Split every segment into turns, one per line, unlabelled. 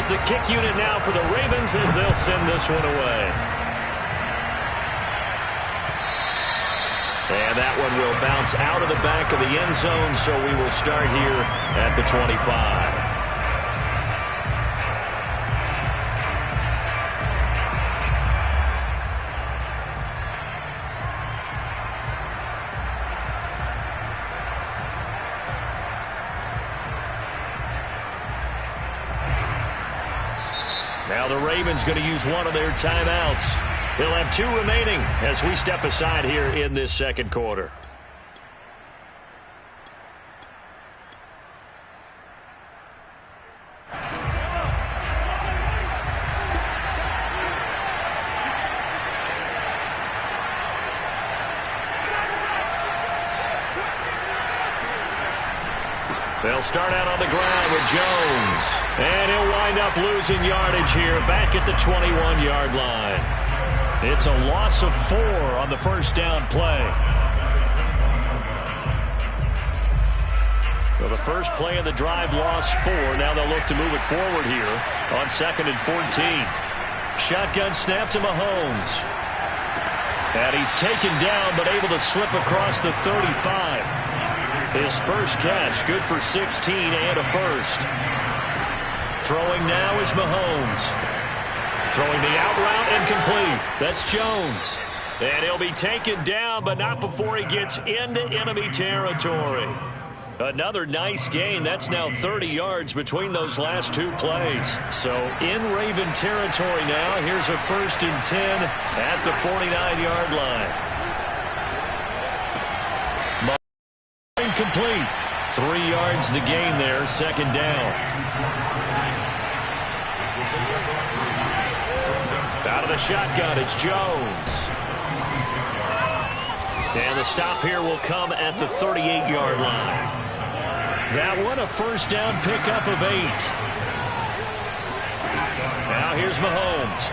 Here's the kick unit now for the Ravens as they'll send this one away. And that one will bounce out of the back of the end zone, so we will start here at the 25. Now the Ravens going to use one of their timeouts. They'll have 2 remaining as we step aside here in this second quarter. They'll start out on the ground with Jones. And he'll wind up losing yardage here back at the 21-yard line. It's a loss of 4 on the first down play. So the first play of the drive lost 4. Now they'll look to move it forward here on 2nd and 14. Shotgun snap to Mahomes. And he's taken down but able to slip across the 35. His first catch, good for 16 and a first. Throwing now is Mahomes. Throwing the out route and complete. That's Jones. And he'll be taken down, but not before he gets into enemy territory. Another nice gain. That's now 30 yards between those last 2 plays. So in Raven territory now. Here's a 1st and 10 at the 49-yard line. Complete. 3 yards the gain there, 2nd down. Out of the shotgun, it's Jones. And the stop here will come at the 38-yard line. That one a first down pickup of 8. Now here's Mahomes.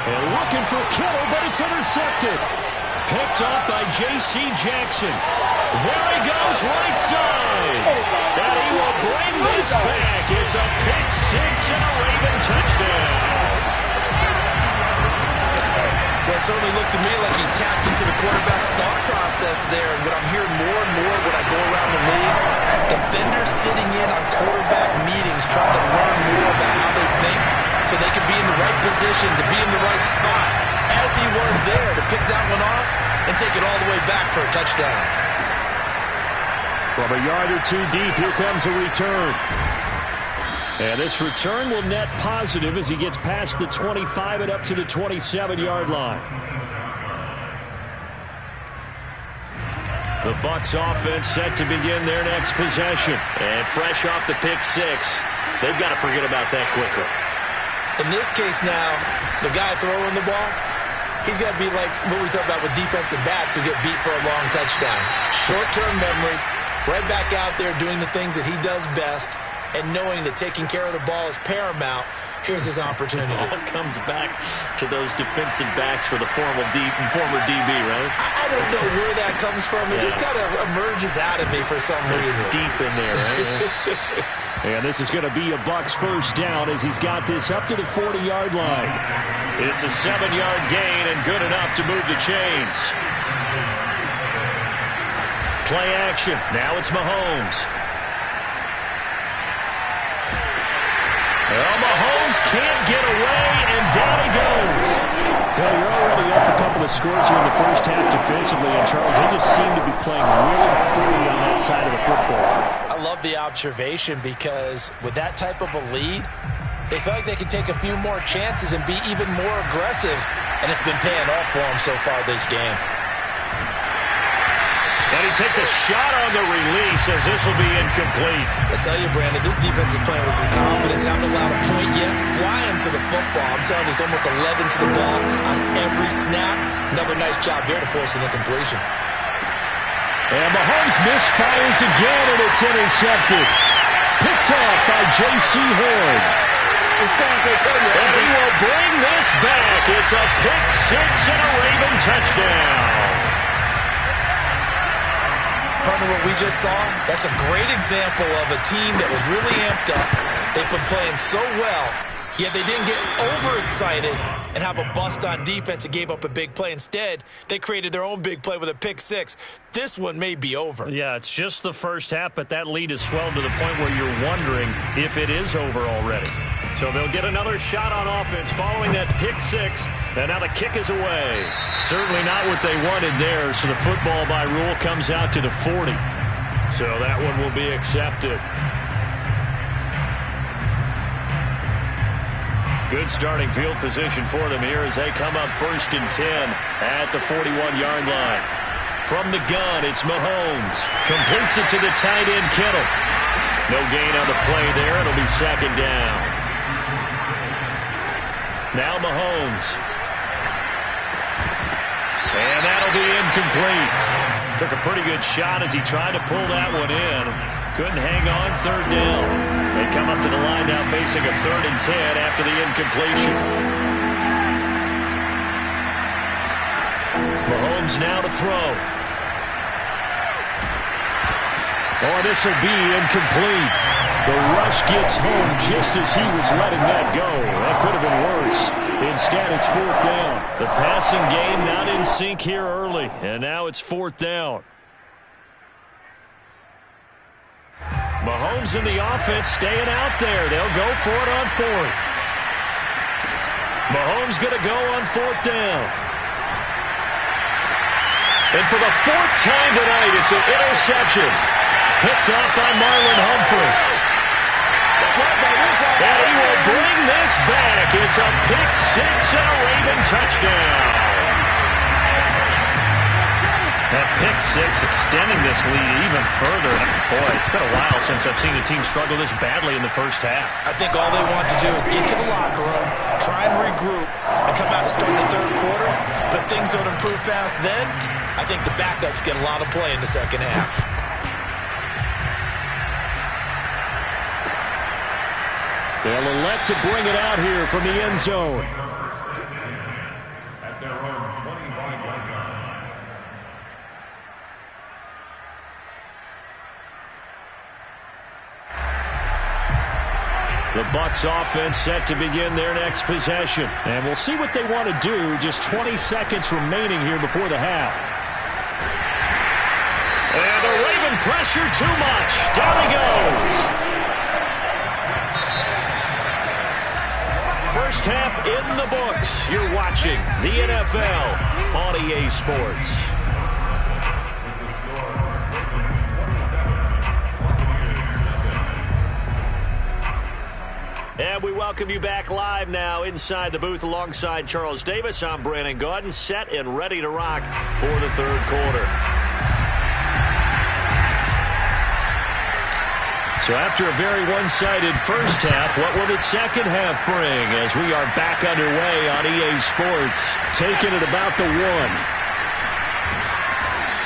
And looking for Kittle, but it's intercepted. Picked off by J.C. Jackson. There he goes, right side. And he will bring this back. It's a pick 6 and a Raven touchdown.
Well, it certainly looked to me like he tapped into the quarterback's thought process there. And what I'm hearing more and more when I go around the league, defenders sitting in on quarterback meetings trying to learn more about how they think so they can be in the right position to be in the right spot, as he was there to pick that one off and take it all the way back for a touchdown.
From a yard or 2 deep, here comes a return. And this return will net positive as he gets past the 25 and up to the 27-yard line. The Bucs offense set to begin their next possession. And fresh off the pick 6, they've got to forget about that quicker.
In this case now, the guy throwing the ball, he's got to be like what we talk about with defensive backs who get beat for a long touchdown. Short-term memory, right back out there doing the things that he does best, and knowing that taking care of the ball is paramount. Here's his opportunity.
It all comes back to those defensive backs for the former DB, right?
I don't know where that comes from. It just kind of emerges out of me for some reason.
It's deep in there, right? And this is going to be a Bucs first down as he's got this up to the 40-yard line. It's a 7-yard gain and good enough to move the chains. Play action. Now it's Mahomes. Well, Mahomes can't get away, and down he goes. Well, you're already up a couple of scores here in the first half defensively, and Charles, they just seem to be playing really free on that side of the football.
I love the observation because with that type of a lead, they feel like they can take a few more chances and be even more aggressive, and it's been paying off for them so far this game.
And he takes a shot on the release as this will be incomplete.
I tell you, Brandon, this defense is playing with some confidence. Haven't allowed a point yet. Flying to the football. I'm telling you, it's almost 11 to the ball on every snap. Another nice job there to force an incompletion.
And Mahomes misfires again, and it's intercepted. Picked off by J.C. Horn. And he will bring this back. It's a pick 6 and a Raven touchdown.
Partner, what we just saw, that's a great example of a team that was really amped up, They've been playing so well, yet they didn't get overexcited and have a bust on defense and gave up a big play. Instead, they created their own big play with a pick six. This one may be over.
Yeah, it's just the first half, but that lead has swelled to the point where you're wondering if it is over already. So they'll get another shot on offense following that pick six, and now the kick is away. Certainly not what they wanted there, so the football by rule comes out to the 40. So that one will be accepted. Good starting field position for them here as they come up 1st and 10 at the 41-yard line. From the gun, it's Mahomes. Completes it to the tight end, Kittle. No gain on the play there. It'll be 2nd down. Now Mahomes. And that'll be incomplete. Took a pretty good shot as he tried to pull that one in. Couldn't hang on, 3rd down. They come up to the line now facing a 3rd and 10 after the incompletion. Mahomes now to throw. Oh, this will be incomplete. The rush gets home just as he was letting that go. That could have been worse. Instead, it's 4th down. The passing game not in sync here early, and now it's 4th down. Mahomes and the offense staying out there. They'll go for it on 4th. Mahomes going to go on 4th down. And for the 4th time tonight, it's an interception. Picked up by Marlon Humphrey. And he will bring this back. It's a pick six and a Raven touchdown. That pick six extending this lead even further. Boy, it's been a while since I've seen a team struggle this badly in the first half.
I think all they want to do is get to the locker room, try and regroup, and come out to start the 3rd quarter. But things don't improve fast then. I think the backups get a lot of play in the 2nd half.
They'll elect to bring it out here from the end zone.
At their own 25-yard line.
The Bucs offense set to begin their next possession. And we'll see what they want to do. Just 20 seconds remaining here before the half. And the Raven pressure too much. Down he goes. First half in the books. You're watching the NFL on EA Sports. And we welcome you back live now inside the booth alongside Charles Davis. I'm Brandon Gaudin, set and ready to rock for the 3rd quarter. So after a very one-sided first half, what will the 2nd half bring as we are back underway on EA Sports, taking it about the 1.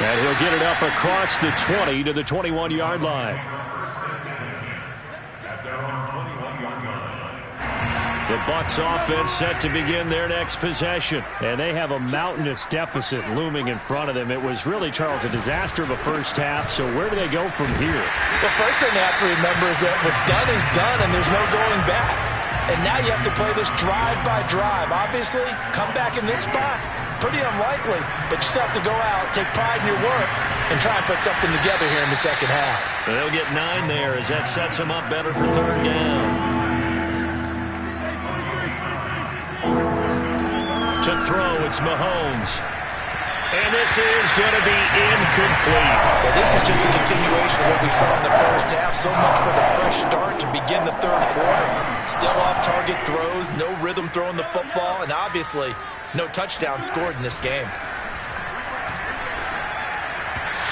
And he'll get it up across the 20 to the 21-yard line. The Bucs offense set to begin their next possession. And they have a mountainous deficit looming in front of them. It was really, Charles, a disaster of a first half. So where do they go from here?
The first thing they have to remember is that what's done is done and there's no going back. And now you have to play this drive by drive. Obviously, come back in this spot, pretty unlikely. But you still have to go out, take pride in your work, and try and put something together here in the 2nd half.
They'll get 9 there as that sets them up better for 3rd down. To throw, it's Mahomes. And this is going to be incomplete.
Well, this is just a continuation of what we saw in the first half. So much for the fresh start to begin the 3rd quarter. Still off-target throws, no rhythm throwing the football, and obviously no touchdown scored in this game.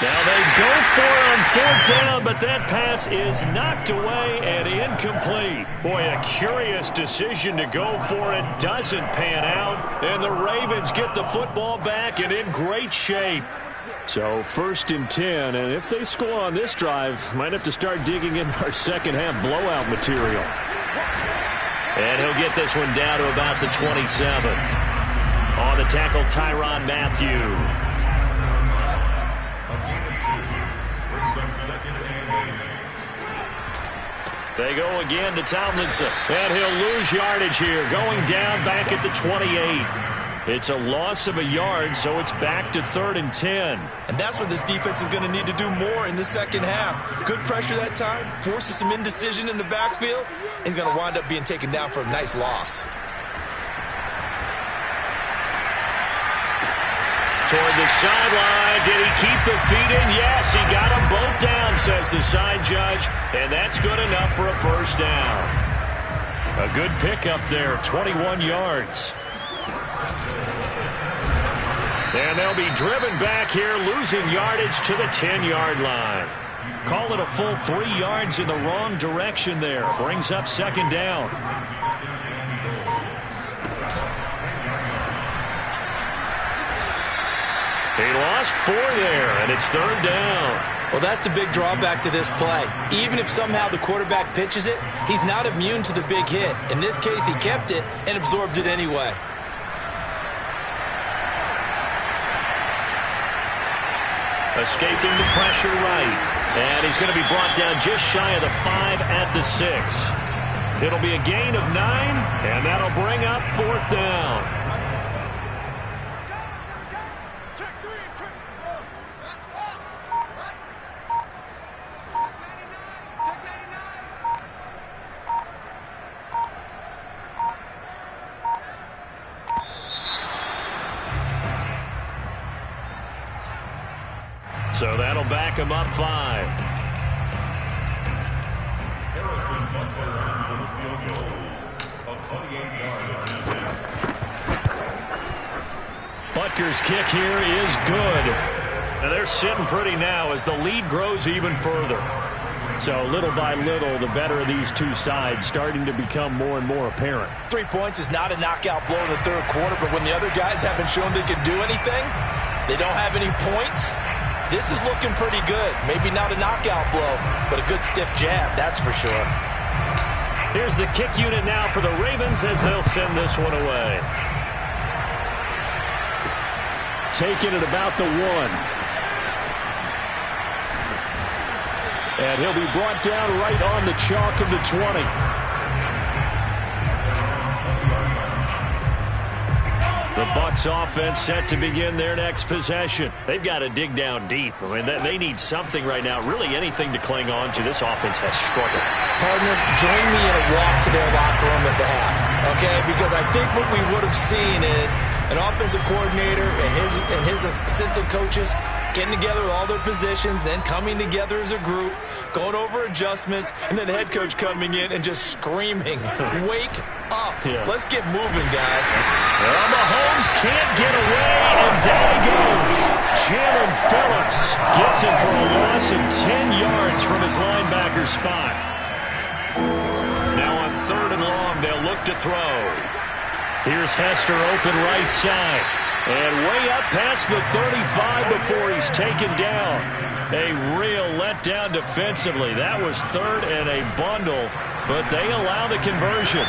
Now they go for it on 4th down, but that pass is knocked away and incomplete. Boy, a curious decision to go for it. Doesn't pan out, and the Ravens get the football back and in great shape. So 1st and 10, and if they score on this drive, might have to start digging in our 2nd half blowout material. And he'll get this one down to about the 27. On the tackle, Tyrann Mathieu. They go again to Tomlinson. And he'll lose yardage here, going down back at the 28. It's a loss of a yard, so it's back to 3rd and 10.
And that's what this defense is going to need to do more in the second half. Good pressure that time, forces some indecision in the backfield. He's going to wind up being taken down for a nice loss.
Toward the sideline. Did he keep the feet in? Yes, he got them both down, says the side judge. And that's good enough for a first down. A good pickup there, 21 yards. And they'll be driven back here, losing yardage to the 10-yard line. Call it a full 3 yards in the wrong direction there. Brings up 2nd down. He lost 4 there, and it's 3rd down.
Well, that's the big drawback to this play. Even if somehow the quarterback pitches it, he's not immune to the big hit. In this case, he kept it and absorbed it anyway.
Escaping the pressure right. And he's going to be brought down just shy of the 5 at the 6. It'll be a gain of 9, and that'll bring up 4th down. So that'll back him up 5.
Harrison Butler for the field goal. A 28-yard attempt.
Butker's kick here is good. And they're sitting pretty now as the lead grows even further. So little by little, the better of these two sides starting to become more and more apparent.
3 points is not a knockout blow in the third quarter, but when the other guys haven't shown they can do anything, they don't have any points. This is looking pretty good. Maybe not a knockout blow, but a good stiff jab, that's for sure.
Here's the kick unit now for the Ravens as they'll send this one away. Taking it about the 1. And he'll be brought down right on the chalk of the 20. The Bucs offense set to begin their next possession. They've got to dig down deep. I mean, they need something right now, really anything to cling on to. This offense has struggled.
Partner, join me in a walk to their locker room at the half, okay? Because I think what we would have seen is an offensive coordinator and his assistant coaches getting together with all their positions, then coming together as a group, going over adjustments, and then the head coach coming in and just screaming, wake up. Yeah. Let's get moving, guys.
Well, Mahomes can't get away, and down he goes. Jalen Phillips gets him for a loss of 10 yards from his linebacker spot. Now on 3rd and long, they'll look to throw. Here's Hester open right side. And way up past the 35 before he's taken down. A real letdown defensively. That was 3rd and a bundle, but they allow the conversion.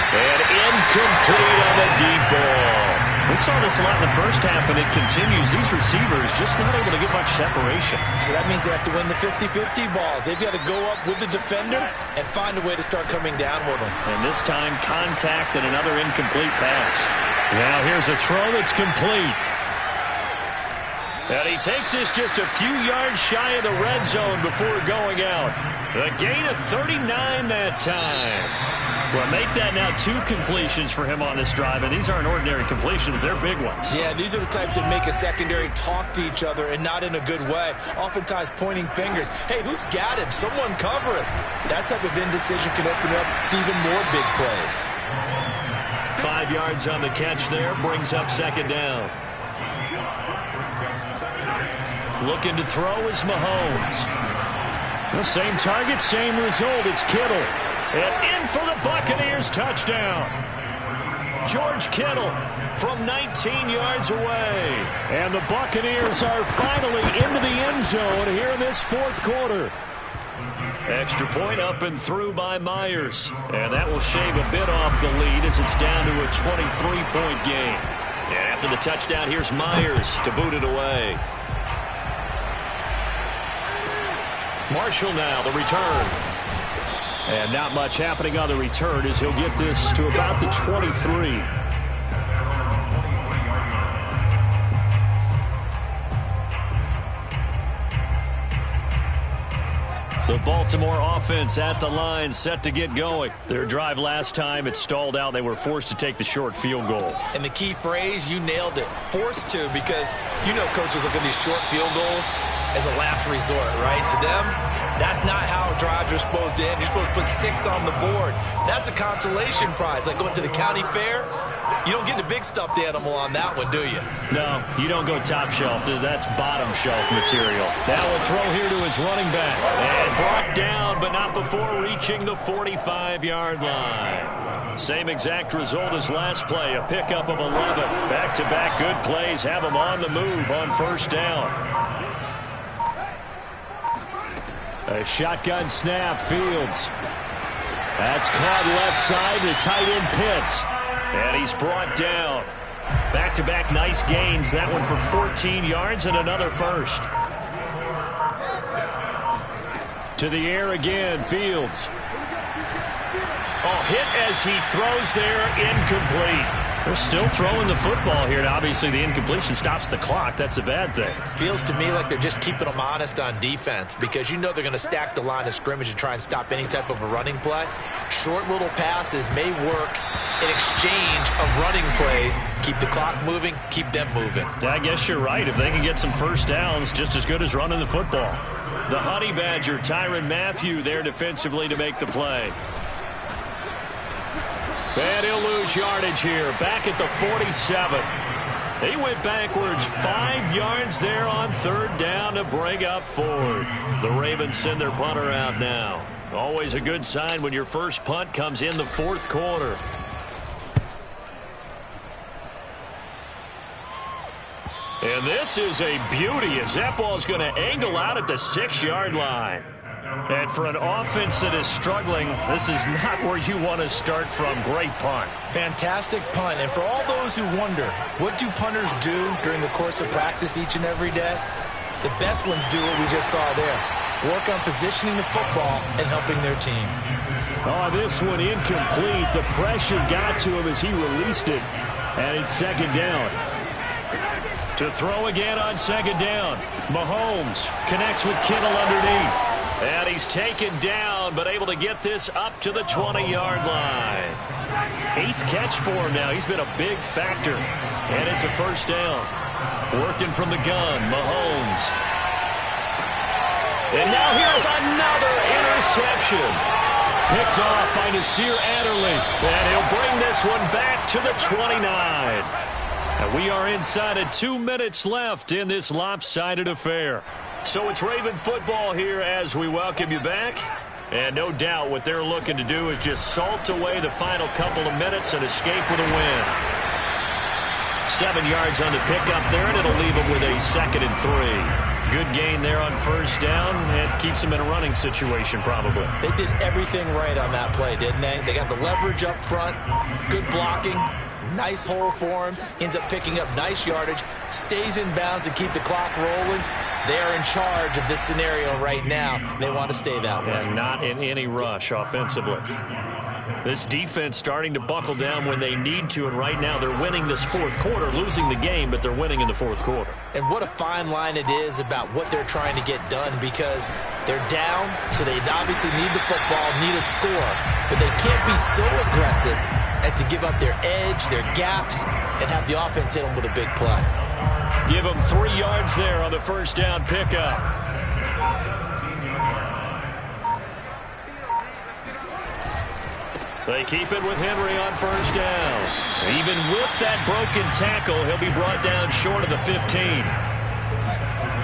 And incomplete on the deep ball. We saw this a lot in the first half, and it continues. These receivers just not able to get much separation.
So that means they have to win the 50-50 balls. They've got to go up with the defender and find a way to start coming down with them.
And this time, contact and another incomplete pass. Now here's a throw that's complete. And he takes this just a few yards shy of the red zone before going out. A gain of 39 that time. Well, make that now 2 completions for him on this drive, and these aren't ordinary completions. They're big ones.
Yeah, these are the types that make a secondary talk to each other and not in a good way. Oftentimes pointing fingers. Hey, who's got him? Someone cover him. That type of indecision can open up to even more big plays.
5 yards on the catch there, brings up 2nd down. Looking to throw is Mahomes. The same target, same result. It's Kittle. And in for the Buccaneers touchdown. George Kittle from 19 yards away. And the Buccaneers are finally into the end zone here in this 4th quarter. Extra point up and through by Myers. And that will shave a bit off the lead as it's down to a 23-point game. And after the touchdown, here's Myers to boot it away. Marshall now, the return. And not much happening on the return as he'll get this to about the 23. The Baltimore offense at the line, set to get going. Their drive last time, it stalled out. They were forced to take the short field goal.
And the key phrase, you nailed it. Forced to, because you know coaches look at these short field goals as a last resort, right? To them, that's not how drives are supposed to end. You're supposed to put 6 on the board. That's a consolation prize. Like going to the county fair, you don't get the big stuffed animal on that one, do you?
No, you don't go top shelf. That's bottom shelf material. Now a throw here to his running back. And brought down, but not before reaching the 45-yard line. Same exact result as last play, a pickup of 11. Back-to-back good plays have him on the move on first down. A shotgun snap, Fields. That's caught left side to tight end Pitts. And he's brought down. Back-to-back nice gains. That one for 14 yards and another first. To the air again, Fields. Oh, hit as he throws there, incomplete. They're still throwing the football here. Now, obviously, the incompletion stops the clock. That's a bad thing.
Feels to me like they're just keeping them honest on defense because you know they're going to stack the line of scrimmage and try and stop any type of a running play. Short little passes may work in exchange of running plays. Keep the clock moving, keep them moving.
I guess you're right. If they can get some first downs, just as good as running the football. The Honey Badger, Tyrann Mathieu, there defensively to make the play. And he'll lose yardage here, back at the 47. He went backwards 5 yards there on third down to bring up fourth. The Ravens send their punter out now. Always a good sign when your first punt comes in the fourth quarter. And this is a beauty as that ball's going to angle out at the 6-yard line. And for an offense that is struggling, this is not where you want to start from. Great punt.
Fantastic punt. And for all those who wonder, what do punters do during the course of practice each and every day? The best ones do what we just saw there. Work on positioning the football and helping their team.
Oh, this one incomplete. The pressure got to him as he released it. And it's second down. To throw again on second down. Mahomes connects with Kittle underneath. And he's taken down, but able to get this up to the 20-yard line. 8th catch for him now. He's been a big factor. And it's a first down. Working from the gun, Mahomes. And now here's another interception. Picked off by Nasir Adderley. And he'll bring this one back to the 29. And we are inside of 2 minutes left in this lopsided affair. So it's Raven football here as we welcome you back. And no doubt what they're looking to do is just salt away the final couple of minutes and escape with a win. 7 yards on the pickup there, and it'll leave them with a 2nd and 3. Good gain there on first down. It keeps them in a running situation probably.
They did everything right on that play, didn't they? They got the leverage up front, good blocking. Nice hole for him. Ends up picking up nice yardage. Stays in bounds and keep the clock rolling. They are in charge of this scenario right now. They want to stay that way.
And not in any rush offensively. This defense starting to buckle down when they need to, and right now they're winning this fourth quarter, losing the game, but they're winning in the fourth quarter.
And what a fine line it is about what they're trying to get done, because they're down, so they obviously need the football, need a score, but they can't be so aggressive as to give up their edge, their gaps, and have the offense hit them with a big play.
Give them 3 yards there on the first down pickup. They keep it with Henry on first down. Even with that broken tackle, he'll be brought down short of the 15.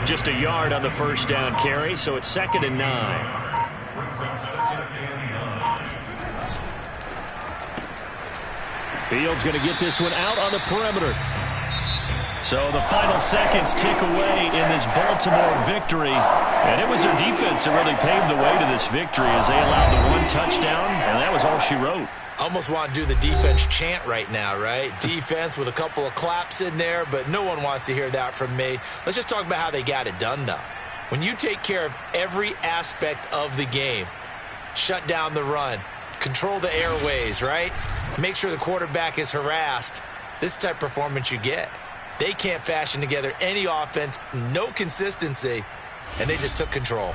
Just a yard on the first down carry, so it's 2nd and 9. Fields going to get this one out on the perimeter. So the final seconds tick away in this Baltimore victory. And it was their defense that really paved the way to this victory as they allowed the 1 touchdown, and that was all she wrote.
Almost want to do the defense chant right now, right? Defense with a couple of claps in there, but no one wants to hear that from me. Let's just talk about how they got it done, though. When you take care of every aspect of the game, shut down the run, control the airways, right? Make sure the quarterback is harassed. This type of performance you get. They can't fashion together any offense, no consistency, and they just took control.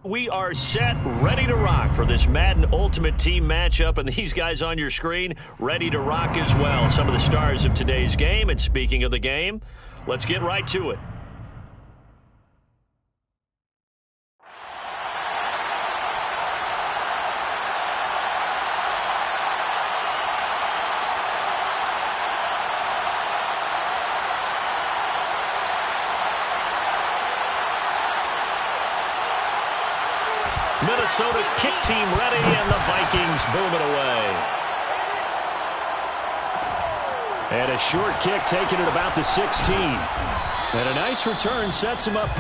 We are set, ready to rock for this Madden Ultimate Team matchup, and these guys on your screen ready to rock as well. Some of the stars of today's game, and speaking of the game, let's get right to it. Minnesota's kick team ready, and the Vikings boom it away. And a short kick taken at about the 16. And a nice return sets him up.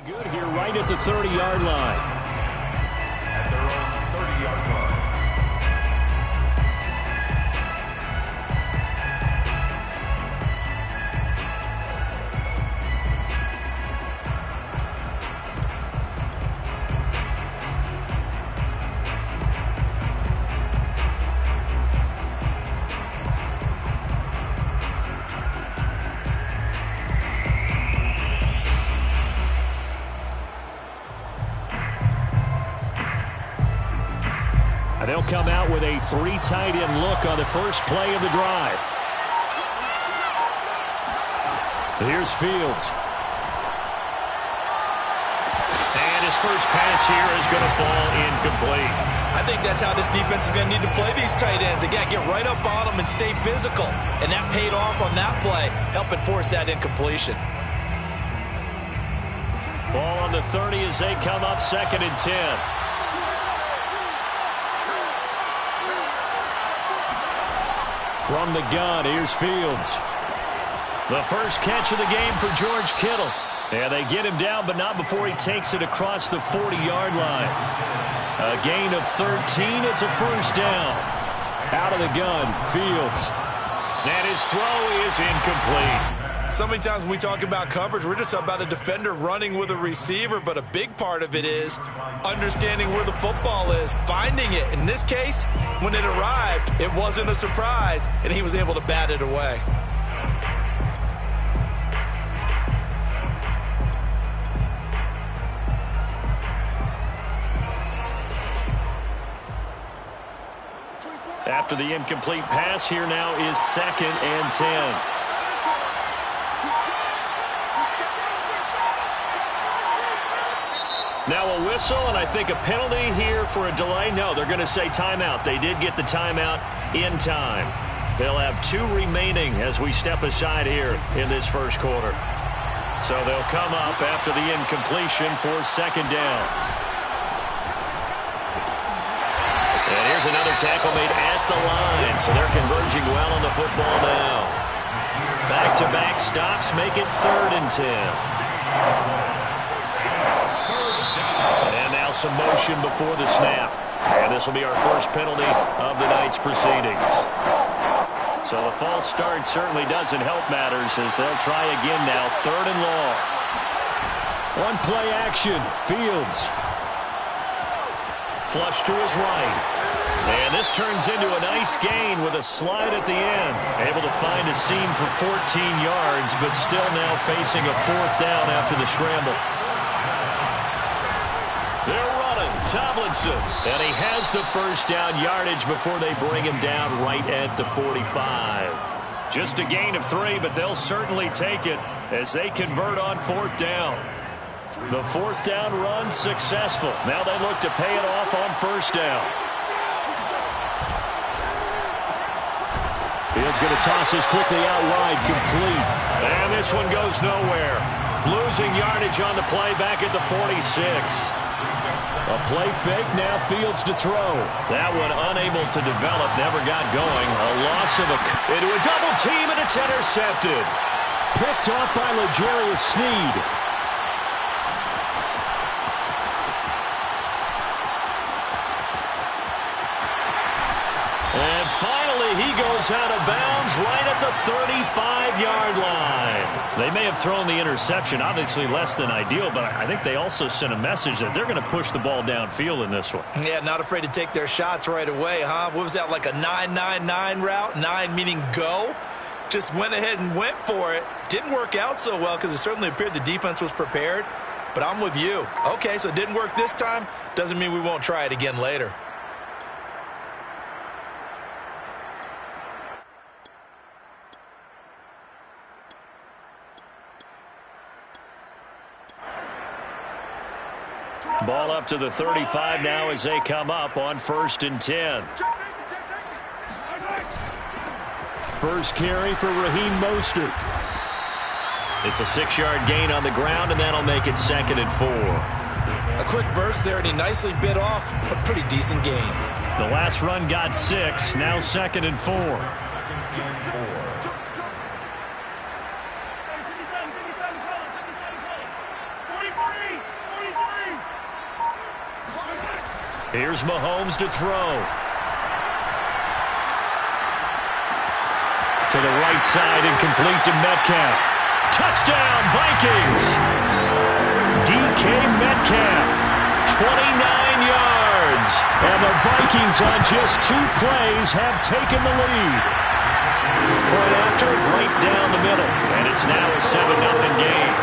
Good here right at the 30-yard line.
At their own 30-yard line.
They'll come out with a 3 tight end look on the first play of the drive. Here's Fields. And his first pass here is going to fall incomplete.
I think that's how this defense is going to need to play these tight ends. Again, get right up on them and stay physical. And that paid off on that play, helping force that incompletion.
Ball on the 30 as they come up 2nd and 10. From the gun, here's Fields. The first catch of the game for George Kittle. And they get him down, but not before he takes it across the 40-yard line. A gain of 13. It's a first down. Out of the gun, Fields. And his throw is incomplete.
So many times when we talk about coverage, we're just about a defender running with a receiver, but a big part of it is understanding where the football is, finding it. In this case, when it arrived, it wasn't a surprise, and he was able to bat it away.
After the incomplete pass, here now is 2nd and 10. Now a whistle, and I think a penalty here for a delay. No, they're going to say timeout. They did get the timeout in time. They'll have 2 remaining as we step aside here in this first quarter. So they'll come up after the incompletion for 2nd down. And here's another tackle made at the line, so they're converging well on the football now. Back-to-back stops make it 3rd and 10. Some motion before the snap. And this will be our first penalty of the night's proceedings. So the false start certainly doesn't help matters as they'll try again now. 3rd and long. One play action. Fields. Flush to his right. And this turns into a nice gain with a slide at the end. Able to find a seam for 14 yards, but still now facing a 4th down after the scramble. They're running. Tomlinson. And he has the first down yardage before they bring him down right at the 45. Just a gain of 3, but they'll certainly take it as they convert on 4th down. The 4th down run successful. Now they look to pay it off on 1st down. Fields going to toss this quickly out wide, complete. And this one goes nowhere. Losing yardage on the play back at the 46. A play fake, now Fields to throw. That one unable to develop, never got going. A loss of into a double team, and it's intercepted. Picked off by L'Jarius Sneed. penalty. He goes out of bounds right at the 35-yard line. They may have thrown the interception, obviously less than ideal, but I think they also sent a message that they're going to push the ball downfield in this one.
Yeah, not afraid to take their shots right away, huh? What was that, like a 9-9-9 route? 9 meaning go? Just went ahead and went for it. Didn't work out so well because it certainly appeared the defense was prepared. But I'm with you. Okay, so it didn't work this time. Doesn't mean we won't try it again later.
Ball up to the 35 now as they come up on 1st and 10. First carry for Raheem Mostert. It's a 6-yard gain on the ground, and that'll make it 2nd and 4.
A quick burst there, and he nicely bit off a pretty decent gain.
The last run got 6, now 2nd and 4. Here's Mahomes to throw. To the right side and complete to Metcalf. Touchdown, Vikings! DK Metcalf, 29 yards. And the Vikings on just 2 plays have taken the lead. Point after, right down the middle. And it's now a 7-0 game.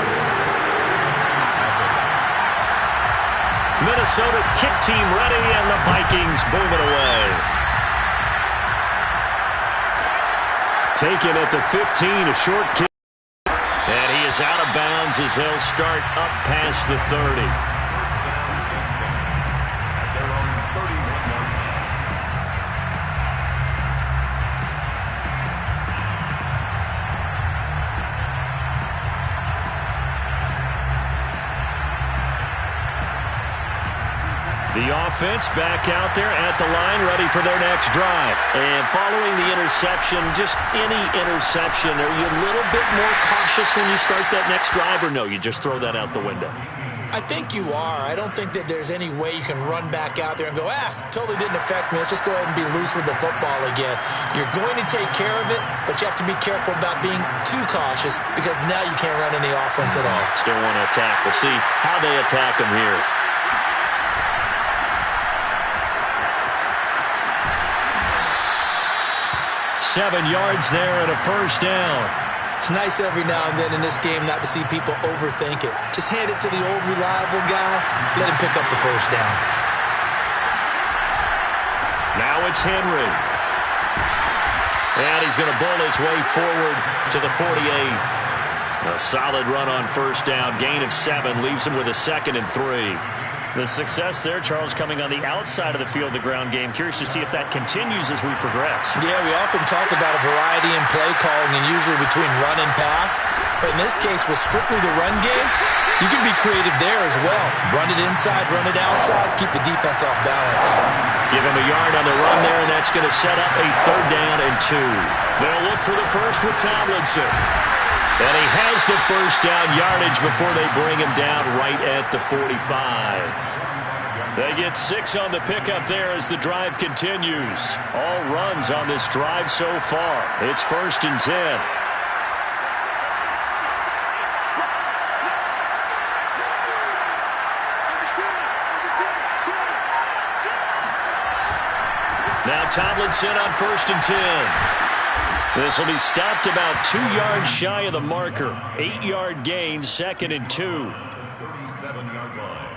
Minnesota's kick team ready, and the Vikings boom it away. Taken at the 15, a short kick. And he is out of bounds as they'll start up past the 30. The offense back out there at the line, ready for their next drive. And following the interception, just any interception, are you a little bit more cautious when you start that next drive, or no, you just throw that out the window?
I think you are. I don't think that there's any way you can run back out there and go, totally didn't affect me. Let's just go ahead and be loose with the football again. You're going to take care of it, but you have to be careful about being too cautious because now you can't run any offense at all.
Still want to attack. We'll see how they attack them here. Seven yards there and a first down.
It's nice every now and then in this game not to see people overthink it. Just hand it to the old reliable guy. Let him pick up the first down.
Now it's Henry. And he's going to bull his way forward to the 48. A solid run on first down. Gain of 7 leaves him with a 2nd and 3. The success there, Charles, coming on the outside of the field, the ground game. Curious to see if that continues as we progress.
Yeah, we often talk about a variety in play calling and usually between run and pass. But in this case, with strictly the run game, you can be creative there as well. Run it inside, run it outside, keep the defense off balance.
Give him a yard on the run there, and that's going to set up a 3rd down and 2. They'll look for the first with Tomlinson. And he has the first down yardage before they bring him down right at the 45. They get 6 on the pickup there as the drive continues. All runs on this drive so far. It's 1st and 10. Now Tomlinson on 1st and 10. This will be stopped about 2 yards shy of the marker. 8-yard gain, 2nd and 2.
37-yard line.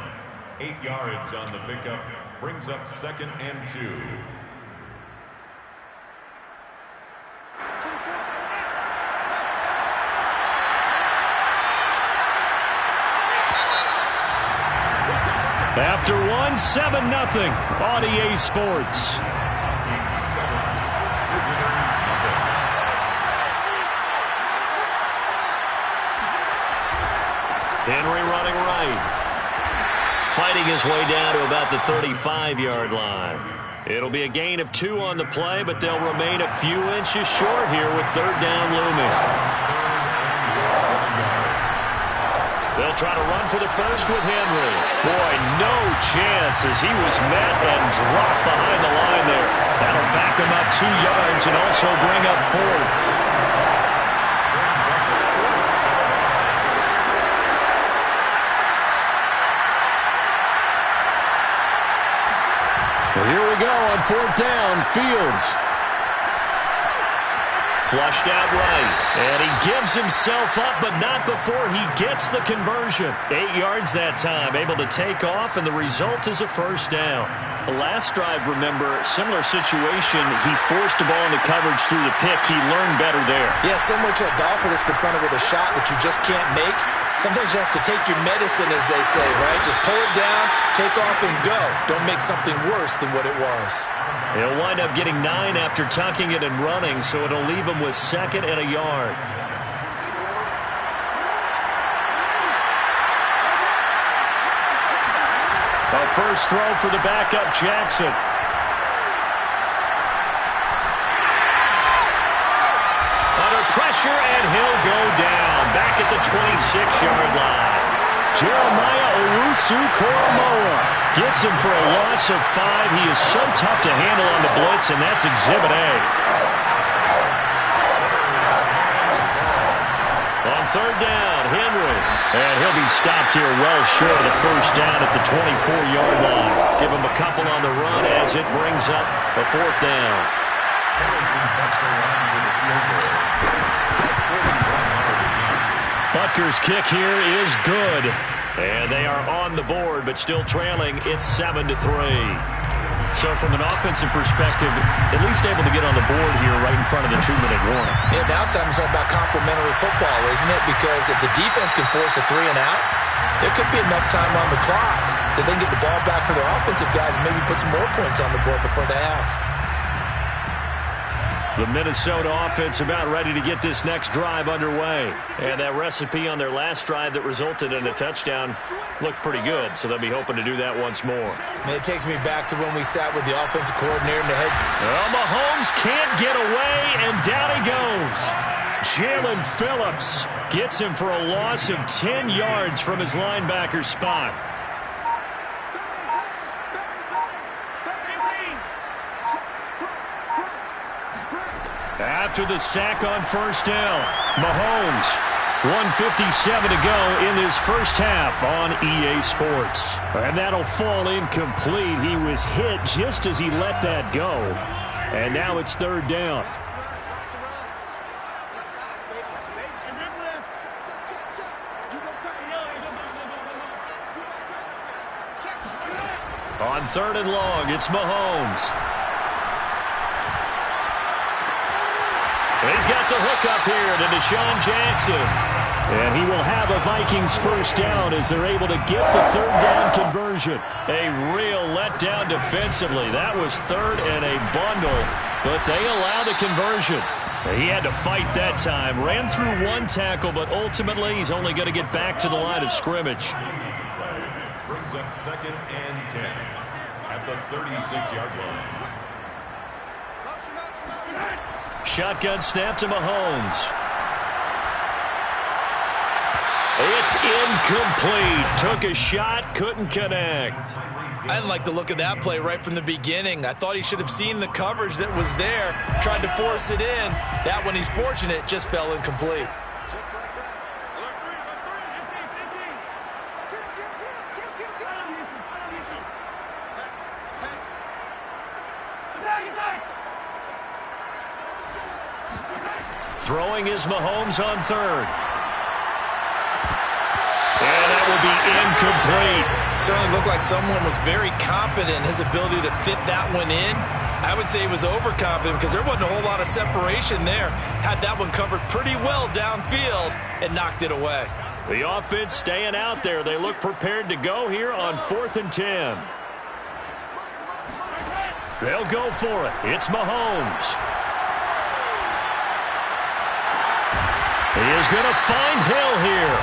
8 yards on the pickup. Brings up 2nd and 2.
After 1, 7-0 on EA Sports. Henry running right. Fighting his way down to about the 35-yard line. It'll be a gain of 2 on the play, but they'll remain a few inches short here with 3rd down looming. They'll try to run for the first with Henry. Boy, no chance as he was met and dropped behind the line there. That'll back him up 2 yards and also bring up 4th. Well, here we go on 4th down. Fields. Flushed out right, and he gives himself up, but not before he gets the conversion. 8 yards that time, able to take off, and the result is a first down. The last drive, remember, similar situation. He forced the ball into coverage through the pick. He learned better there.
Yeah, similar to a golfer that's confronted with a shot that you just can't make. Sometimes you have to take your medicine, as they say, right? Just pull it down, take off, and go. Don't make something worse than what it was.
He'll wind up getting 9 after tucking it and running, so it'll leave him with 2nd and a yard. A first throw for the backup, Jackson. Under pressure, and he'll go down. Back at the 26-yard line. Jeremiah Owusu-Koramoah gets him for a loss of 5. He is so tough to handle on the blitz, and that's Exhibit A. On 3rd down, Henry. And he'll be stopped here well short of the first down at the 24-yard line. Give him a couple on the run as it brings up a 4th down. Butker's kick here is good. And they are on the board, but still trailing. It's 7-3. So from an offensive perspective, at least able to get on the board here right in front of the 2-minute warning.
Yeah, now it's time to talk about complementary football, isn't it? Because if the defense can force a 3 and out, there could be enough time on the clock that they can get the ball back for their offensive guys and maybe put some more points on the board before the half.
The Minnesota offense about ready to get this next drive underway. And that recipe on their last drive that resulted in a touchdown looked pretty good, so they'll be hoping to do that once more.
And it takes me back to when we sat with the offensive coordinator in the head.
Well, Mahomes can't get away, and down he goes. Jalen Phillips gets him for a loss of 10 yards from his linebacker spot. After the sack on first down, Mahomes, 1:57 to go in this first half on EA Sports. And that'll fall incomplete. He was hit just as he let that go. And now it's 3rd down. On 3rd and long, it's Mahomes. He's got the hook up here to Deshaun Jackson. And he will have a Vikings first down as they're able to get the 3rd down conversion. A real letdown defensively. That was 3rd and a bundle, but they allow the conversion. He had to fight that time. Ran through 1 tackle, but ultimately he's only going to get back to the line of scrimmage.
Brings up 2nd and 10 at the 36-yard line.
Shotgun snap to Mahomes. It's incomplete. Took a shot, couldn't connect.
I didn't like the look of that play right from the beginning. I thought he should have seen the coverage that was there, tried to force it in. That one, he's fortunate, just fell incomplete.
Throwing is Mahomes on 3rd. And that will be incomplete.
Certainly looked like someone was very confident in his ability to fit that one in. I would say he was overconfident because there wasn't a whole lot of separation there. Had that one covered pretty well downfield and knocked it away.
The offense staying out there. They look prepared to go here on 4th and 10. They'll go for it. It's Mahomes. He is going to find Hill here.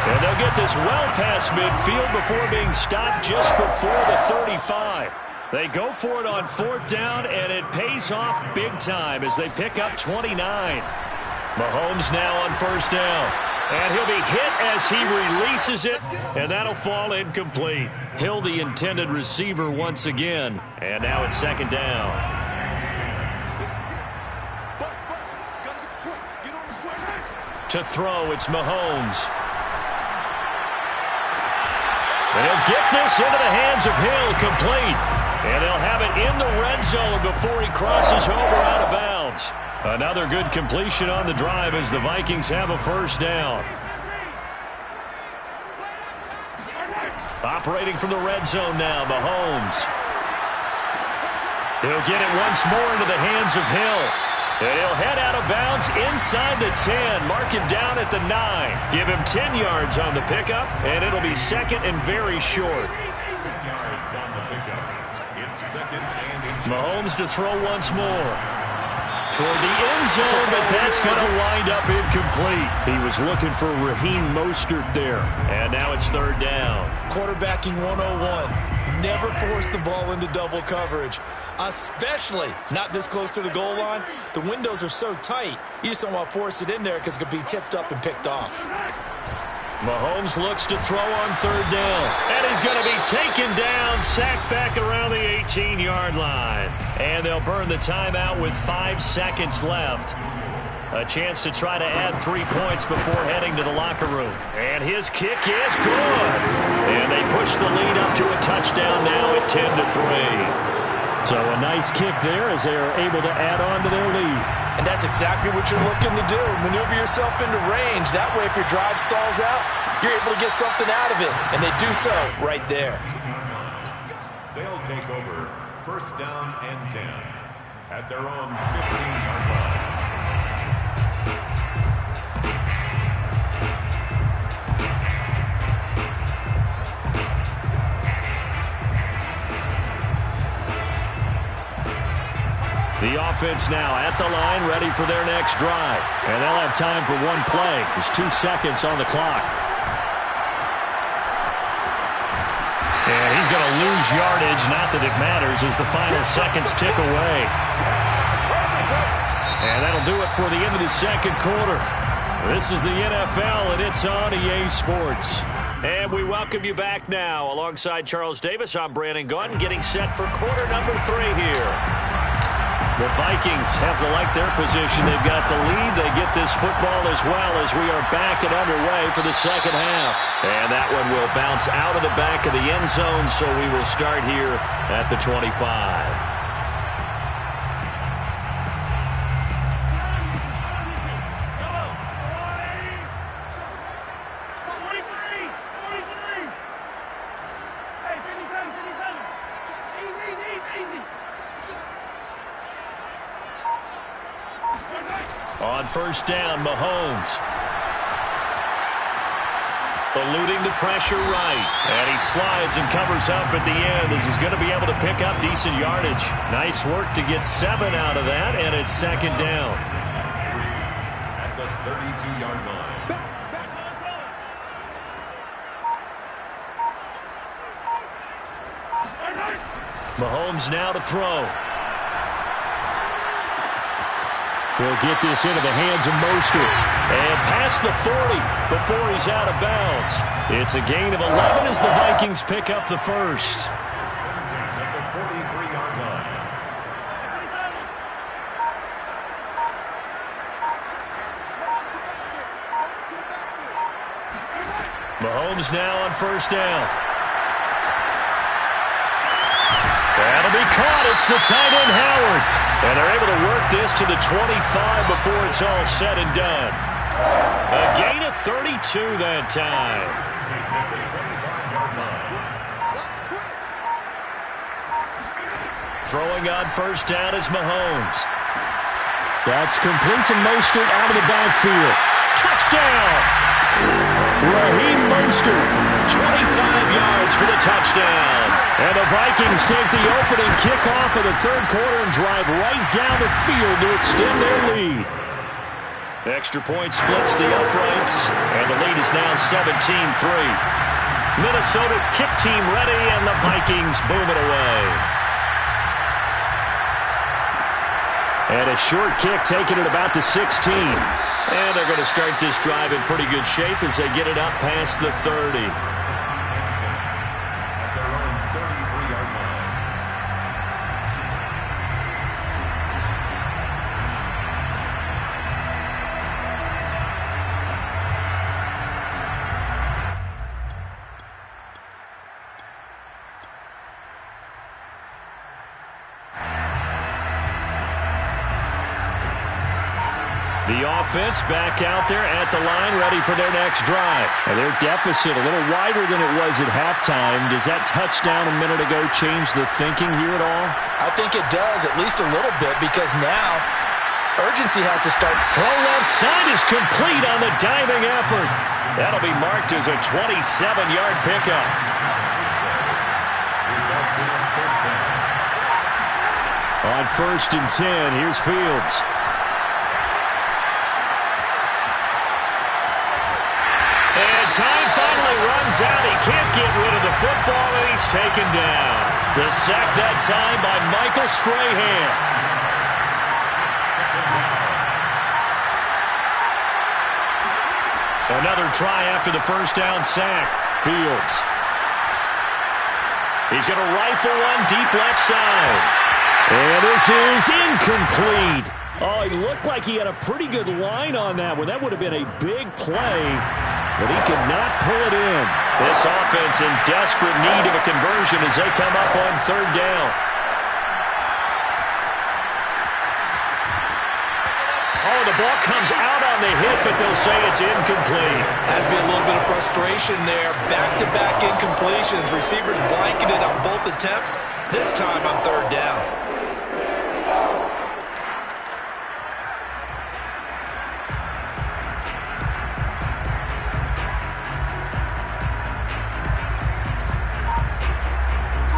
And they'll get this well past midfield before being stopped just before the 35. They go for it on 4th down, and it pays off big time as they pick up 29. Mahomes now on first down. And he'll be hit as he releases it, and that'll fall incomplete. Hill, the intended receiver once again. And now it's second down. To throw, it's Mahomes. And he'll get this into the hands of Hill, complete. And they'll have it in the red zone before he crosses over out of bounds. Another good completion on the drive as the Vikings have a first down. Operating from the red zone now, Mahomes. He'll get it once more into the hands of Hill. And he'll head out of bounds inside the 10. Mark him down at the 9. Give him 10 yards on the pickup, and it'll be second and very short.
10 yards on the pickup. It's second and
Mahomes to throw once more. Toward the end zone, but that's going to wind up incomplete. He was looking for Raheem Mostert there. And now it's third down.
Quarterbacking 101. Never force the ball into double coverage, especially not this close to the goal line. The windows are so tight, you just don't want to force it in there because it could be tipped up and picked off.
Mahomes looks to throw on third down. And he's going to be taken down, sacked back around the 18-yard line. And they'll burn the timeout with 5 seconds left. A chance to try to add 3 points before heading to the locker room. And his kick is good. And they push the lead up to a touchdown now at 10-3. So a nice kick there as they are able to add on to their lead.
And that's exactly what you're looking to do. Maneuver yourself into range. That way, if your drive stalls out, you're able to get something out of it. And they do so right there.
they'll take over first down and 10 at their own 15-yard line.
The offense now at the line, ready for their next drive. And they'll have time for one play. There's 2 seconds on the clock. And he's going to lose yardage, not that it matters, as the final seconds tick away. And that'll do it for the end of the second quarter. This is the NFL, and it's on EA Sports. And we welcome you back now. Alongside Charles Davis, I'm Brandon Gunn, getting set for quarter number 3 here. The Vikings have to like their position. They've got the lead. They get this football as well as we are back and underway for the second half. And that one will bounce out of the back of the end zone, so we will start here at the 25. On first down, Mahomes. Eluding the pressure right. And he slides and covers up at the end as he's going to be able to pick up decent yardage. Nice work to get 7 out of that, and it's second down.
At the 32-yard line.
Mahomes now to throw. He'll get this into the hands of Mostert. And past the 40 before he's out of bounds. It's a gain of 11 as the Vikings pick up the first.
At the 43-yard line.
Mahomes now on first down. That'll be caught. It's the tight end, Howard. And they're able to work this to the 25 before it's all said and done. A gain of 32 that time. Throwing on first down is Mahomes. That's complete to Mostert out of the backfield. Touchdown! Raheem Mostert, 25 yards for the touchdown. And the Vikings take the opening kickoff of the third quarter and drive right down the field to extend their lead. The extra point splits the uprights, and the lead is now 17-3. Minnesota's kick team ready, and the Vikings boom it away. And a short kick taken at about the 16. And they're going to start this drive in pretty good shape as they get it up past the 30. The offense back out there at the line, ready for their next drive. And their deficit a little wider than it was at halftime. Does that touchdown a minute ago change the thinking here at all?
I think it does, at least a little bit, because now urgency has to start.
Throw left side is complete on the diving effort. That'll be marked as a 27-yard pickup. On 1st and 10, here's Fields. Time finally runs out. He can't get rid of the football, and he's taken down. The sack that time by Michael Strahan. Another try after the first down sack. Fields. He's going to rifle one deep left side. And this is incomplete. Oh, he looked like he had a pretty good line on that one. That would have been a big play. But he could not pull it in. This offense in desperate need of a conversion as they come up on 3rd down. Oh, the ball comes out on the hit, but they'll say it's incomplete.
Has to be a little bit of frustration there. Back-to-back incompletions. Receivers blanketed on both attempts. This time on 3rd down.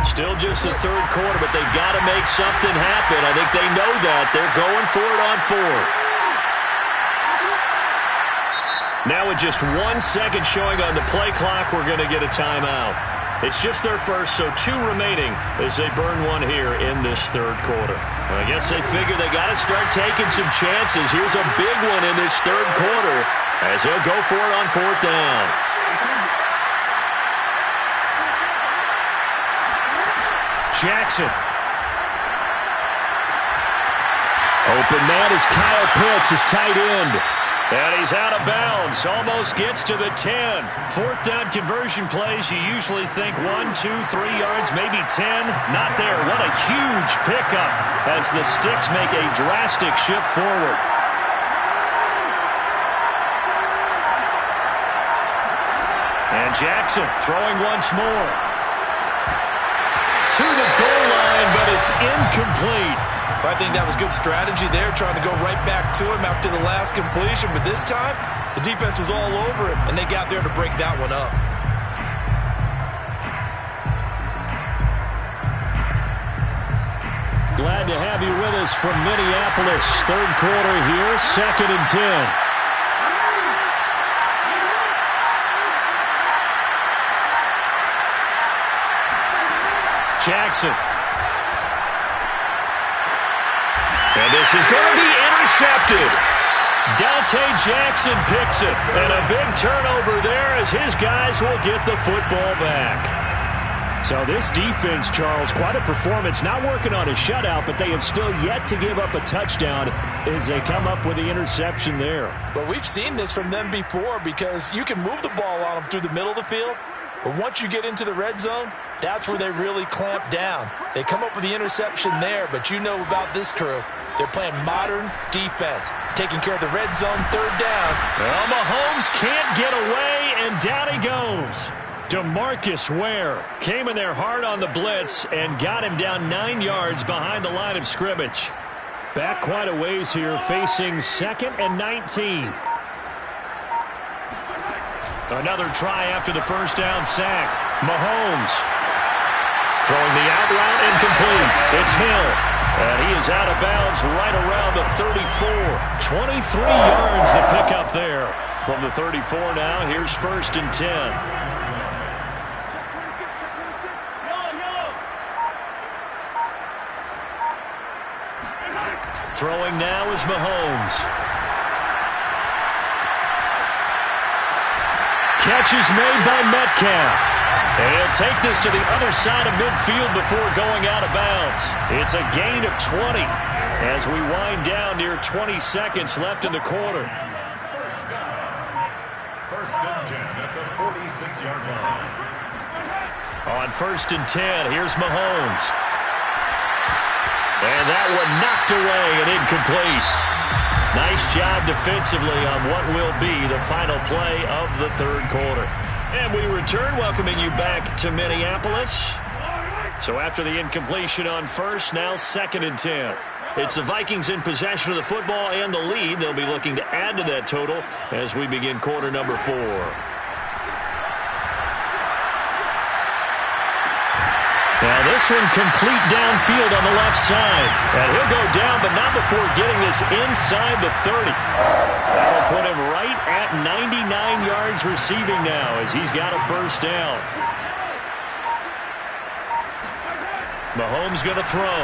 Still just the 3rd quarter, but they've got to make something happen. I think they know that. They're going for it on 4th. Now with just 1 second showing on the play clock, we're going to get a timeout. It's just their first, so 2 remaining as they burn one here in this 3rd quarter. Well, I guess they figure they got to start taking some chances. Here's a big one in this 3rd quarter as they'll go for it on 4th down. Jackson. Open man is Kyle Pitts, his tight end. And he's out of bounds. Almost gets to the 10. 4th down conversion plays, you usually think 1, 2, 3 yards, maybe 10. Not there. What a huge pickup as the Sticks make a drastic shift forward. And Jackson throwing once more. To the goal line, but it's incomplete.
I think that was good strategy there, trying to go right back to him after the last completion. But this time, the defense was all over him, and they got there to break that one up.
Glad to have you with us from Minneapolis. 3rd quarter here, 2nd and 10. Jackson. And this is going to be intercepted. Dante Jackson picks it. And a big turnover there as his guys will get the football back. So this defense, Charles, quite a performance. Not working on a shutout, but they have still yet to give up a touchdown as they come up with the interception there.
Well, we've seen this from them before because you can move the ball on them through the middle of the field. But once you get into the red zone, that's where they really clamp down. They come up with the interception there, but you know about this crew. They're playing modern defense, taking care of the red zone, 3rd down.
Well, Mahomes can't get away, and down he goes. DeMarcus Ware came in there hard on the blitz and got him down 9 yards behind the line of scrimmage. Back quite a ways here, facing 2nd and 19. Another try after the first down sack. Mahomes throwing the out route incomplete. It's Hill. And he is out of bounds right around the 34. 23 yards the pickup there. From the 34 now, here's 1st and 10. Throwing now is Mahomes. Catch is made by Metcalf. He'll take this to the other side of midfield before going out of bounds. It's a gain of 20 as we wind down near 20 seconds left in the quarter.
First and 10 at the 46-yard line.
On 1st and 10, here's Mahomes. And that one knocked away and incomplete. Nice job defensively on what will be the final play of the third quarter. And we return, welcoming you back to Minneapolis. So after the incompletion on 1st, now 2nd and 10. It's the Vikings in possession of the football and the lead. They'll be looking to add to that total as we begin quarter number 4. Now this one complete downfield on the left side. And he'll go down, but not before getting this inside the 30. That'll put him right at 99 yards receiving now as he's got a first down. Mahomes going to throw.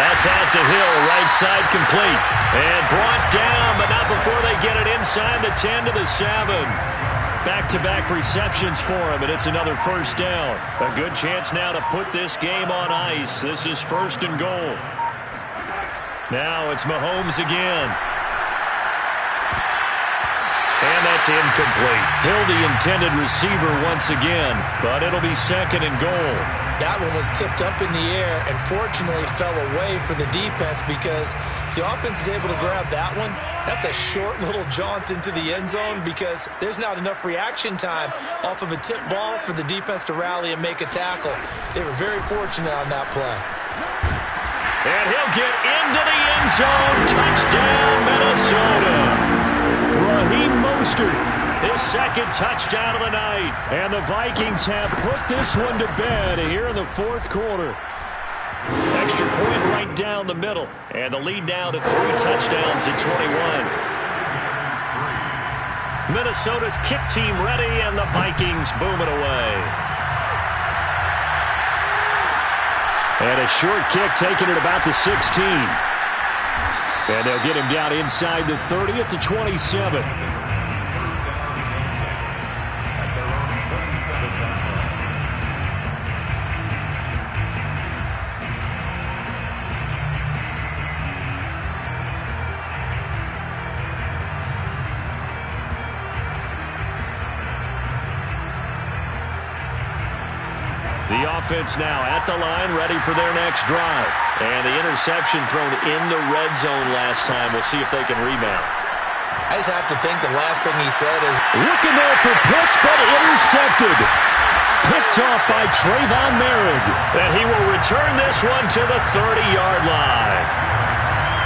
That's out to Hill, right side complete. And brought down, but not before they get it inside the 10 to the 7. Back-to-back receptions for him, and it's another first down. A good chance now to put this game on ice. This is 1st and goal. Now it's Mahomes again. And that's incomplete. Hill, the intended receiver once again, but it'll be 2nd and goal.
That one was tipped up in the air and fortunately fell away for the defense, because if the offense is able to grab that one, that's a short little jaunt into the end zone because there's not enough reaction time off of a tip ball for the defense to rally and make a tackle. They were very fortunate on that play.
And he'll get into the end zone. Touchdown, Minnesota. Raheem Mostert, his 2nd touchdown of the night. And the Vikings have put this one to bed here in the 4th quarter. Extra point right down the middle. And the lead now to 3 touchdowns at 21. Minnesota's kick team ready, and the Vikings boom it away. And a short kick taken at about the 16. And they'll get him down inside the 30 at the 27.
The
offense now at the line, ready for their next drive. And the interception thrown in the red zone last time. We'll see if they can rebound.
I just have to think the last thing he said is,
looking there for Pitts, but intercepted. Picked off by Trayvon Merritt. And he will return this one to the 30-yard line.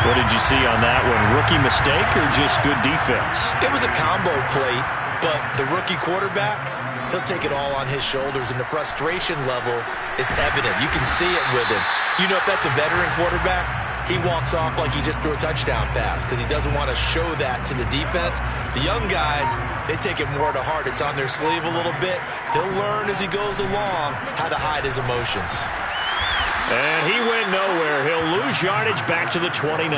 What did you see on that one? Rookie mistake or just good defense?
it was a combo plate, but the rookie quarterback, he'll take it all on his shoulders, and the frustration level is evident. You can see it with him. You know, if that's a veteran quarterback, he walks off like he just threw a touchdown pass because he doesn't want to show that to the defense. The young guys, they take it more to heart. It's on their sleeve a little bit. He'll learn as he goes along how to hide his emotions.
And he went nowhere. He'll lose yardage back to the 29.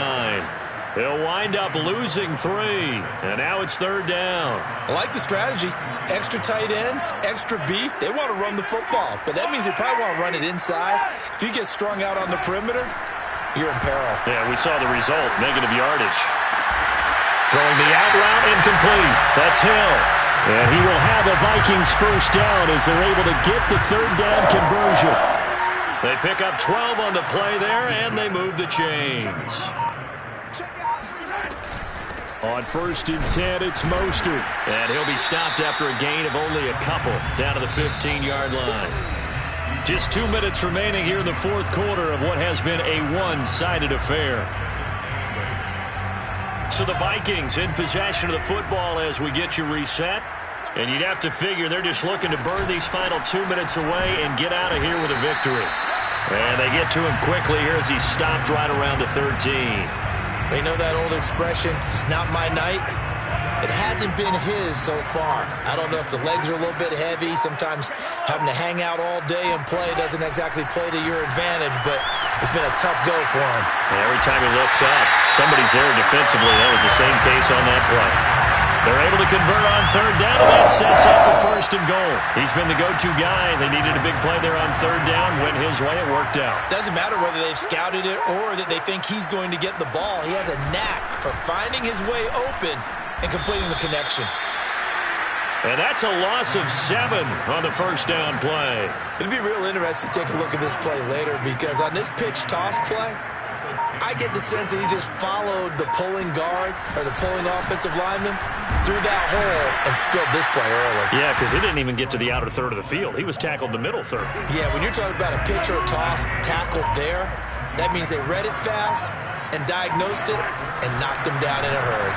He'll wind up losing 3. And now it's 3rd down.
I like the strategy. Extra tight ends, extra beef. They want to run the football, but that means they probably want to run it inside. If you get strung out on the perimeter, you're in peril.
Yeah, we saw the result. Negative yardage. Throwing the out route, incomplete. That's Hill. And he will have the Vikings first down as they're able to get the 3rd down conversion. They pick up 12 on the play there, and they move the chains. On 1st and 10, it's Mostert. And he'll be stopped after a gain of only a couple down to the 15-yard line. Just 2 minutes remaining here in the 4th quarter of what has been a one-sided affair. So the Vikings in possession of the football as we get you reset. And you'd have to figure they're just looking to burn these final 2 minutes away and get out of here with a victory. And they get to him quickly here as he's stopped right around the 13.
They know that old expression, it's not my night. It hasn't been his so far. I don't know if the legs are a little bit heavy. Sometimes having to hang out all day and play doesn't exactly play to your advantage, but it's been a tough go for him.
And every time he looks up, somebody's there defensively. That was the same case on that play. They're able to convert on third down, and that sets up a 1st and goal. He's been the go-to guy. They needed a big play there on third down. Went his way. It worked out.
Doesn't matter whether they've scouted it or that they think he's going to get the ball. He has a knack for finding his way open and completing the connection.
And that's a loss of 7 on the 1st down play.
It'll be real interesting to take a look at this play later because on this pitch toss play, I get the sense that he just followed the pulling guard or the pulling offensive lineman through that hole and spilled this play early.
Yeah, because he didn't even get to the outer third of the field. He was tackled in the middle third.
Yeah, when you're talking about a pitch or a toss tackled there, that means they read it fast and diagnosed it and knocked him down in a hurry.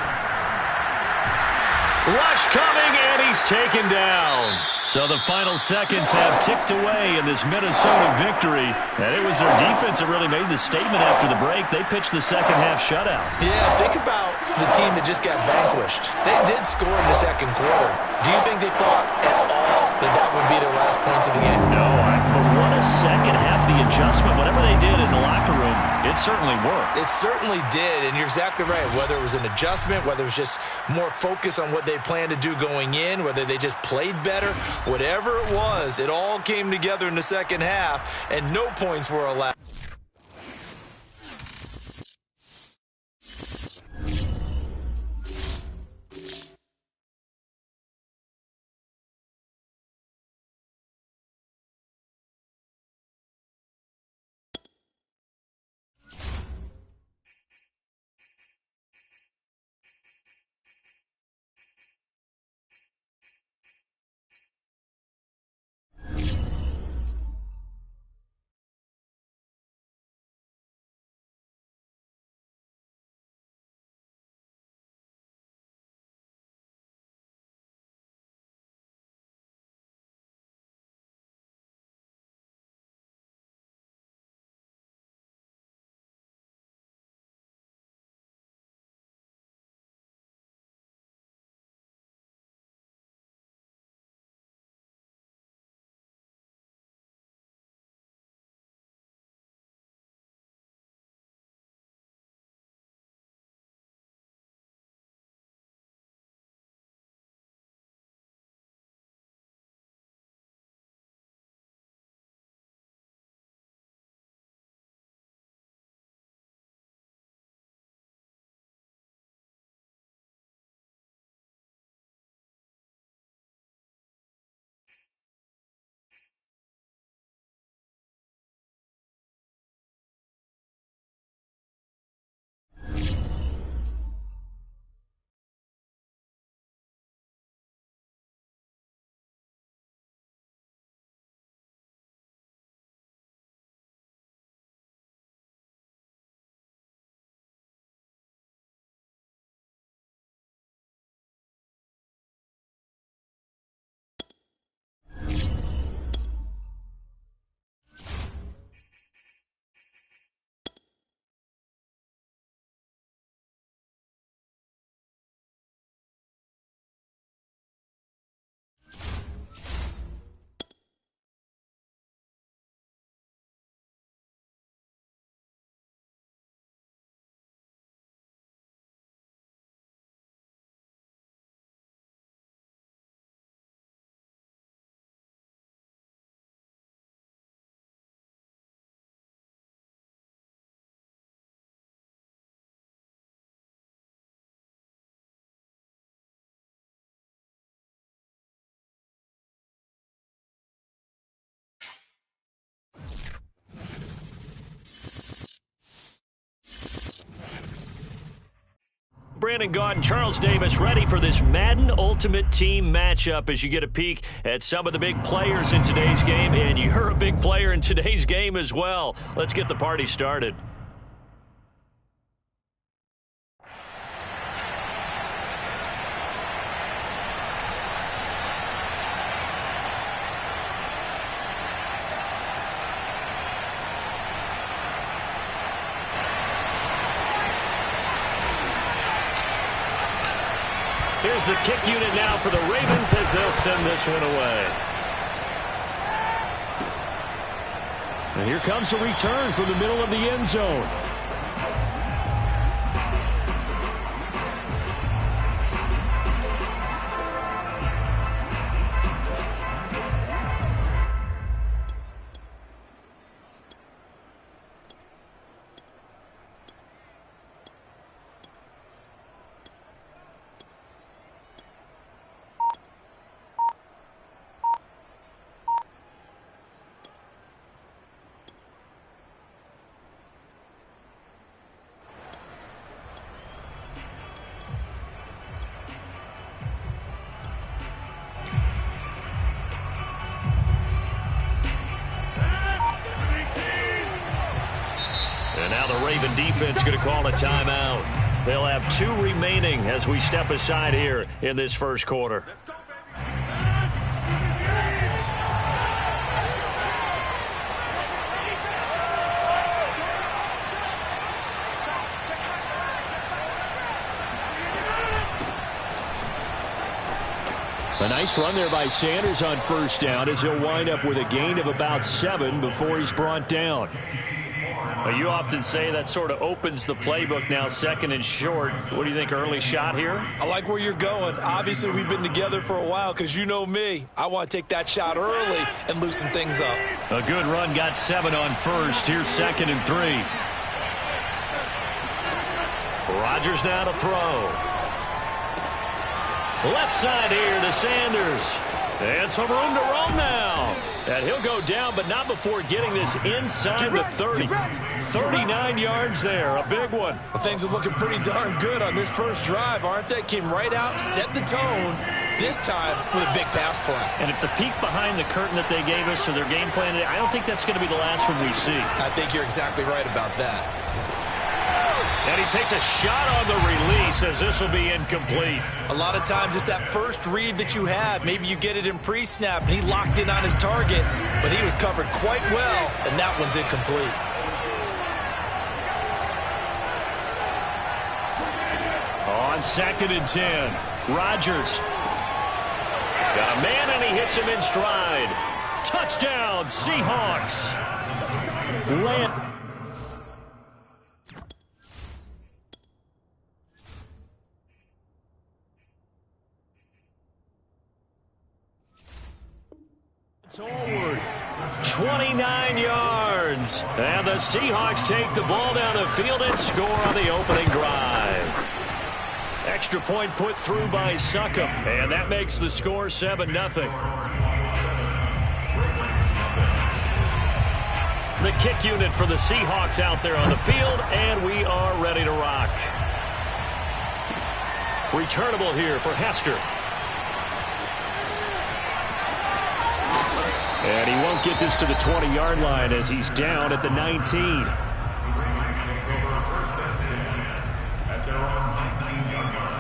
Rush coming, and he's taken down. So the final seconds have ticked away in this Minnesota victory. And it was their defense that really made the statement after the break. They pitched the second half shutout.
Yeah, think about the team that just got vanquished. They did score in the second quarter. Do you think they thought at all that that would be their last points of the game?
No, but what a second half. The adjustment, whatever they did in the locker room, it certainly worked.
It certainly did, and you're exactly right. Whether it was an adjustment, whether it was just more focus on what they planned to do going in, whether they just played better, whatever it was, it all came together in the second half, and no points were allowed.
Brandon Gaudin, Charles Davis ready for this Madden Ultimate Team matchup as you get a peek at some of the big players in today's game, and you're a big player in today's game as well. Let's get the party started. Here's the kick unit now for the Ravens as they'll send this one away. And here comes a return from the middle of the end zone. And now the Raven defense is going to call a timeout. They'll have 2 remaining as we step aside here in this first quarter. A nice run there by Sanders on first down as he'll wind up with a gain of about 7 before he's brought down. Well, you often say that sort of opens the playbook now, second and short. What do you think, early shot here?
I like where you're going. Obviously, we've been together for a while because you know me. I want to take that shot early and loosen things up.
A good run, got 7 on first. Here's second and 3. Rodgers now to throw. Left side here to Sanders. And some room to roam now. And he'll go down, but not before getting this inside the 30. 39 yards there, a big one.
Well, things are looking pretty darn good on this first drive, aren't they? Came right out, set the tone, this time with a big pass play.
And if the peek behind the curtain that they gave us or their game plan, I don't think that's going to be the last one we see.
I think you're exactly right about that.
And he takes a shot on the release as this will be incomplete.
A lot of times it's that first read that you have. Maybe you get it in pre-snap and he locked in on his target, but he was covered quite well, and that one's incomplete.
On second and 10, Rodgers. Got a man and he hits him in stride. Touchdown, Seahawks. Forward, 29 yards. And the Seahawks take the ball down the field and score on the opening drive. Extra point put through by Succop, and that makes the score 7-0. The kick unit for the Seahawks out there on the field, and we are ready to rock. Returnable here for Hester. And he won't get this to the 20-yard line as he's down at the 19.
At their own 19-yard line.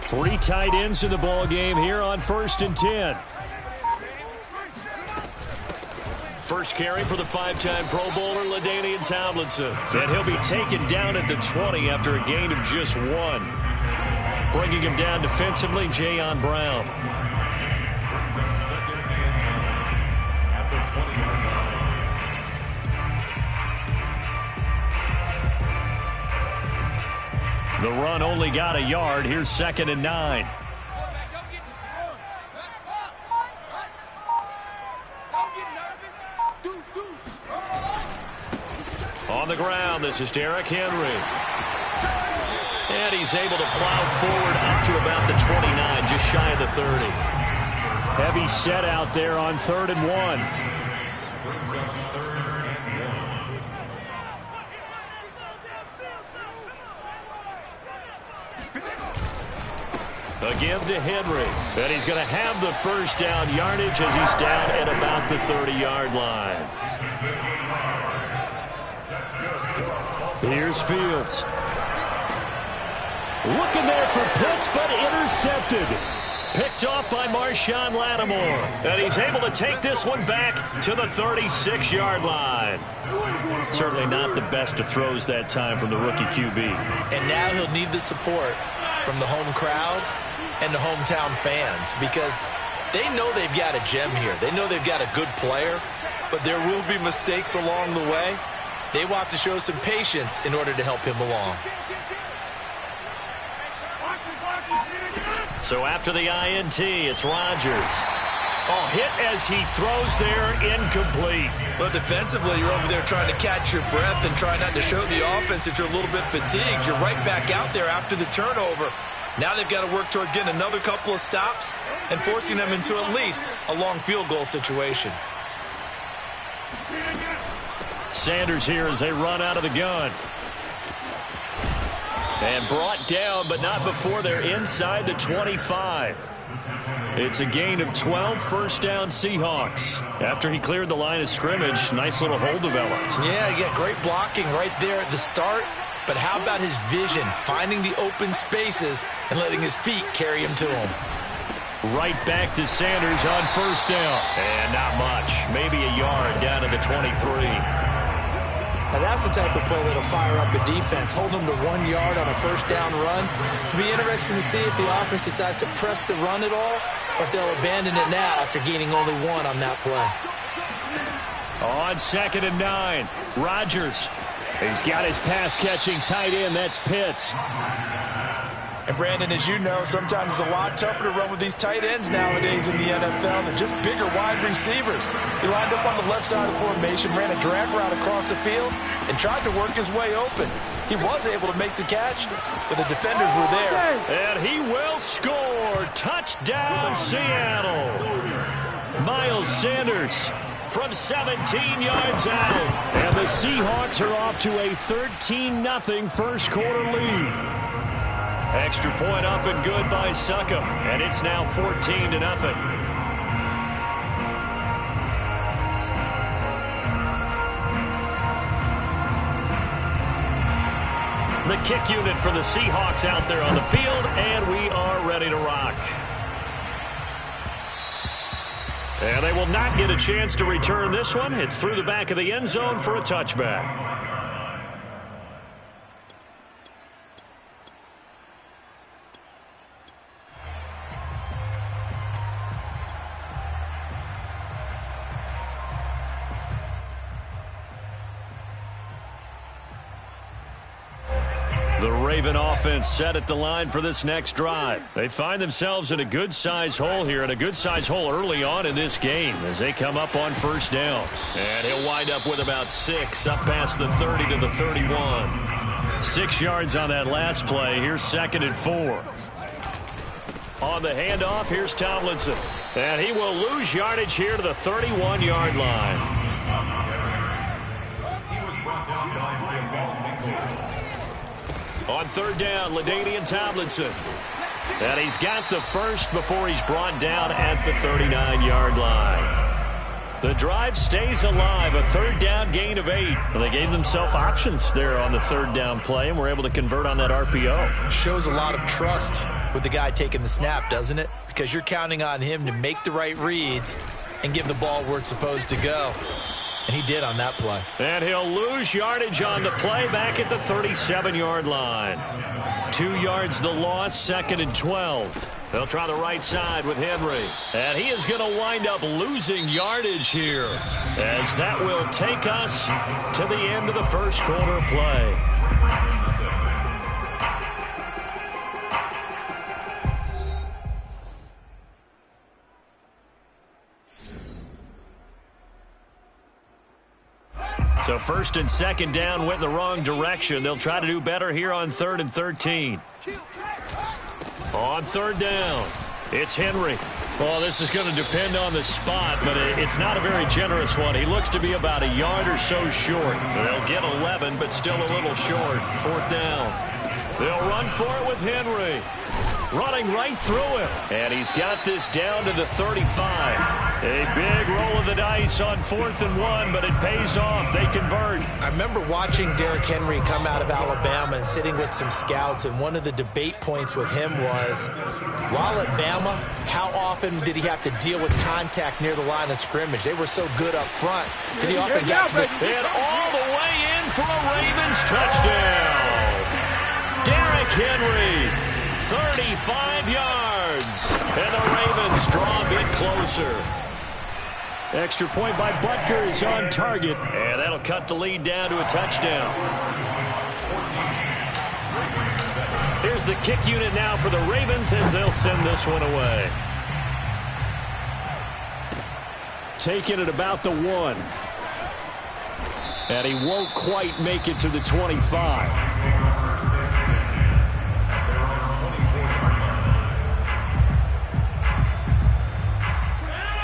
Three tight ends in the ball game here on 1st and 10. First carry for the 5-time Pro Bowler, LaDainian Tomlinson. And he'll be taken down at the 20 after a gain of just 1. Bringing him down defensively, Jayon Brown.
Brings up second and 9 at the 20-yard line.
The run only got a yard. Here's 2nd and 9. On the ground, this is Derrick Henry. And he's able to plow forward up to about the 29, just shy of the 30. Heavy set out there on 3rd and 1. A give to Henry. And he's going to have the first down yardage as he's down at about the 30-yard line. Here's Fields. Looking there for Pitts, but intercepted. Picked off by Marshawn Lattimore. And he's able to take this one back to the 36-yard line. Certainly not the best of throws that time from the rookie QB.
And now he'll need the support from the home crowd and the hometown fans, because they know they've got a gem here. They know they've got a good player, but there will be mistakes along the way. They will have to show some patience in order to help him along.
So after the INT, it's Rodgers. Oh, hit as he throws there, incomplete.
But defensively, you're over there trying to catch your breath and try not to show the offense that you're a little bit fatigued. You're right back out there after the turnover. Now they've got to work towards getting another couple of stops and forcing them into at least a long field goal situation.
Sanders here as they run out of the gun. And brought down, but not before they're inside the 25. It's a gain of 12, first down Seahawks. After he cleared the line of scrimmage, nice little hole developed.
Yeah, he got great blocking right there at the start. But how about his vision, finding the open spaces and letting his feet carry him to him?
Right back to Sanders on first down. And not much. Maybe a yard down to the 23.
Now that's the type of play that'll fire up a defense. Hold them to 1 yard on a first down run. It'll be interesting to see if the offense decides to press the run at all, or if they'll abandon it now after gaining only 1 on that play.
On 2nd and 9, Rodgers. He's got his pass-catching tight end. That's Pitts.
And, Brandon, as you know, sometimes it's a lot tougher to run with these tight ends nowadays in the NFL than just bigger wide receivers. He lined up on the left side of the formation, ran a drag route across the field, and tried to work his way open. He was able to make the catch, but the defenders were there.
And he will score. Touchdown, Seattle. Miles Sanders from 17 yards out. And the Seahawks are off to a 13-0 first quarter lead. Extra point up and good by Succop. And it's now 14-0. The kick unit for the Seahawks out there on the field, and we are ready to rock. And they will not get a chance to return this one. It's through the back of the end zone for a touchback. The Raven offense set at the line for this next drive. They find themselves in a good-sized hole here, and a good-sized hole early on in this game as they come up on first down. And he'll wind up with about 6 up past the 30 to the 31. 6 yards on that last play. Here's 2nd and 4. On the handoff, here's Tomlinson. And he will lose yardage here to the 31-yard line.
He was brought down by a ball.
On 3rd down, LaDainian Tomlinson. And he's got the first before he's brought down at the 39-yard line. The drive stays alive, a 3rd down gain of 8. Well, they gave themselves options there on the 3rd down play and were able to convert on that RPO.
Shows a lot of trust with the guy taking the snap, doesn't it? Because you're counting on him to make the right reads and give the ball where it's supposed to go. And he did on that play.
And he'll lose yardage on the play back at the 37-yard line. 2 yards the loss, 2nd and 12. They'll try the right side with Henry. And he is going to wind up losing yardage here, as that will take us to the end of the first quarter of play. So 1st and 2nd down went in the wrong direction. They'll try to do better here on 3rd and 13. On 3rd down, it's Henry. Well, this is going to depend on the spot, but it's not a very generous one. He looks to be about a yard or so short. They'll get 11, but still a little short. 4th down. They'll run for it with Henry. running right through him. And he's got this down to the 35. A big roll of the dice on 4th and 1, but it pays off. They convert.
I remember watching Derrick Henry come out of Alabama and sitting with some scouts, and one of the debate points with him was, while at Bama, how often did he have to deal with contact near the line of scrimmage? They were so good up front that he often got to the...
And all the way in for a Ravens touchdown. Derrick Henry, 35 yards. And the Ravens draw a bit closer. Extra point by Butker is on target. And that'll cut the lead down to a touchdown. Here's the kick unit now for the Ravens as they'll send this one away. Taking it about the 1. And he won't quite make it to the 25.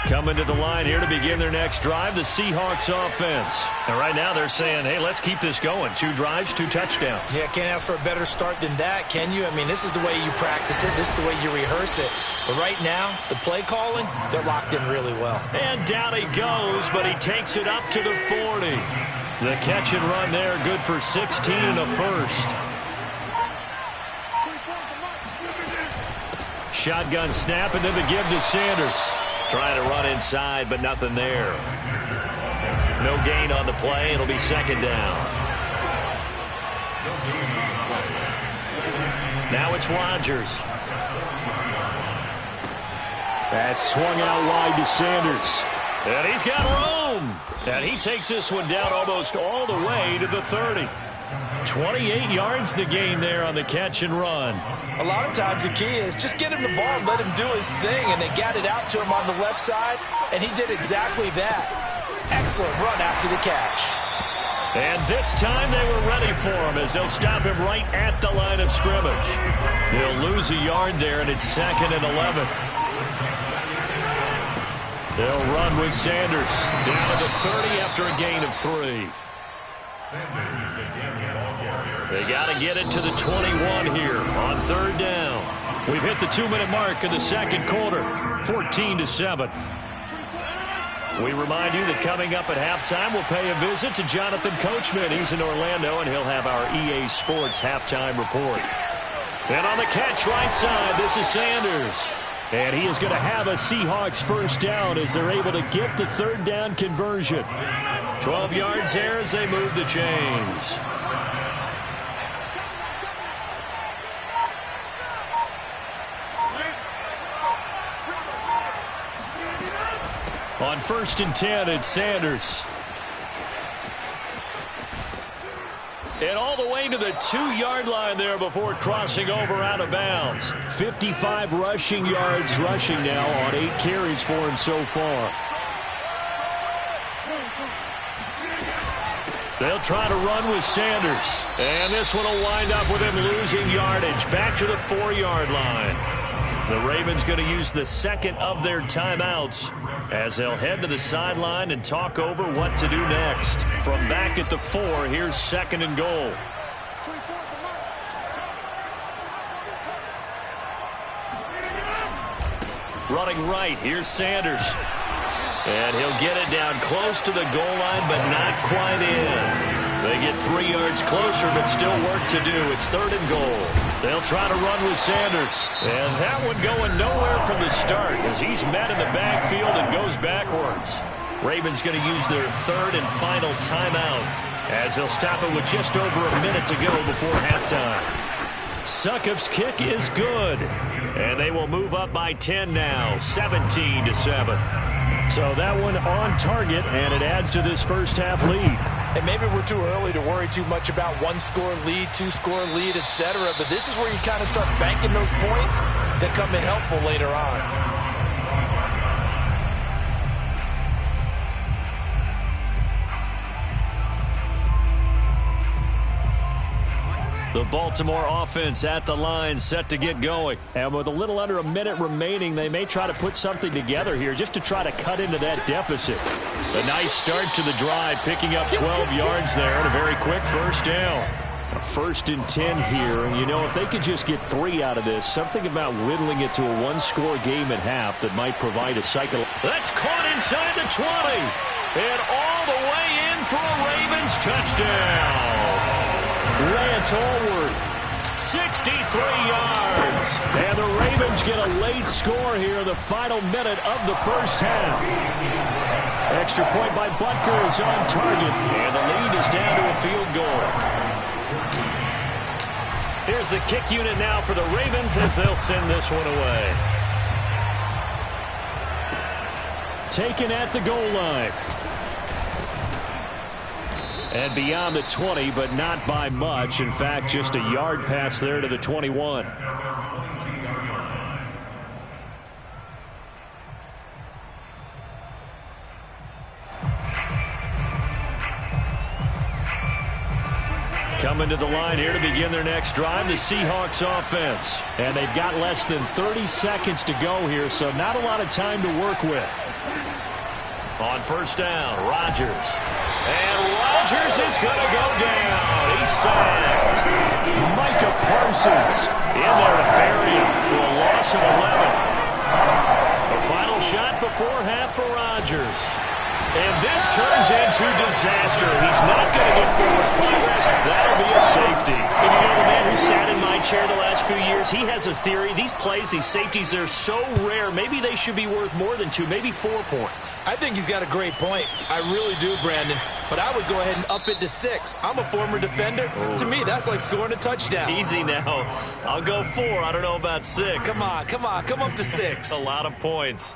Coming to the line here to begin their next drive, the Seahawks offense. And right now they're saying, hey, let's keep this going. 2 drives, 2 touchdowns.
Yeah, can't ask for a better start than that, can you? I mean, this is the way you practice it. This is the way you rehearse it. But right now, the play calling, they're locked in really well.
And down he goes, but he takes it up to the 40. The catch and run there, good for 16 and a first. Shotgun snap, and then the give to Sanders. Trying to run inside, but nothing there. No gain on the play. It'll be 2nd down. Now it's Rodgers. That's swung out wide to Sanders. And he's got room. And he takes this one down almost all the way to the 30. 28 yards the gain there on the catch and run.
A lot of times the key is just get him the ball and let him do his thing, and they got it out to him on the left side, and he did exactly that. Excellent run after the catch.
And this time they were ready for him as they'll stop him right at the line of scrimmage. He'll lose a yard there, and it's 2nd and 11. They'll run with Sanders down to the 30 after a gain of 3. They got to get it to the 21 here on 3rd down. We've hit the 2-minute mark of the 2nd quarter, 14-7. We remind you that coming up at halftime, we'll pay a visit to Jonathan Coachman. He's in Orlando, and he'll have our EA Sports halftime report. And on the catch right side, this is Sanders. And he is going to have a Seahawks first down as they're able to get the 3rd down conversion. 12 yards there as they move the chains. On 1st and 10, it's Sanders. And all the way to the 2-yard line there before crossing over out of bounds. 55 rushing yards rushing now on 8 carries for him so far. They'll try to run with Sanders. And this one will wind up with him losing yardage back to the 4-yard line. The Ravens going to use the 2nd of their timeouts as they'll head to the sideline and talk over what to do next. From back at the 4, here's 2nd and goal. Running right, here's Sanders. And he'll get it down close to the goal line, but not quite in. They get 3 yards closer, but still work to do. It's 3rd and goal. They'll try to run with Sanders. And that one going nowhere from the start as he's met in the backfield and goes backwards. Ravens going to use their 3rd and final timeout as they'll stop it with just over a minute to go before halftime. Succop's kick is good. And they will move up by 10 now, 17-7. So that one on target, and it adds to this first half lead.
And maybe we're too early to worry too much about 1-score lead, 2-score lead, etc. But this is where you kind of start banking those points that come in helpful later on.
The Baltimore offense at the line, set to get going. And with a little under a minute remaining, they may try to put something together here just to try to cut into that deficit. A nice start to the drive, picking up 12 yards there and a very quick first down. A 1st and 10 here. And, you know, if they could just get 3 out of this, something about whittling it to a one-score game at half that might provide a cycle. That's caught inside the 20. And all the way in for a Ravens touchdown. Lance Allworth, 63 yards. And the Ravens get a late score here in the final minute of the first half. Extra point by Butker is on target. And the lead is down to a field goal. Here's the kick unit now for the Ravens as they'll send this one away. Taken at the goal line. And beyond the 20, but not by much. In fact, just a yard pass there to the 21. Coming to the line here to begin their next drive, the Seahawks offense. And they've got less than 30 seconds to go here, so not a lot of time to work with. On first down, Rodgers. And Rodgers is going to go down. He's sacked. Micah Parsons in there to bury him for a loss of 11. A final shot before half for Rodgers. And this turns into disaster. He's not going to get forward progress. That'll be a safety. And you know, the man who sat in my chair the last few years, he has a theory. These plays, these safeties, they're so rare. Maybe they should be worth more than 2, maybe 4 points.
I think he's got a great point. I really do, Brandon. But I would go ahead and up it to 6. I'm a former defender. Oh. To me, that's like scoring a touchdown.
Easy now. I'll go 4. I don't know about 6.
Come on. Come up to 6.
A lot of points.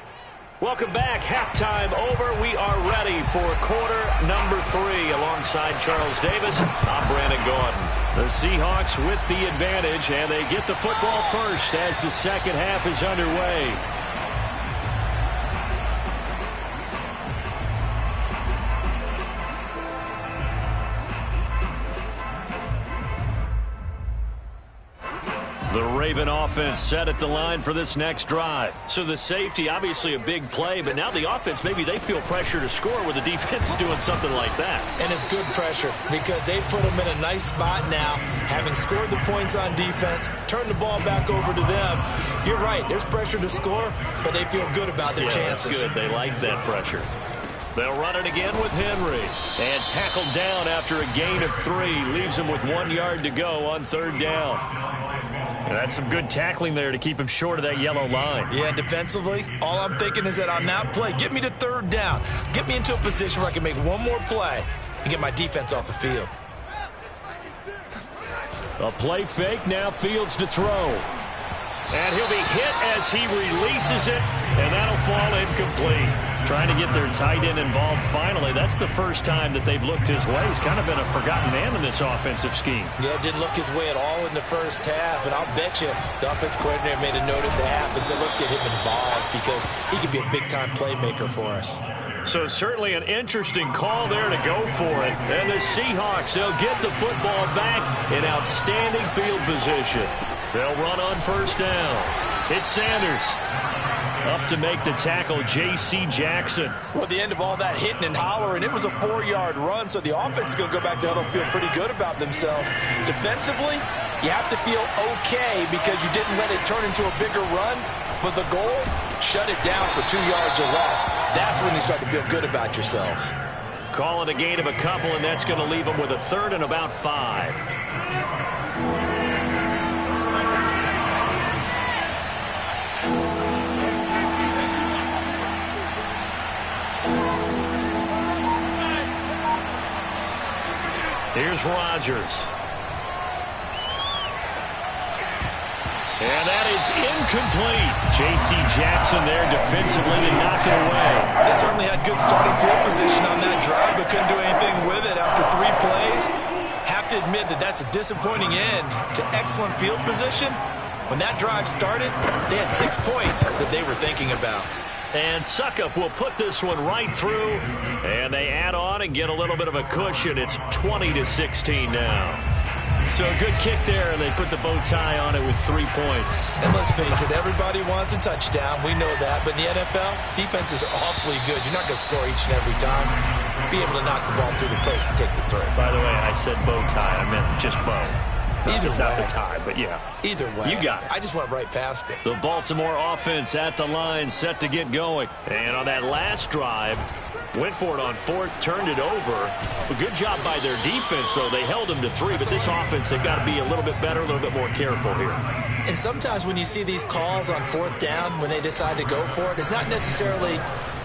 Welcome back. Halftime over. We are ready for quarter number 3 alongside Charles Davis. I'm Brandon Gordon. The Seahawks with the advantage, and they get the football first as the second half is underway. The Raven offense set at the line for this next drive. So the safety, obviously a big play, but now the offense, maybe they feel pressure to score where the defense is doing something like that.
And it's good pressure because they put them in a nice spot now, having scored the points on defense, turn the ball back over to them. You're right, there's pressure to score, but they feel good about their chances.
That's good. They like that pressure. They'll run it again with Henry. And tackled down after a gain of 3. Leaves him with 1 yard to go on third down. And that's some good tackling there to keep him short of that yellow line.
Yeah, defensively, all I'm thinking is that on that play, get me to third down. Get me into a position where I can make one more play and get my defense off the field.
A play fake, now Fields to throw. And he'll be hit as he releases it, and that'll fall incomplete. Trying to get their tight end involved finally. That's the first time that they've looked his way. He's kind of been a forgotten man in this offensive scheme.
Yeah, didn't look his way at all in the first half, and I'll bet you the offense coordinator made a note at the half and said, let's get him involved because he could be a big-time playmaker for us.
So certainly an interesting call there to go for it. And the Seahawks, they'll get the football back in outstanding field position. They'll run on first down. It's Sanders. Up to make the tackle, J.C. Jackson.
Well, at the end of all that hitting and hollering, it was a 4-yard run, so the offense is going to go back there and feel pretty good about themselves. Defensively, you have to feel okay because you didn't let it turn into a bigger run, but the goal, shut it down for 2 yards or less. That's when you start to feel good about yourselves.
Call it a gain of a couple, and that's going to leave them with a 3rd and about 5. Here's Rodgers. And that is incomplete. J.C. Jackson there defensively to knock it away.
They certainly had good starting field position on that drive, but couldn't do anything with it after 3 plays. Have to admit that that's a disappointing end to excellent field position. When that drive started, they had 6 points that they were thinking about.
And Suckup will put this one right through. And they add on and get a little bit of a cushion. It's 20-16 now. So a good kick there, and they put the bow tie on it with 3 points.
And let's face it, everybody wants a touchdown. We know that. But in the NFL, defenses are awfully good. You're not going to score each and every time. Be able to knock the ball through the post and take the throw.
By the way, I said bow tie. I meant just bow.
Either way.
Not the tie, but yeah.
Either way.
You got it.
I just went right past it.
The Baltimore offense at the line, set to get going. And on that last drive, went for it on fourth, turned it over. A good job by their defense, though. They held them to 3, but this offense, they've got to be a little bit better, a little bit more careful here.
And sometimes when you see these calls on fourth down, when they decide to go for it, it's not necessarily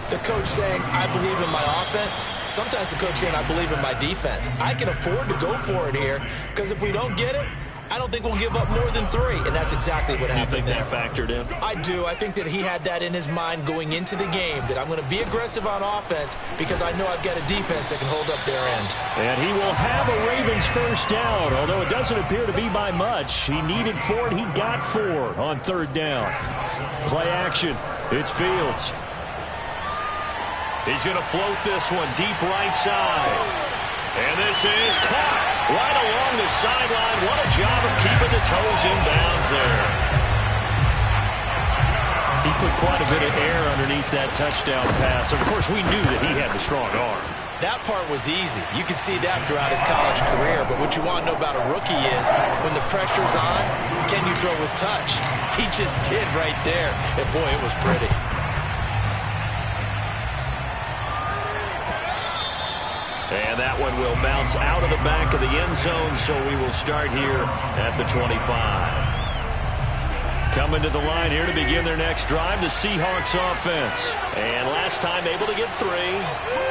the coach saying, I believe in my offense. Sometimes the coach saying, I believe in my defense. I can afford to go for it here, because if we don't get it, I don't think we'll give up more than 3. And that's exactly what happened there.
You think that factored in?
I do. I think that he had that in his mind going into the game, that I'm going to be aggressive on offense because I know I've got a defense that can hold up their end.
And he will have a Ravens first down, although it doesn't appear to be by much. He needed 4, and he got 4 on third down. Play action. It's Fields. He's going to float this one deep right side. And this is caught right along the sideline. What a job of keeping the toes in bounds there. He put quite a bit of air underneath that touchdown pass. Of course, we knew that he had the strong arm.
That part was easy. You could see that throughout his college career. But what you want to know about a rookie is when the pressure's on, can you throw with touch? He just did right there. And, boy, it was pretty.
And that one will bounce out of the back of the end zone, so we will start here at the 25. Coming to the line here to begin their next drive, the Seahawks offense. And last time able to get 3.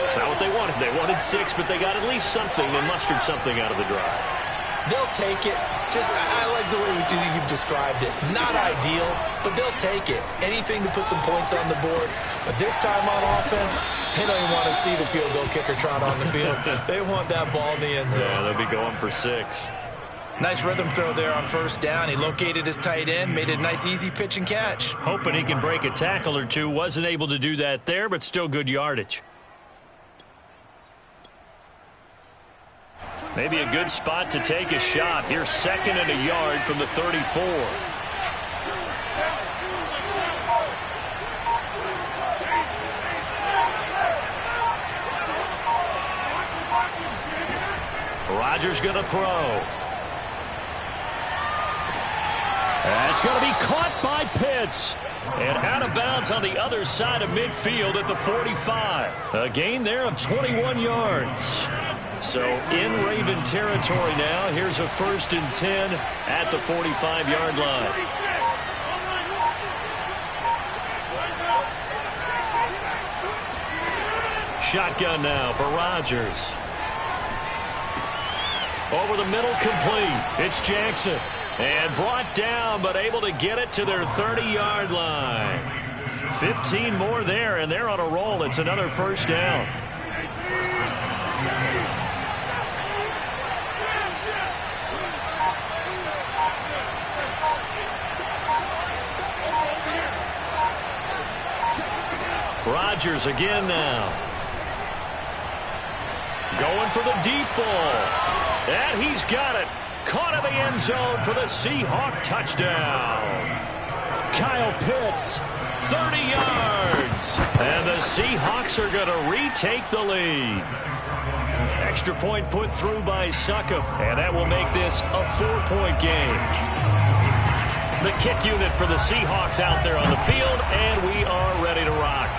It's not what they wanted. They wanted 6, but they got at least something. They mustered something out of the drive.
They'll take it. I like the way you've described it. Not ideal, but they'll take it. Anything to put some points on the board. But this time on offense, they don't even want to see the field goal kicker trot on the field. They want that ball in the end zone.
Yeah, they'll be going for 6.
Nice rhythm throw there on first down. He located his tight end, made it a nice easy pitch and catch.
Hoping he can break a tackle or two. Wasn't able to do that there, but still good yardage. Maybe a good spot to take a shot. Here's 2nd and a yard from the 34. Rodgers going to throw. That's going to be caught by Pitts. And out of bounds on the other side of midfield at the 45. A gain there of 21 yards. So in Raven territory now. Here's a 1st and 10 at the 45-yard line. Shotgun now for Rodgers. Over the middle, complete. It's Jackson. And brought down, but able to get it to their 30-yard line. 15 more there, and they're on a roll. It's another first down. Rodgers again now. Going for the deep ball. And he's got it. Caught in the end zone for the Seahawk touchdown. Kyle Pitts, 30 yards. And the Seahawks are going to retake the lead. Extra point put through by Succop. And that will make this a 4-point game. The kick unit for the Seahawks out there on the field, and we are ready to rock.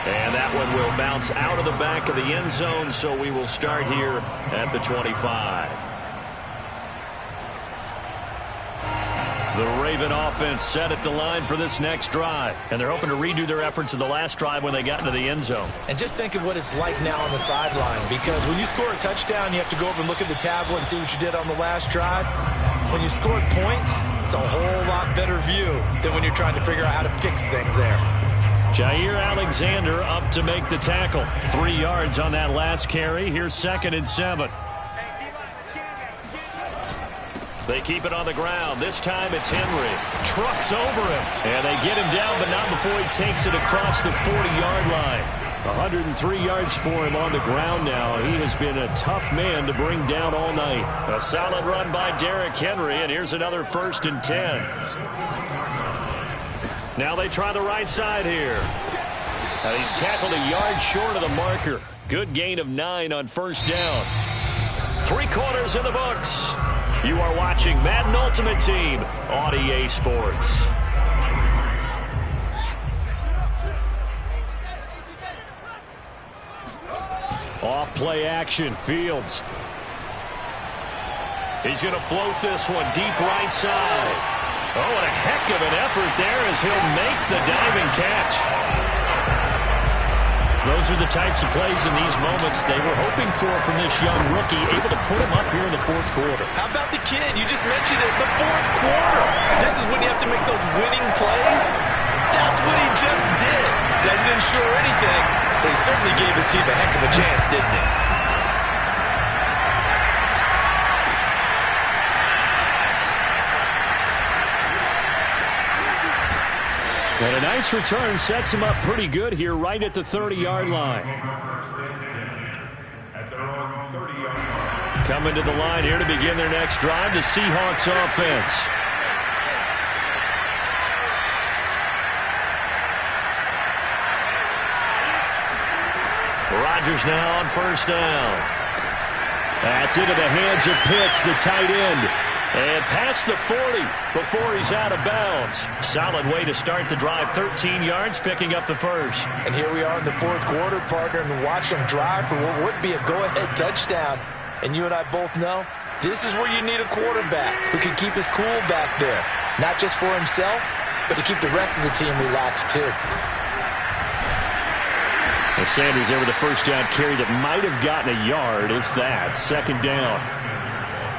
And that one will bounce out of the back of the end zone, so we will start here at the 25. The Raven offense set at the line for this next drive. And they're hoping to redo their efforts in the last drive when they got into the end zone. And just think of what it's like now on the sideline. Because when you score a touchdown, you have to go over and look at the tablet and see what you did on the last drive. When you scored points, it's a whole lot better view than when you're trying to figure out how to fix things there. Jair Alexander up to make the tackle. 3 yards on that last carry. Here's 2nd and 7. They keep it on the ground. This time it's Henry. Trucks over him. And they get him down, but not before he takes it across the 40-yard line. 103 yards for him on the ground now. He has been a tough man to bring down all night. A solid run by Derrick Henry, and here's another 1st and 10. Now they try the right side here. And he's tackled a yard short of the marker. Good gain of 9 on 1st down. 3 quarters in the books. You are watching Madden Ultimate Team on EA Sports. Off play action, Fields. He's going to float this one deep right side. Oh, and a heck of an effort there as he'll make the diving catch. Those are the types of plays in these moments they were hoping for from this young rookie, able to put him up here in the 4th quarter.
How about the kid? You just mentioned it, the 4th quarter. This is when you have to make those winning plays. That's what he just did. Doesn't ensure anything, but he certainly gave his team a heck of a chance, didn't he?
And a nice return sets him up pretty good here right at the 30-yard line. Coming to the line here to begin their next drive, the Seahawks offense. Rodgers now on 1st down. That's into the hands of Pitts, the tight end. And past the 40 before he's out of bounds. Solid way to start the drive. 13 yards, picking up the 1st.
And here we are in the 4th quarter, partner, and watch them drive for what would be a go-ahead touchdown. And you and I both know this is where you need a quarterback who can keep his cool back there. Not just for himself, but to keep the rest of the team relaxed too.
Well, Sanders there with a 1st down carry that might have gotten a yard, if that. 2nd down.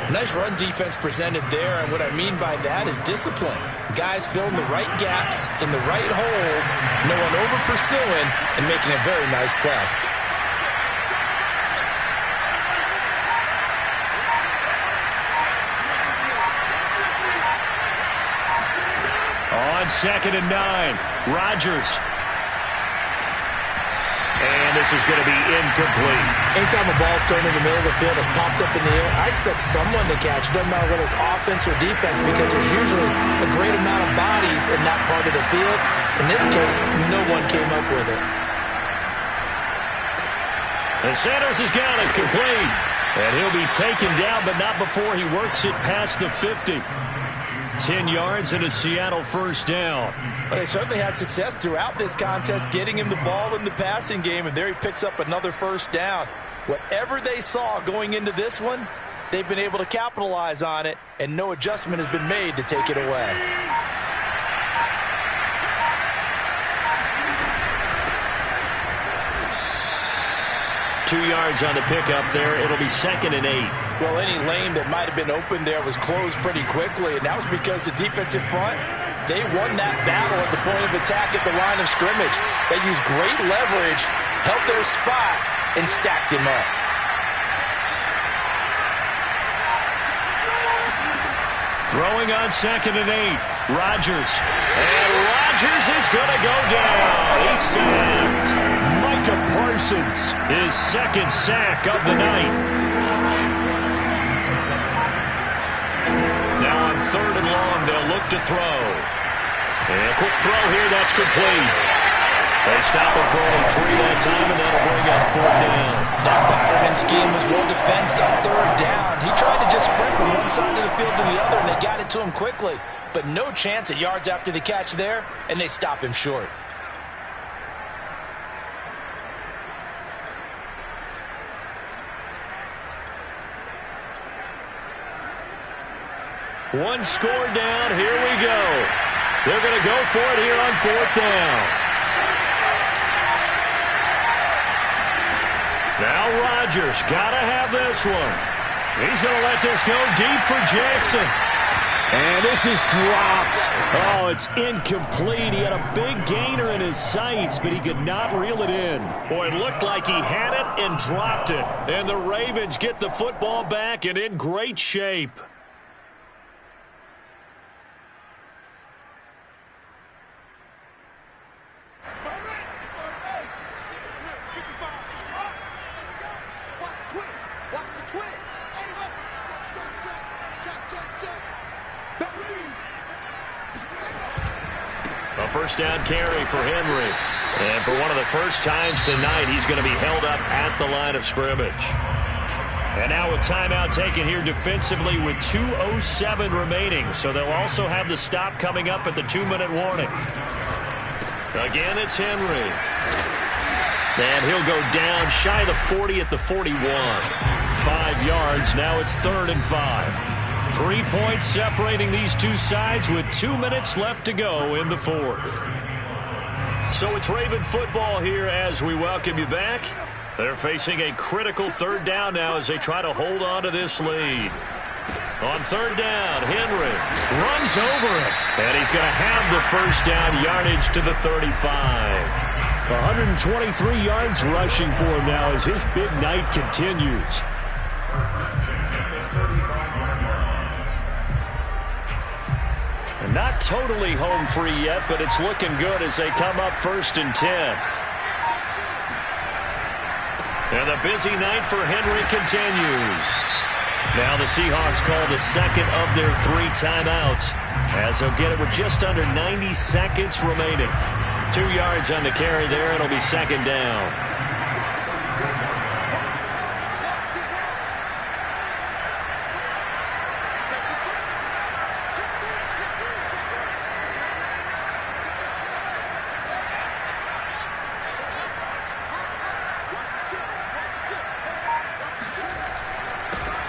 Nice run defense presented there, and what I mean by that is discipline. Guys filling the right gaps in the right holes, no one over-pursuing, and making a very nice play.
On 2nd and 9, Rodgers. And this is going to be incomplete.
Anytime a ball's thrown in the middle of the field, it's popped up in the air, I expect someone to catch. Doesn't matter whether it's offense or defense, because there's usually a great amount of bodies in that part of the field. In this case, no one came up with it.
And Sanders has got it complete. And he'll be taken down, but not before he works it past the 50. 10 yards and a Seattle 1st down.
But they certainly had success throughout this contest, getting him the ball in the passing game, and there he picks up another 1st down. Whatever they saw going into this one, they've been able to capitalize on it, and no adjustment has been made to take it away.
Two yards on the pickup there. It'll be 2nd and 8.
Well, any lane that might have been open there was closed pretty quickly, and that was because the defensive front, they won that battle at the point of attack at the line of scrimmage. They used great leverage, held their spot, and stacked him up.
Throwing on 2nd and 8. Rodgers. And Rodgers is going to go down. He's sacked. Micah Parsons, his 2nd sack of the night. Now on 3rd and long, they'll look to throw. And a quick throw here, that's complete. They stop him for only 3 that time, and that'll bring up 4th down.
That pattern and scheme was well defensed on 3rd down. He tried to just sprint from one side of the field to the other, and they got it to him quickly. But no chance at yards after the catch there, and they stop him short.
One score down. Here we go. They're going to go for it here on 4th down. Now Rodgers got to have this one. He's going to let this go deep for Jackson. And this is dropped. Oh, it's incomplete. He had a big gainer in his sights, but he could not reel it in. Boy, it looked like he had it and dropped it. And the Ravens get the football back and in great shape. first down carry for Henry. And for one of the first times tonight, he's going to be held up at the line of scrimmage. And now a timeout taken here defensively with 2:07 remaining. So they'll also have the stop coming up at the 2-minute warning. Again, it's Henry. And he'll go down shy of the 40 at the 41. 5 yards. Now it's 3rd and 5. 3 points separating these two sides with 2 minutes left to go in the 4th. So it's Raven football here as we welcome you back. They're facing a critical 3rd down now as they try to hold on to this lead. On 3rd down, Henry runs over it. And he's going to have the first down, yardage to the 35. 123 yards rushing for him now as his big night continues. And not totally home free yet, but it's looking good as they come up 1st and 10. And the busy night for Henry continues. Now the Seahawks call the second of their 3 timeouts as they'll get it with just under 90 seconds remaining. 2 yards on the carry there. It'll be 2nd down.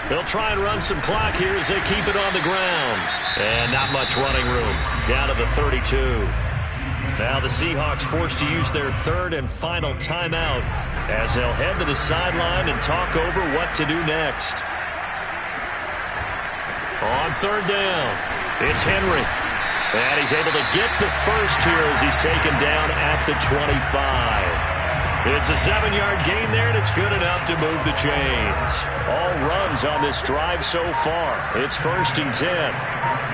They'll try and run some clock here as they keep it on the ground. And not much running room. Down to the 32. Now the Seahawks forced to use their 3rd and final timeout as they'll head to the sideline and talk over what to do next. On 3rd down, it's Henry. And he's able to get the first here as he's taken down at the 25. It's a 7-yard gain there, and it's good enough to move the chains. All runs on this drive so far. It's 1st and 10.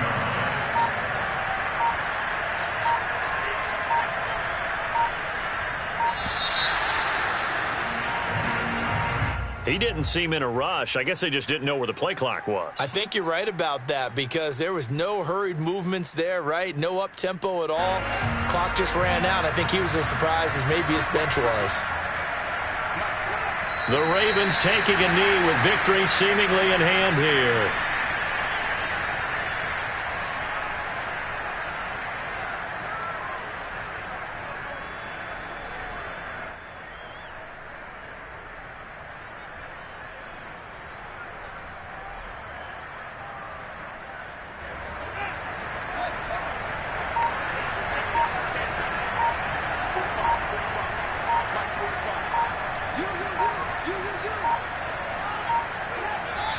He didn't seem in a rush. I guess they just didn't know where the play clock was.
I think you're right about that because there was no hurried movements there, right? No up-tempo at all. Clock just ran out. I think he was as surprised as maybe his bench was.
The Ravens taking a knee with victory seemingly in hand here.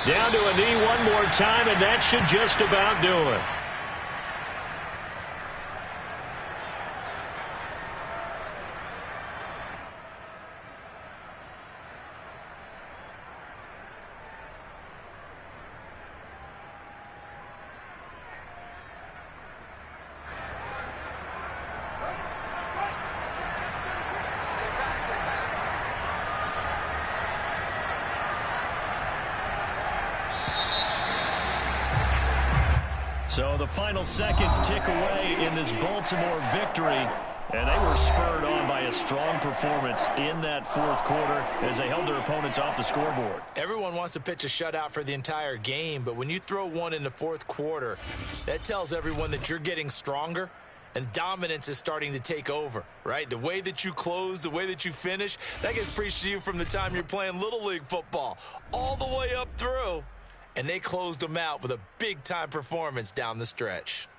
Down to a knee one more time, and that should just about do it. So the final seconds tick away in this Baltimore victory, and they were spurred on by a strong performance in that 4th quarter as they held their opponents off the scoreboard.
Everyone wants to pitch a shutout for the entire game, but when you throw one in the 4th quarter, that tells everyone that you're getting stronger and dominance is starting to take over, right? The way that you close, the way that you finish, that gets preached to you from the time you're playing Little League football all the way up through. And they closed them out with a big-time performance down the stretch.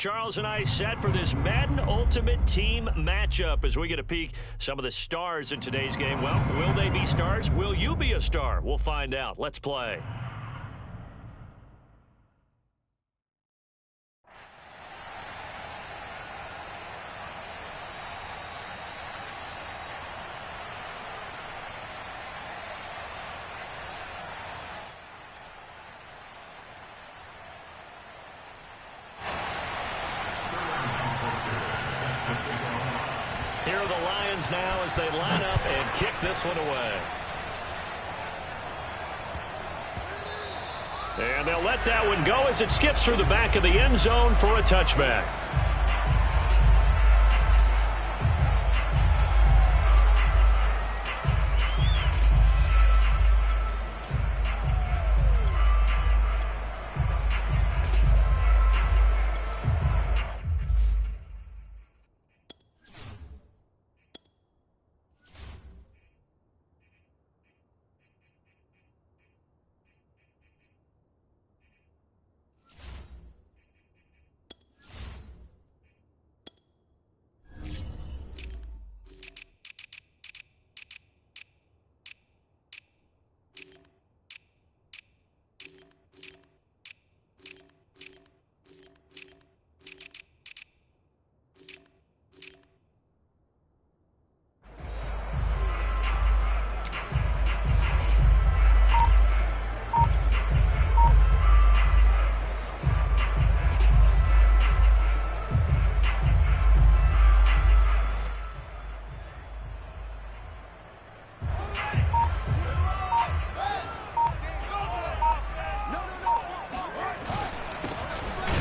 Charles and I set for this Madden Ultimate Team matchup as we get a peek some of the stars in today's game. Well, will they be stars? Will you be a star? We'll find out. Let's play. Here are the Lions now as they line up and kick this one away. And they'll let that one go as it skips through the back of the end zone for a touchback.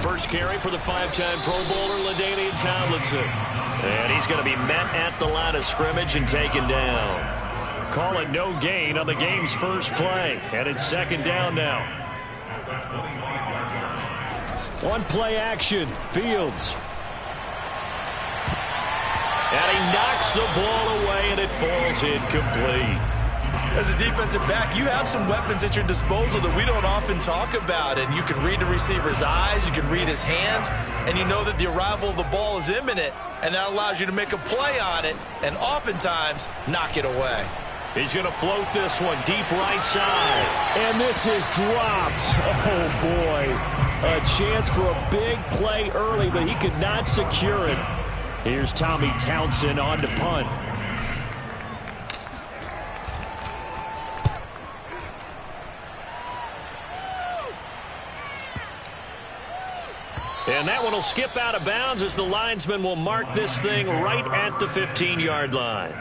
First carry for the five-time Pro Bowler, LaDainian Tomlinson. And he's going to be met at the line of scrimmage and taken down. Call it no gain on the game's first play. And it's second down now. One play action. Fields. And he knocks the ball away, and it falls incomplete.
As a defensive back, you have some weapons at your disposal that we don't often talk about. And you can read the receiver's eyes, you can read his hands, and you know that the arrival of the ball is imminent, and that allows you to make a play on it and oftentimes knock it away.
He's going to float this one deep right side.
And this is dropped. Oh, boy. A chance for a big play early, but he could not secure it. Here's Tommy Townsend on to punt.
And that one will skip out of bounds as the linesman will mark this thing right at the 15-yard line.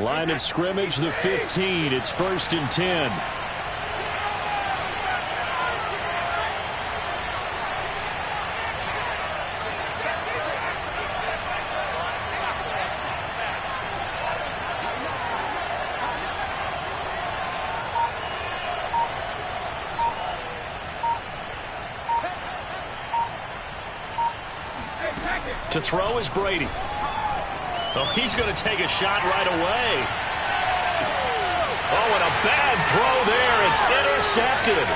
Line of scrimmage, the 15. It's 1st and 10.
To throw is Brady. Oh, he's going to take a shot right away. Oh, and a bad throw there. It's intercepted.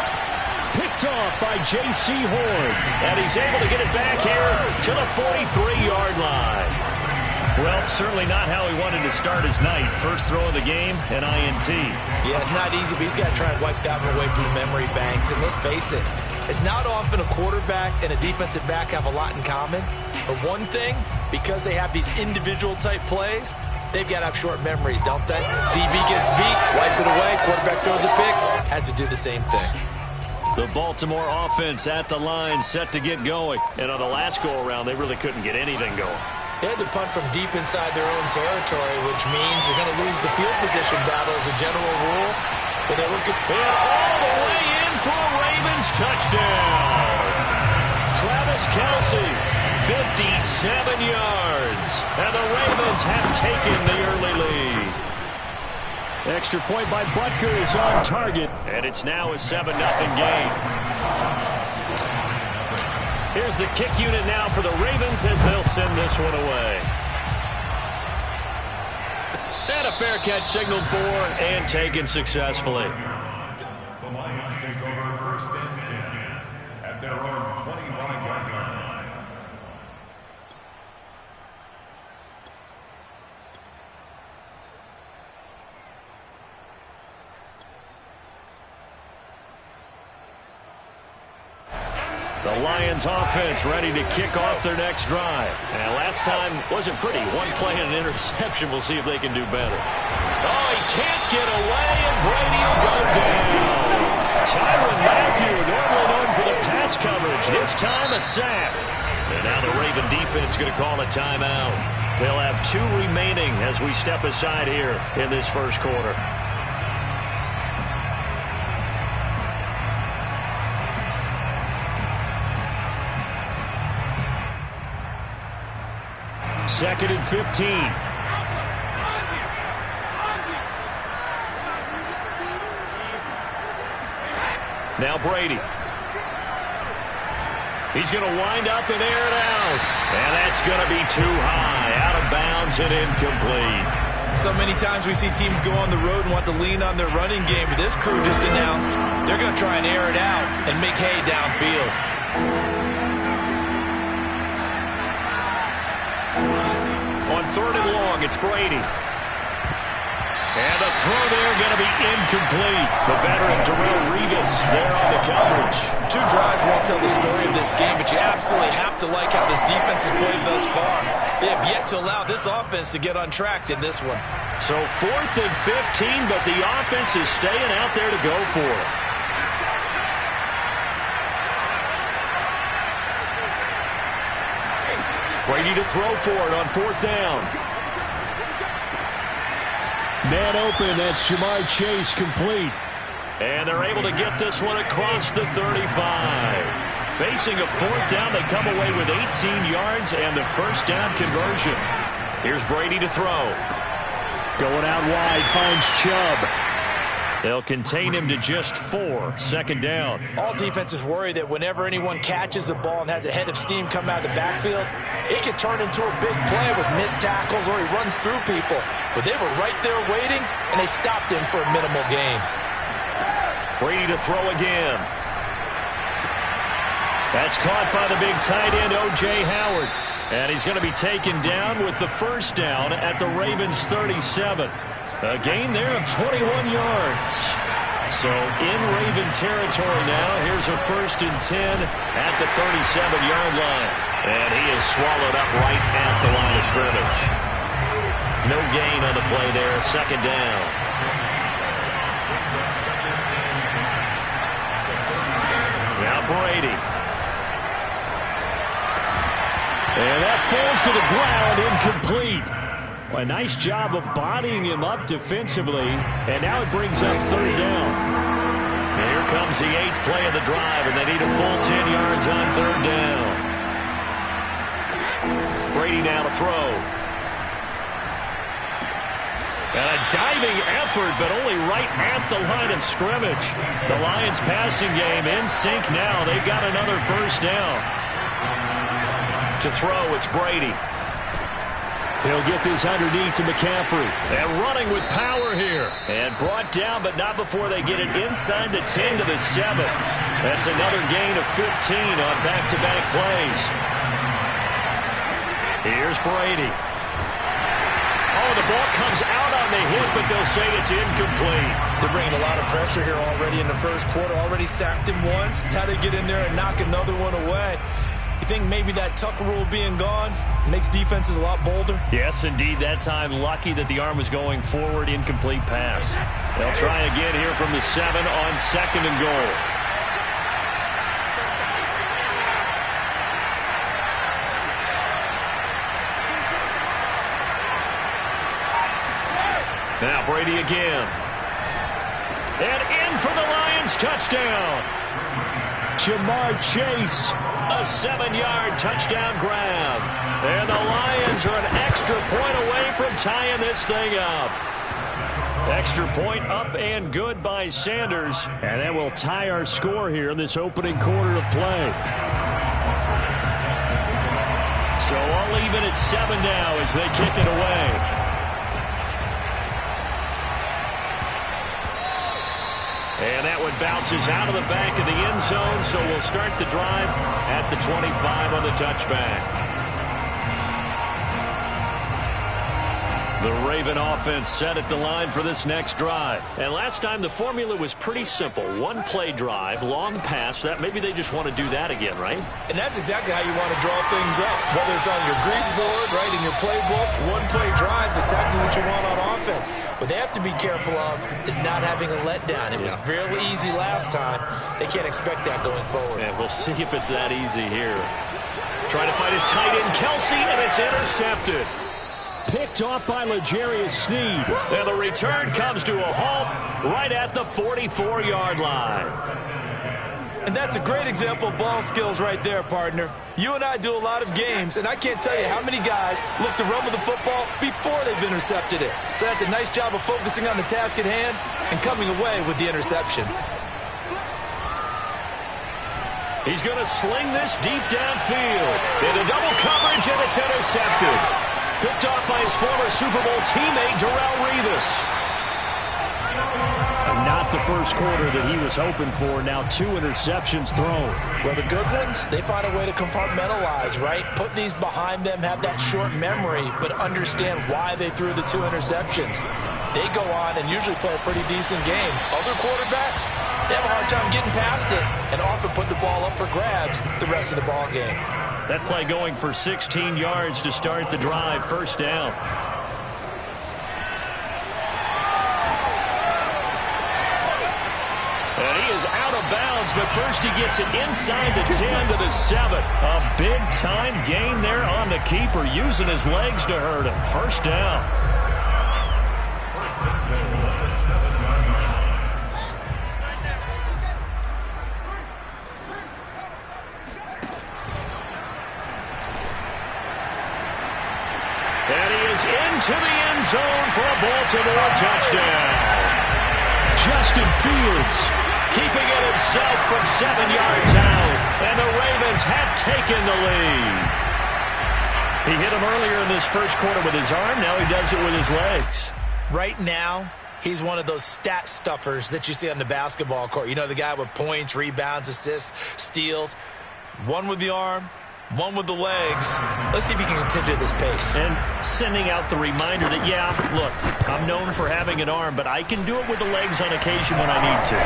Picked off by J.C. Horn.
And he's able to get it back here to the 43-yard line. Well, certainly not how he wanted to start his night. First throw of the game, an INT.
Yeah, it's not easy, but he's got to try and wipe that one away from the memory banks. And let's face it, it's not often a quarterback and a defensive back have a lot in common. But one thing, because they have these individual type plays, they've got to have short memories, don't they? DB gets beat, wipe it away, quarterback throws a pick, has to do the same thing.
The Baltimore offense at the line set to get going. And on the last go-around, they really couldn't get anything going.
They had to punt from deep inside their own territory, which means you're going to lose the field position battle as a general rule. But they look at
all the way in for a Ravens touchdown. Travis Kelce, 57 yards. And the Ravens have taken the early lead.
Extra point by Butker is on target.
And it's now a 7-0 game. Here's the kick unit now for the Ravens as they'll send this one away. And a fair catch signaled for and taken successfully.
The Lions take over first and 10 at their own 25-yard line.
The Lions offense ready to kick off their next drive. And last time wasn't pretty. One play and an interception. We'll see if they can do better. Oh, he can't get away, and Brady will go down. Tyrann Mathieu, normally known for the pass coverage. This time a sack. And now the Raven defense going to call a timeout. They'll have 2 remaining as we step aside here in this first quarter. Second and 15. Now Brady. He's going to wind up and air it out. And that's going to be too high. Out of bounds and incomplete.
So many times we see teams go on the road and want to lean on their running game. But this crew just announced they're going to try and air it out and make hay downfield.
On 3rd and long, it's Brady. And the throw there going to be incomplete. The veteran Darrelle Revis there on the coverage.
2 drives won't tell the story of this game, but you absolutely have to like how this defense has played thus far. They have yet to allow this offense to get on track in this one.
So 4th and 15, but the offense is staying out there to go for it. Brady to throw for it on 4th down.
Man open, that's Jamar Chase, complete.
And they're able to get this one across the 35. Facing a 4th down, they come away with 18 yards and the first down conversion. Here's Brady to throw.
Going out wide, finds Chubb.
They'll contain him to just 4. 2nd down.
All defenses worry that whenever anyone catches the ball and has a head of steam come out of the backfield, it can turn into a big play with missed tackles or he runs through people. But they were right there waiting, and they stopped him for a minimal gain.
Brady to throw again. That's caught by the big tight end, O.J. Howard. And he's going to be taken down with the first down at the Ravens' 37. A gain there of 21 yards. So in Raven territory now. Here's a 1st and 10 at the 37-yard line. And he is swallowed up right at the line of scrimmage. No gain on the play there. 2nd down. Now Brady. And that falls to the ground, incomplete. A nice job of bodying him up defensively, and now it brings up 3rd down. And here comes the 8th play of the drive, and they need a full 10 yards on 3rd down. Brady now to throw. And a diving effort, but only right at the line of scrimmage. The Lions passing game in sync now. They've got another first down. To throw, it's Brady.
He'll get this underneath to McCaffrey.
And running with power here. And brought down, but not before they get it inside the 10 to the 7. That's another gain of 15 on back-to-back plays. Here's Brady. Oh, the ball comes out on the hit, but they'll say it's incomplete.
They're bringing a lot of pressure here already in the first quarter. Already sacked him once. Now they get in there and knock another one away. You think maybe that Tucker rule being gone makes defenses a lot bolder?
Yes, indeed. That time, lucky that the arm was going forward. Incomplete pass. They'll try again here from the 7 on 2nd and goal. Now Brady again. And in for the Lions touchdown.
Jamar Chase.
A 7-yard touchdown grab. And the Lions are an extra point away from tying this thing up. Extra point up and good by Sanders.
And that will tie our score here in this opening quarter of play.
So all even at 7 now as they kick it away. And that one bounces out of the back of the end zone, so we'll start the drive at the 25 on the touchback. The Raven offense set at the line for this next drive. And last time the formula was pretty simple. One play drive, long pass. That maybe they just want to do that again, right?
And that's exactly how you want to draw things up. Whether it's on your grease board, right, in your playbook, one play drive is exactly what you want on offense. What they have to be careful of is not having a letdown. It was fairly easy last time. They can't expect that going forward.
And we'll see if it's that easy here. Trying to find his tight end, Kelsey, and it's intercepted.
Picked off by L'Jarius Sneed.
And the return comes to a halt right at the 44-yard line.
And that's a great example of ball skills right there, partner. You and I do a lot of games, and I can't tell you how many guys look to run with the football before they've intercepted it. So that's a nice job of focusing on the task at hand and coming away with the interception.
He's going to sling this deep downfield. Into double coverage, and it's intercepted. Picked off by his former Super Bowl teammate, Darrelle Revis.
Not the first quarter that he was hoping for. Now 2 interceptions thrown.
Well, the good ones, they find a way to compartmentalize, right? Put these behind them, have that short memory, but understand why they threw the 2 interceptions. They go on and usually play a pretty decent game. Other quarterbacks, they have a hard time getting past it and often put the ball up for grabs the rest of the ball game.
That play going for 16 yards to start the drive, first down. And he is out of bounds, but first he gets it inside the 10 to the 7. A big-time gain there on the keeper, using his legs to hurt him. First down.
First and goal at the 7-yard line.
And he is into the end zone for a Baltimore touchdown.
Justin Fields
keeping it himself from 7 yards out. And the Ravens have taken the lead. He hit him earlier in this first quarter with his arm. Now he does it with his legs.
Right now, he's one of those stat stuffers that you see on the basketball court. You know, the guy with points, rebounds, assists, steals. One with the arm, one with the legs. Let's see if he can continue this pace.
And sending out the reminder that, yeah, look, I'm known for having an arm, but I can do it with the legs on occasion when I need to.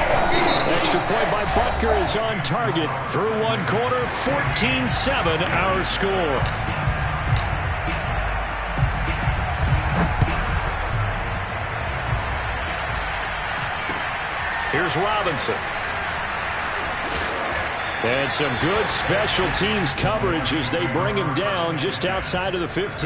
Extra point by Butker is on target.
Through one quarter, 14-7 our score. Here's Robinson. And some good special teams coverage as they bring him down just outside of the 15.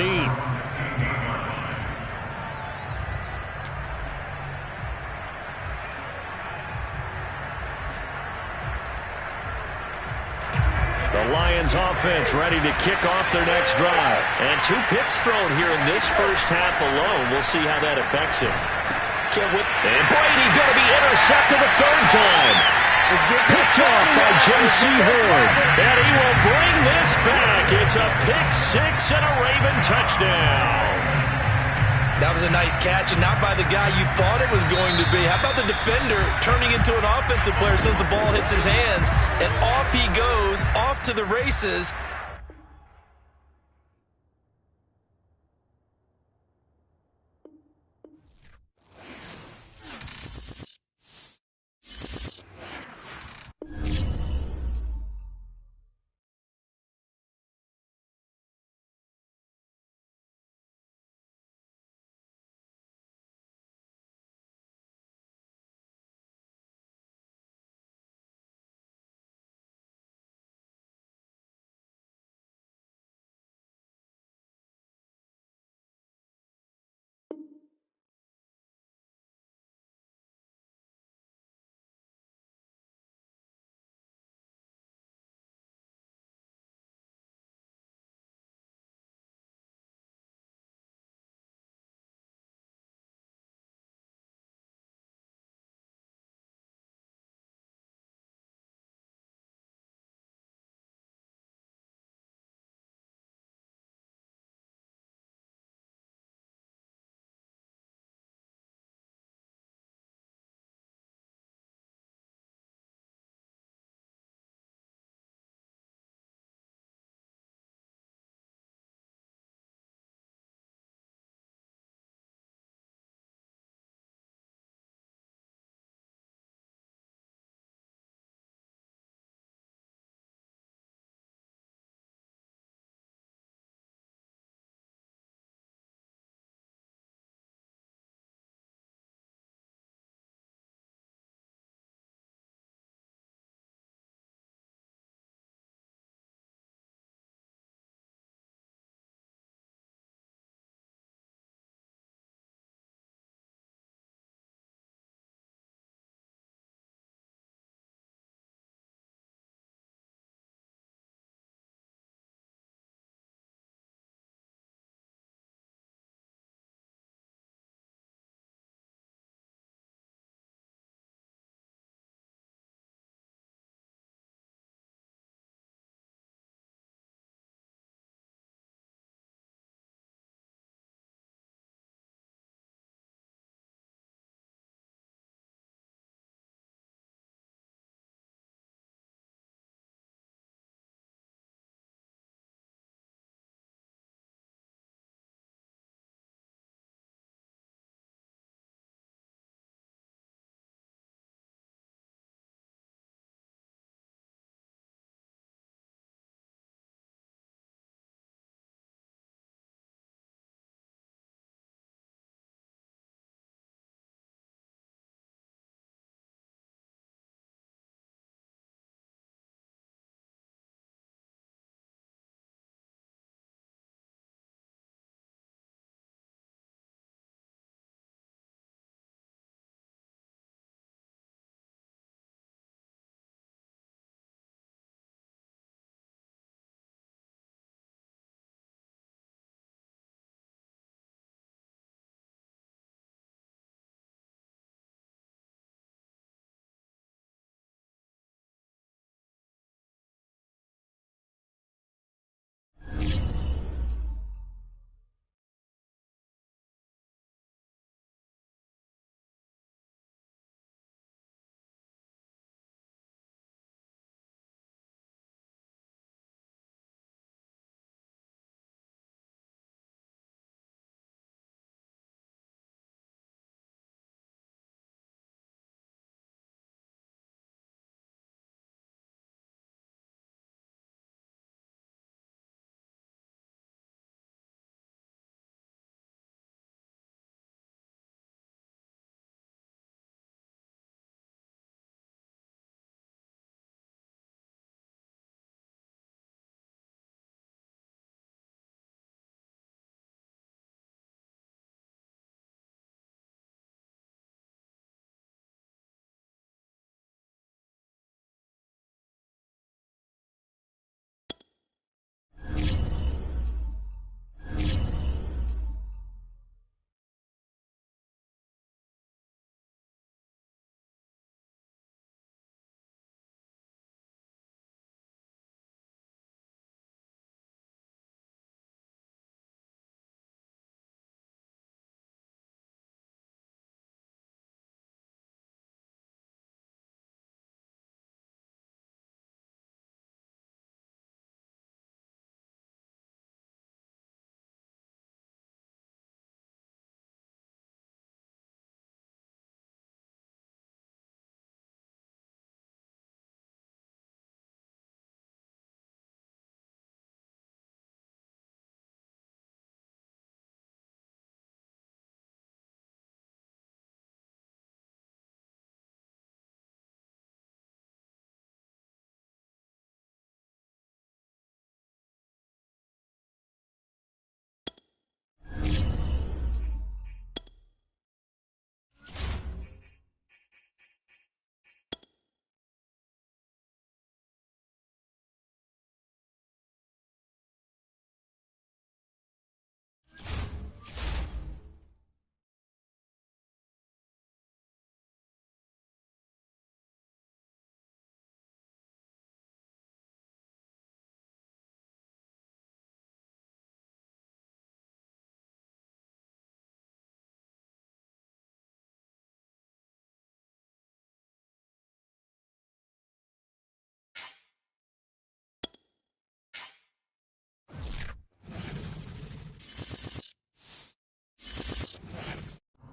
The Lions offense ready to kick off their next drive. And 2 picks thrown here in this first half alone. We'll see how that affects him. And Brady going to be intercepted a third time.
Picked off by J.C. Horn.
And he will bring this back. It's a pick 6 and a Raven touchdown.
That was a nice catch, and not by the guy you thought it was going to be. How about the defender turning into an offensive player as soon as the ball hits his hands? And off he goes, off to the races.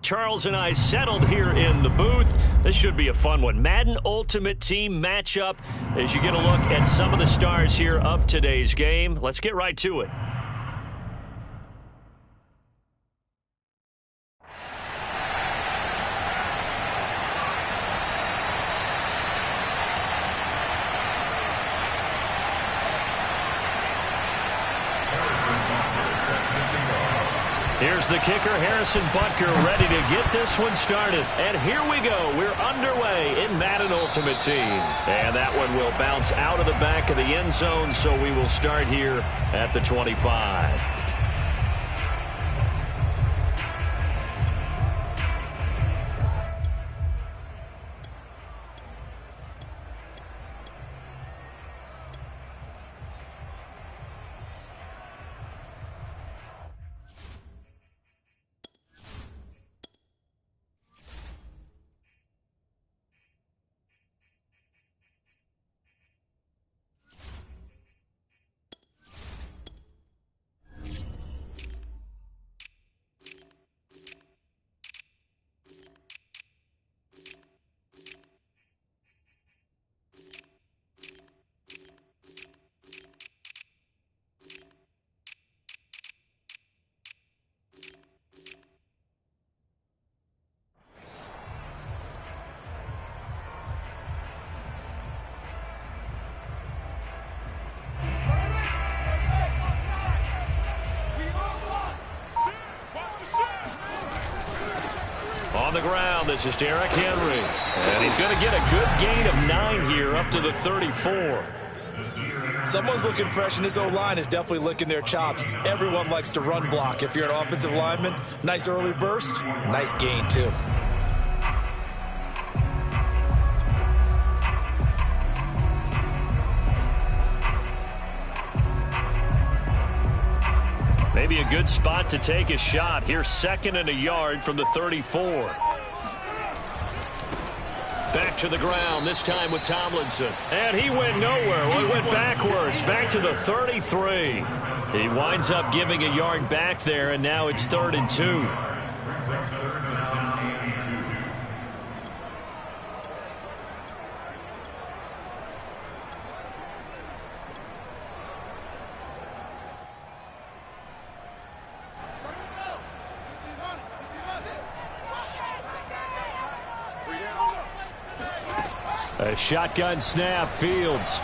Charles and I settled here in the booth. This should be a fun one. Madden Ultimate Team matchup as you get a look at some of the stars here of today's game. Let's get right to it. Here's the kicker, Harrison Butker, ready to get this one started. And here we go. We're underway in Madden Ultimate Team. And that one will bounce out of the back of the end zone, so we will start here at the 25. On the ground, this is Derrick Henry. And he's going to get a good gain of 9 here up to the 34.
Someone's looking fresh, and his O-line is definitely licking their chops. Everyone likes to run block. If you're an offensive lineman, nice early burst, nice gain, too.
Maybe a good spot to take a shot. Here's 2nd and a yard from the 34. Back to the ground, this time with Tomlinson. And he went nowhere. Well, he went backwards, back to the 33. He winds up giving a yard back there, and now it's 3rd and 2. A shotgun snap, Fields.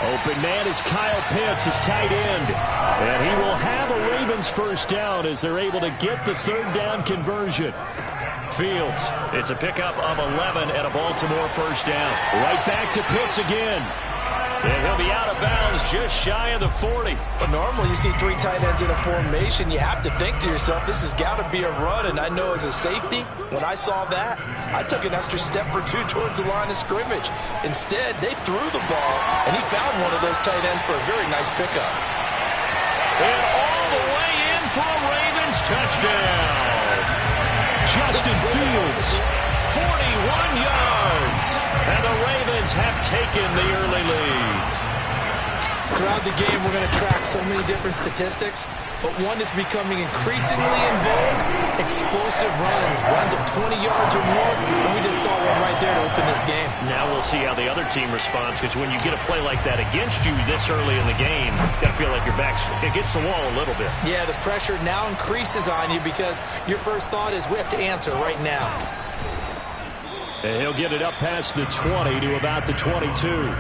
Open man is Kyle Pitts, his tight end. And he will have a Ravens first down as they're able to get the 3rd down conversion. Fields, it's a pickup of 11 and a Baltimore first down. Right back to Pitts again. And he'll be out of bounds just shy of the 40.
But normally you see 3 tight ends in a formation. You have to think to yourself, this has got to be a run. And I know as a safety, when I saw that, I took an extra step or 2 towards the line of scrimmage. Instead, they threw the ball, and he found one of those tight ends for a very nice pickup.
And all the way in for a Ravens touchdown. Justin Fields, 41 yards. And the Ravens have taken the early lead.
Throughout the game, we're going to track so many different statistics, but one is becoming increasingly in vogue: explosive runs of 20 yards or more, and we just saw one right there to open this game.
Now we'll see how the other team responds, because when you get a play like that against you this early in the game, you got to feel like your back's against the wall a little bit.
Yeah, the pressure now increases on you because your first thought is we have to answer right now.
And he'll get it up past the 20 to about the 22.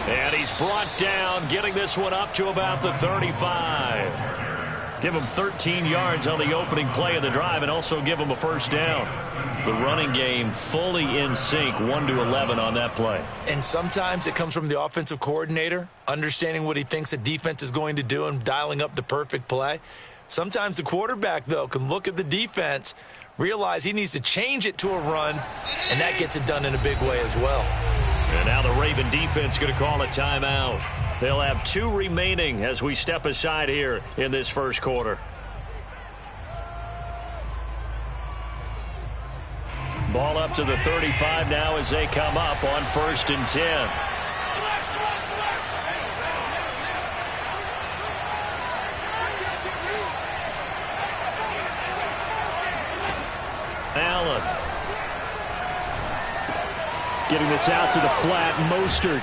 And he's brought down, getting this one up to about the 35. Give him 13 yards on the opening play of the drive and also give him a first down. The running game fully in sync, 1-11 on that play.
And sometimes it comes from the offensive coordinator, understanding what he thinks the defense is going to do and dialing up the perfect play. Sometimes the quarterback, though, can look at the defense, realize he needs to change it to a run, and that gets it done in a big way as well.
And now the Raven defense going to call a timeout. They'll have 2 remaining as we step aside here in this first quarter. Ball up to the 35 now as they come up on 1st and 10. Allen. Getting this out to the flat, Mostert.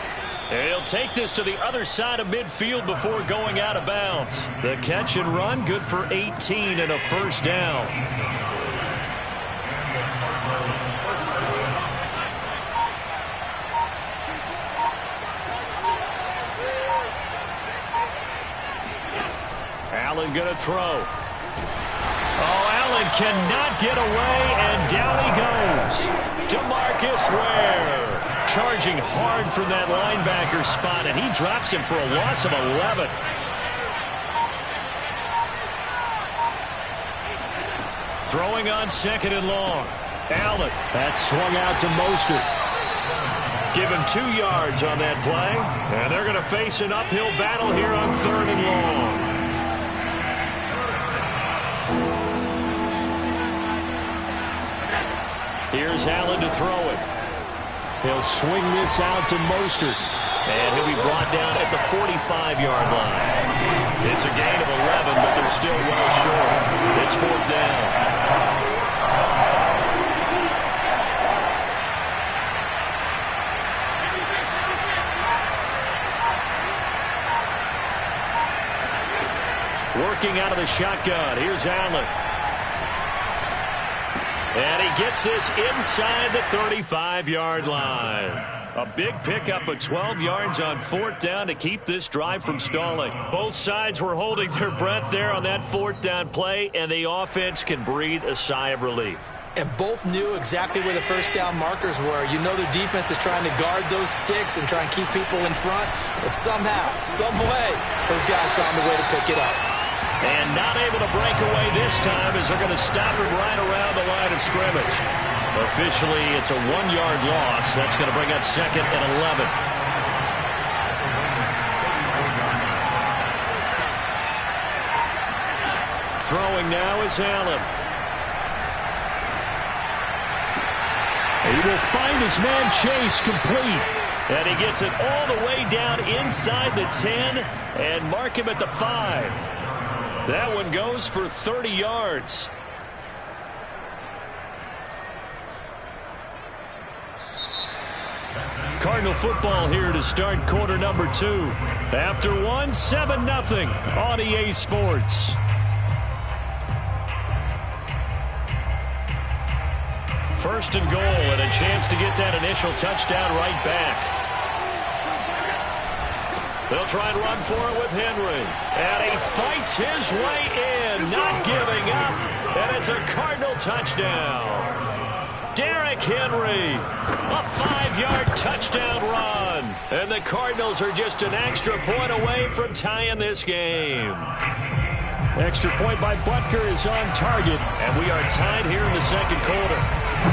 He'll take this to the other side of midfield before going out of bounds. The catch and run, good for 18 and a first down. Allen going to throw. Oh, Allen cannot get away, and down he goes. DeMarcus Ware charging hard from that linebacker spot, and he drops him for a loss of 11. Throwing on 2nd and long. Allen. That swung out to Mostert. Give him 2 yards on that play, and they're going to face an uphill battle here on 3rd and long. Here's Allen to throw it. He'll swing this out to Mostert. And he'll be brought down at the 45-yard line. It's a gain of 11, but they're still well short. It's 4th down. Working out of the shotgun. Here's Allen. And he gets this inside the 35-yard line. A big pickup of 12 yards on 4th down to keep this drive from stalling. Both sides were holding their breath there on that 4th down play, and the offense can breathe a sigh of relief.
And both knew exactly where the first down markers were. You know the defense is trying to guard those sticks and try and keep people in front, but somehow, some way, those guys found a way to pick it up.
And not able to break away this time as they're going to stop him right around the line of scrimmage. Officially, it's a 1-yard loss. That's going to bring up 2nd and 11. Throwing now is Allen. He will find his man Chase complete. And he gets it all the way down inside the 10 and mark him at the 5. That one goes for 30 yards. Cardinal football here to start quarter number 2. After 1, 7-0 on EA Sports. First and goal and a chance to get that initial touchdown right back. They'll try and run for it with Henry. And he fights his way in, not giving up. And it's a Cardinal touchdown. Derrick Henry, a 5-yard touchdown run. And the Cardinals are just an extra point away from tying this game. Extra point by Butker is on target. And we are tied here in the second quarter.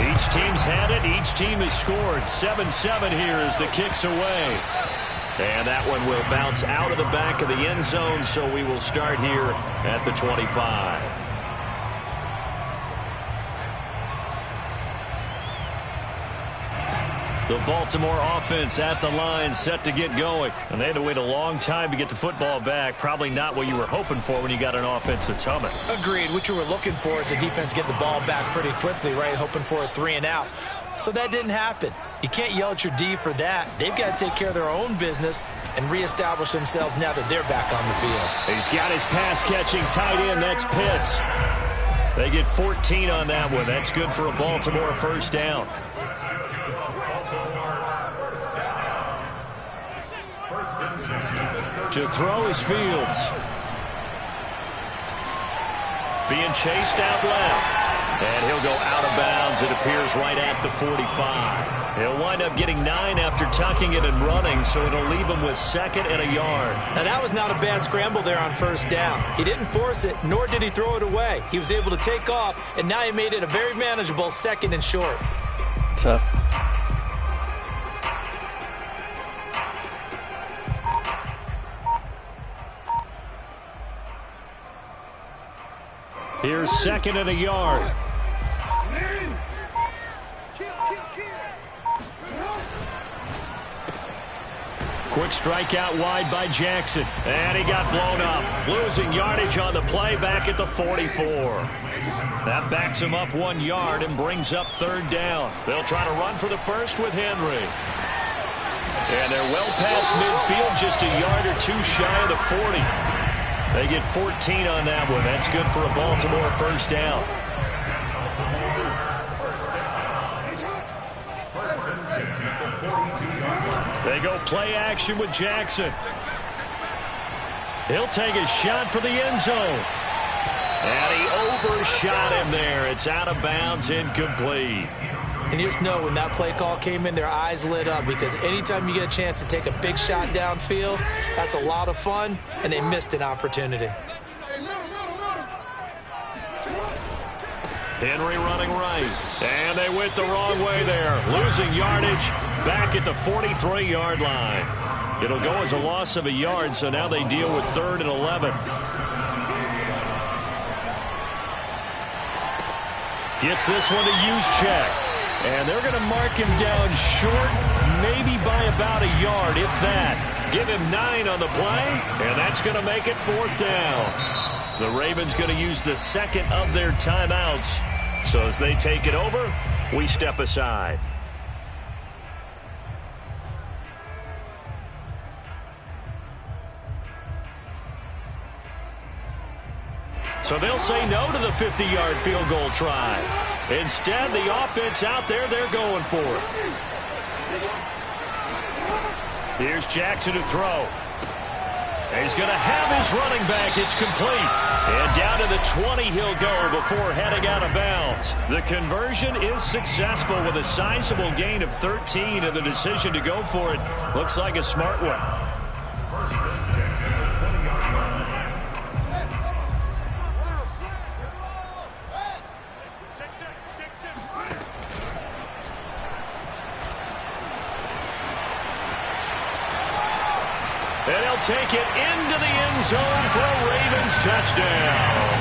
Each team's had it. Each team has scored. 7-7 here as the kick's away. And that one will bounce out of the back of the end zone, so we will start here at the 25. The Baltimore offense at the line, set to get going. And they had to wait a long time to get the football back. Probably not what you were hoping for when you got an offense that's humming.
Agreed. What you were looking for is the defense get the ball back pretty quickly, right? Hoping for a 3 and out. So that didn't happen. You can't yell at your D for that. They've got to take care of their own business and reestablish themselves now that they're back on the field.
He's got his pass-catching tight end. That's Pitts. They get 14 on that one. That's good for a Baltimore first down. To throw is Fields. Being chased out left. And he'll go out of bounds, it appears, right at the 45. He'll wind up getting 9 after tucking it and running, so it'll leave him with 2nd and a yard.
Now, that was not a bad scramble there on 1st down. He didn't force it, nor did he throw it away. He was able to take off, and now he made it a very manageable 2nd and short.
Tough.
Here's 2nd and a yard. Quick strike out wide by Jackson. And he got blown up. Losing yardage on the play back at the 44. That backs him up 1 yard and brings up 3rd down. They'll try to run for the first with Henry. And they're well past midfield, just a yard or 2 shy of the 40. They get 14 on that one. That's good for a Baltimore 1st down. They go play action with Jackson. He'll take a shot for the end zone. And he overshot him there. It's out of bounds, incomplete.
And you just know when that play call came in, their eyes lit up, because anytime you get a chance to take a big shot downfield, that's a lot of fun, and they missed an opportunity.
Henry running right. And they went the wrong way there. Losing yardage back at the 43-yard line. It'll go as a loss of a yard, so now they deal with 3rd and 11. Gets this one to Juszczyk. And they're going to mark him down short, maybe by about a yard, if that. Give him 9 on the play, and that's going to make it 4th down. The Ravens going to use the 2nd of their timeouts. So as they take it over, we step aside. So they'll say no to the 50-yard field goal try. Instead, the offense out there, they're going for it. Here's Jackson to throw. He's going to have his running back. It's complete. And down to the 20 he'll go before heading out of bounds. The conversion is successful with a sizable gain of 13, and the decision to go for it looks like a smart one. And he'll take it into the end zone for a Ravens touchdown.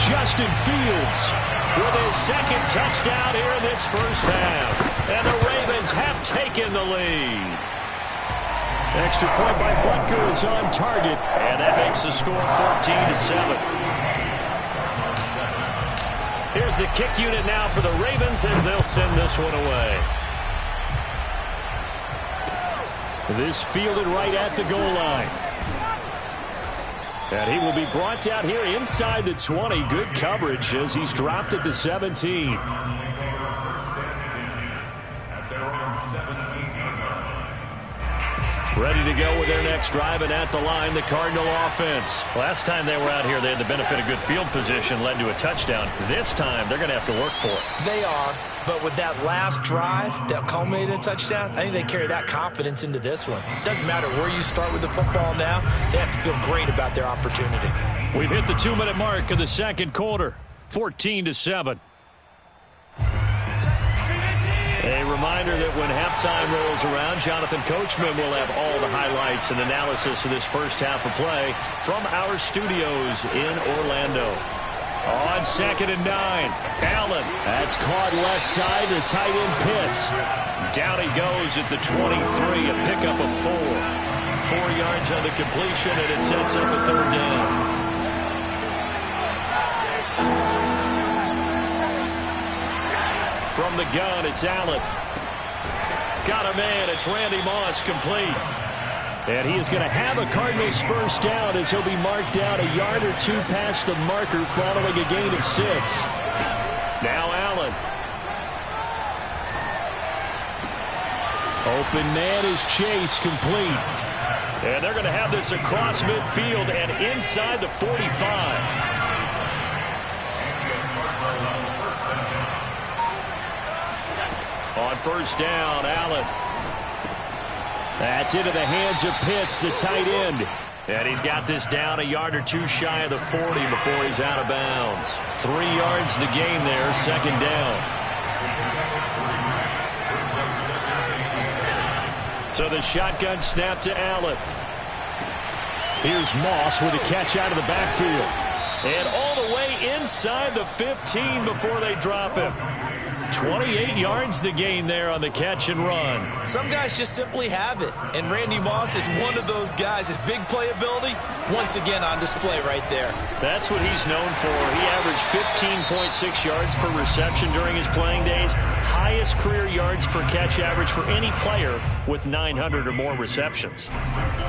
Justin Fields with his 2nd touchdown here in this 1st half. And the Ravens have taken the lead. Extra point by Butker is on target. And that makes the score 14-7. Here's the kick unit now for the Ravens as they'll send this one away. This fielded right at the goal line. And he will be brought down here inside the 20. Good coverage as he's dropped at the 17. Ready to go with their next drive, and at the line, the Cardinal offense. Last time they were out here, they had the benefit of good field position, led to a touchdown. This time, they're going to have to work for it.
They are, but with that last drive that culminated in a touchdown, I think they carry that confidence into this one. It doesn't matter where you start with the football now. They have to feel great about their opportunity.
We've hit the 2-minute mark of the 2nd quarter, 14-7. A reminder that when halftime rolls around, Jonathan Coachman will have all the highlights and analysis of this 1st half of play from our studios in Orlando. On 2nd and 9, Allen. That's caught left side to tight end Pitts. Down he goes at the 23, a pickup of 4. 4 yards on the completion, and it sets up a 3rd down. From the gun, it's Allen. Got a man, it's Randy Moss, complete. And he is going to have a Cardinals 1st down as he'll be marked down a yard or 2 past the marker following a gain of 6. Now Allen. Open man is Chase, complete. And they're going to have this across midfield and inside the 45.
On first down, Allen. That's into the hands of Pitts, the tight end. And he's got this down a yard or two shy of the 40 before he's out of bounds. 3 yards the gain there, second down. So the shotgun snap to Allen. Here's Moss with a catch out of the backfield. And all the way inside the 15 before they drop him. 28 yards the gain there on the catch and run.
Some guys just simply have it, and Randy Moss is one of those guys. His big playability, once again on display right there.
That's what he's known for. He averaged 15.6 yards per reception during his playing days. Highest career yards per catch average for any player with 900 or more receptions.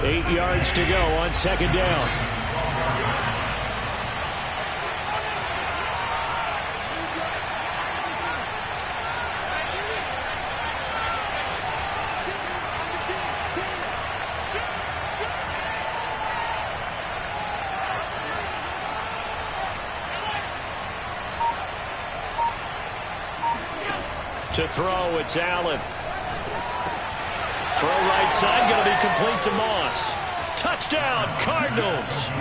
8 yards to go on second down. To throw, it's Allen. Throw right side, going to be complete to Moss. Touchdown, Cardinals.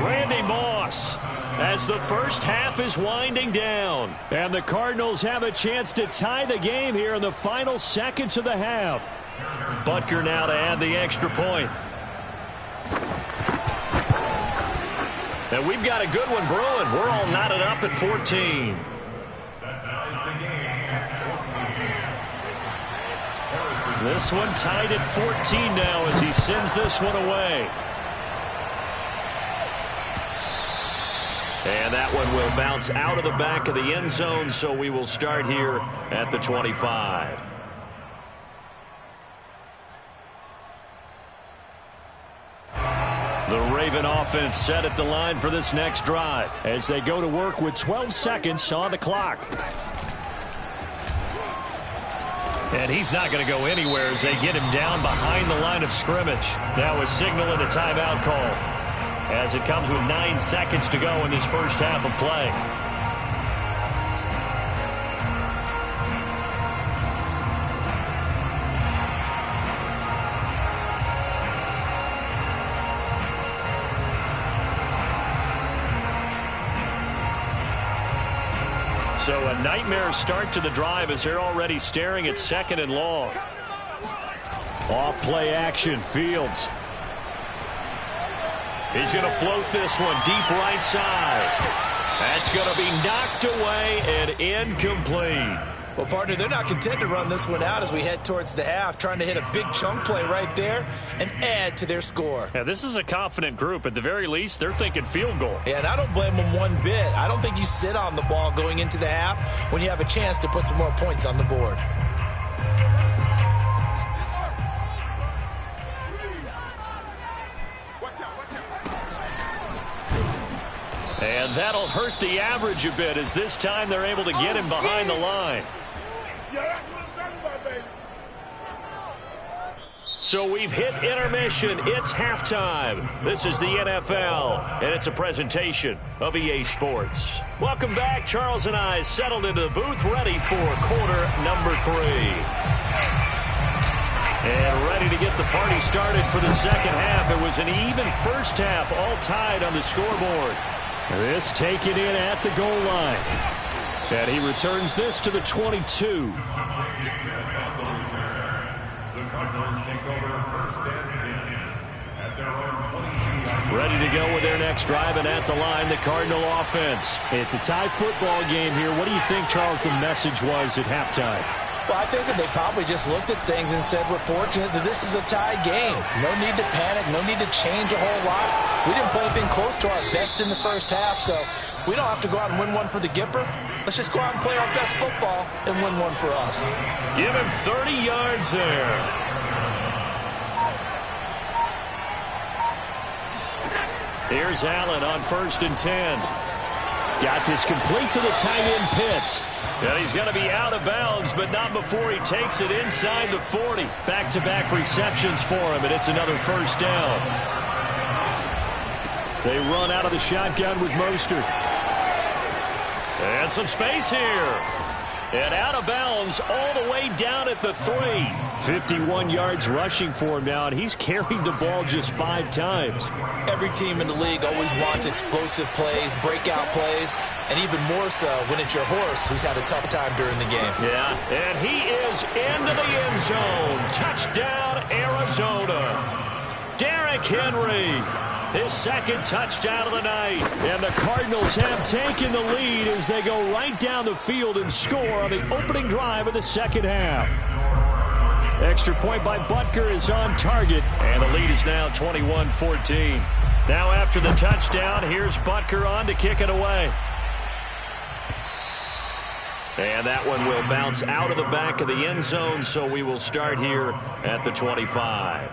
Randy Moss, as the first half is winding down. And the Cardinals have a chance to tie the game here in the final seconds of the half. Butker now to add the extra point. And we've got a good one brewing. We're all knotted up at 14. This one tied at 14 now as he sends this one away. And that one will bounce out of the back of the end zone, so we will start here at the 25. The Raven offense set at the line for this next drive as they go to work with 12 seconds on the clock. And he's not going to go anywhere as they get him down behind the line of scrimmage. Now a signal and a timeout call as it comes with 9 seconds to go in this first half of play. So a nightmare start to the drive as they're already staring at second and long. Off play action, Fields. He's going to float this one deep right side. That's going to be knocked away and incomplete.
Well, partner, they're not content to run this one out as we head towards the half, trying to hit a big chunk play right there and add to their score.
Yeah, this is a confident group. At the very least, they're thinking field goal.
Yeah, and I don't blame them one bit. I don't think you sit on the ball going into the half when you have a chance to put some more points on the board.
And that'll hurt the average a bit as this time they're able to get him behind the line. So we've hit intermission. It's halftime. This is the NFL, and it's a presentation of EA Sports. Welcome back. Charles and I settled into the booth, ready for quarter number 3. And ready to get the party started for the second half. It was an even first half, all tied on the scoreboard. This taken in at the goal line. And he returns this to the 22.
The Cardinals take over first and 10 at their own 22.
Ready to go with their next drive, and at the line, the Cardinal offense. It's a tie football game here. What do you think, Charles, the message was at halftime?
Well, I think that they probably just looked at things and said, we're fortunate that this is a tie game. No need to panic, no need to change a whole lot. We didn't play anything close to our best in the first half, so we don't have to go out and win one for the Gipper. Let's just go out and play our best football and win one for us.
Give him 30 yards there. Here's Allen on first and 10. Got this complete to the tight end Pitts. And he's going to be out of bounds, but not before he takes it inside the 40. Back-to-back receptions for him, and it's another first down. They run out of the shotgun with Mostert. And some space here. And out of bounds all the way down at the 3. 51 yards rushing for him now, and he's carried the ball just 5 times.
Every team in the league always wants explosive plays, breakout plays, and even more so when it's your horse who's had a tough time during the game.
Yeah, and he is into the end zone. Touchdown, Arizona. Derrick Henry. His second touchdown of the night. And the Cardinals have taken the lead as they go right down the field and score on the opening drive of the second half. Extra point by Butker is on target. And the lead is now 21-14. Now after the touchdown, here's Butker on to kick it away. And that one will bounce out of the back of the end zone, so we will start here at the 25.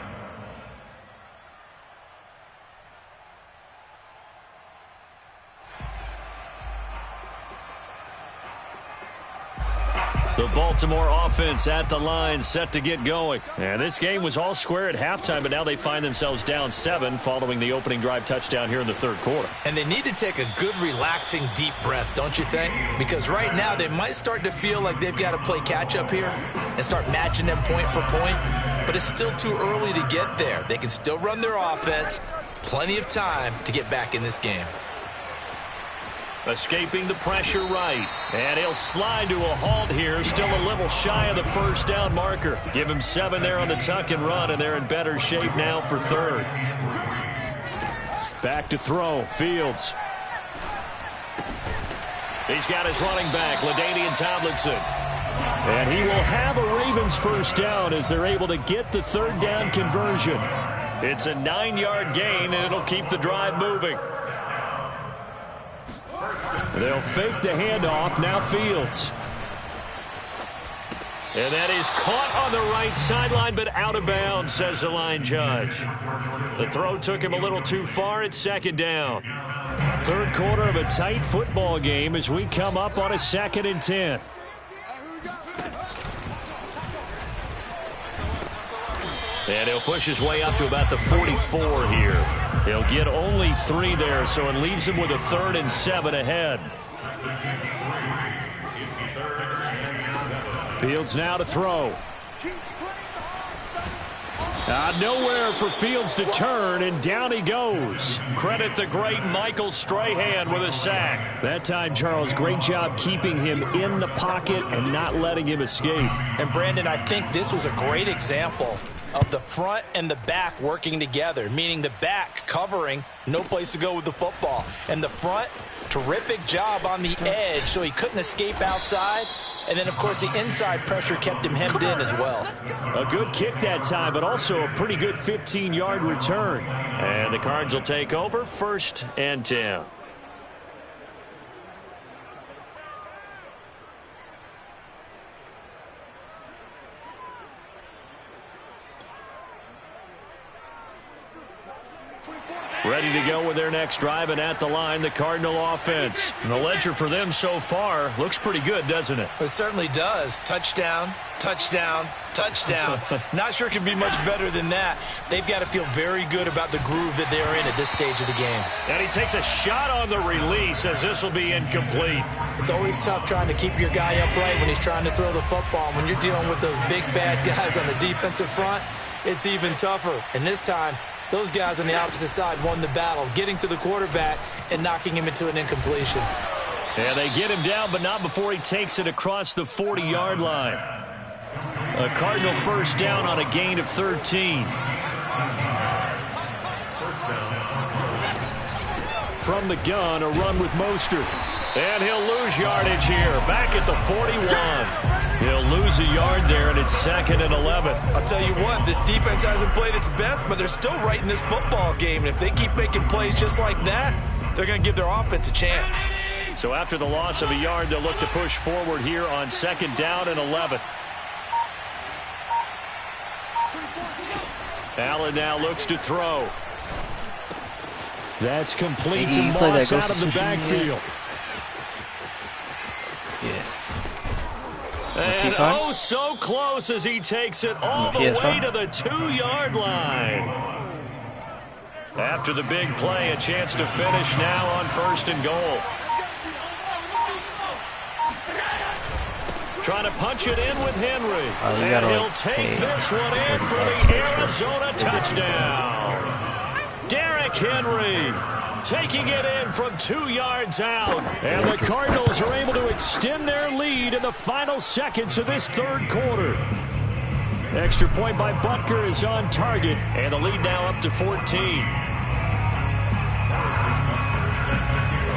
The Baltimore offense at the line, set to get going. And this game was all square at halftime, but now they find themselves down 7 following the opening drive touchdown here in the third quarter. And they need to take a good, relaxing, deep breath, don't you think? Because right now they might start to feel like they've got to play catch-up here and start matching them point for point. But it's still too early to get there. They can still run their offense. Plenty of time to get back in this game. Escaping the pressure right. And he'll slide to a halt here. Still a little shy of the first down marker. Give him 7 there on the tuck and run, and they're in better shape now for third. Back to throw. Fields. He's got his running back, LaDainian Tomlinson. And he will have a Ravens first down as they're able to get the third down conversion. It's a 9-yard gain, and it'll keep the drive moving. They'll fake the handoff. Now Fields. And that is caught on the right sideline, but out of bounds, says the line judge. The throw took him a little too far. It's second down. Third quarter of a tight football game as we come up on a 2nd and 10. And he'll push his way up to about the 44 here. He'll get only 3 there, so it leaves him with a 3rd and 7 ahead. Fields now to throw. Nowhere for Fields to turn, and down he goes. Credit the great Michael Strahan with a sack. That time, Charles, great job keeping him in the pocket and not letting him escape.
And, Brandon, I think this was a great example of the front and the back working together, meaning the back covering, no place to go with the football. And the front, terrific job on the edge so he couldn't escape outside. And then, of course, the inside pressure kept him hemmed in as well.
A good kick that time, but also a pretty good 15-yard return. And the Cards will take over, 1st and 10. Ready to go with their next drive, and at the line, the Cardinal offense. And the ledger for them so far looks pretty good, doesn't it?
It certainly does. Touchdown, touchdown, touchdown. Not sure it can be much better than that. They've got to feel very good about the groove that they're in at this stage of the game.
And he takes a shot on the release as this will be incomplete.
It's always tough trying to keep your guy upright when he's trying to throw the football. When you're dealing with those big, bad guys on the defensive front, it's even tougher. And this time, those guys on the opposite side won the battle, getting to the quarterback and knocking him into an incompletion.
Yeah, they get him down, but not before he takes it across the 40-yard line. A Cardinal first down on a gain of 13. From the gun, a run with Mostert. And he'll lose yardage here, back at the 41. He'll lose a yard there, and it's 2nd and 11.
I'll tell you what, this defense hasn't played its best, but they're still right in this football game. And if they keep making plays just like that, they're going to give their offense a chance.
So after the loss of a yard, they'll look to push forward here on 2nd down and 11. Allen now looks to throw. That's complete to Moss out of the backfield.
Yeah.
And oh, so close as he takes it all the way to the 2-yard line. After the big play, a chance to finish now on 1st and goal. Trying to punch it in with Henry. And he'll take this one in for the Arizona touchdown. Derrick Henry taking it in from 2 yards out. And the Cardinals are able to extend their lead in the final seconds of this third quarter. Extra point by Butker is on target. And the lead now up to 14.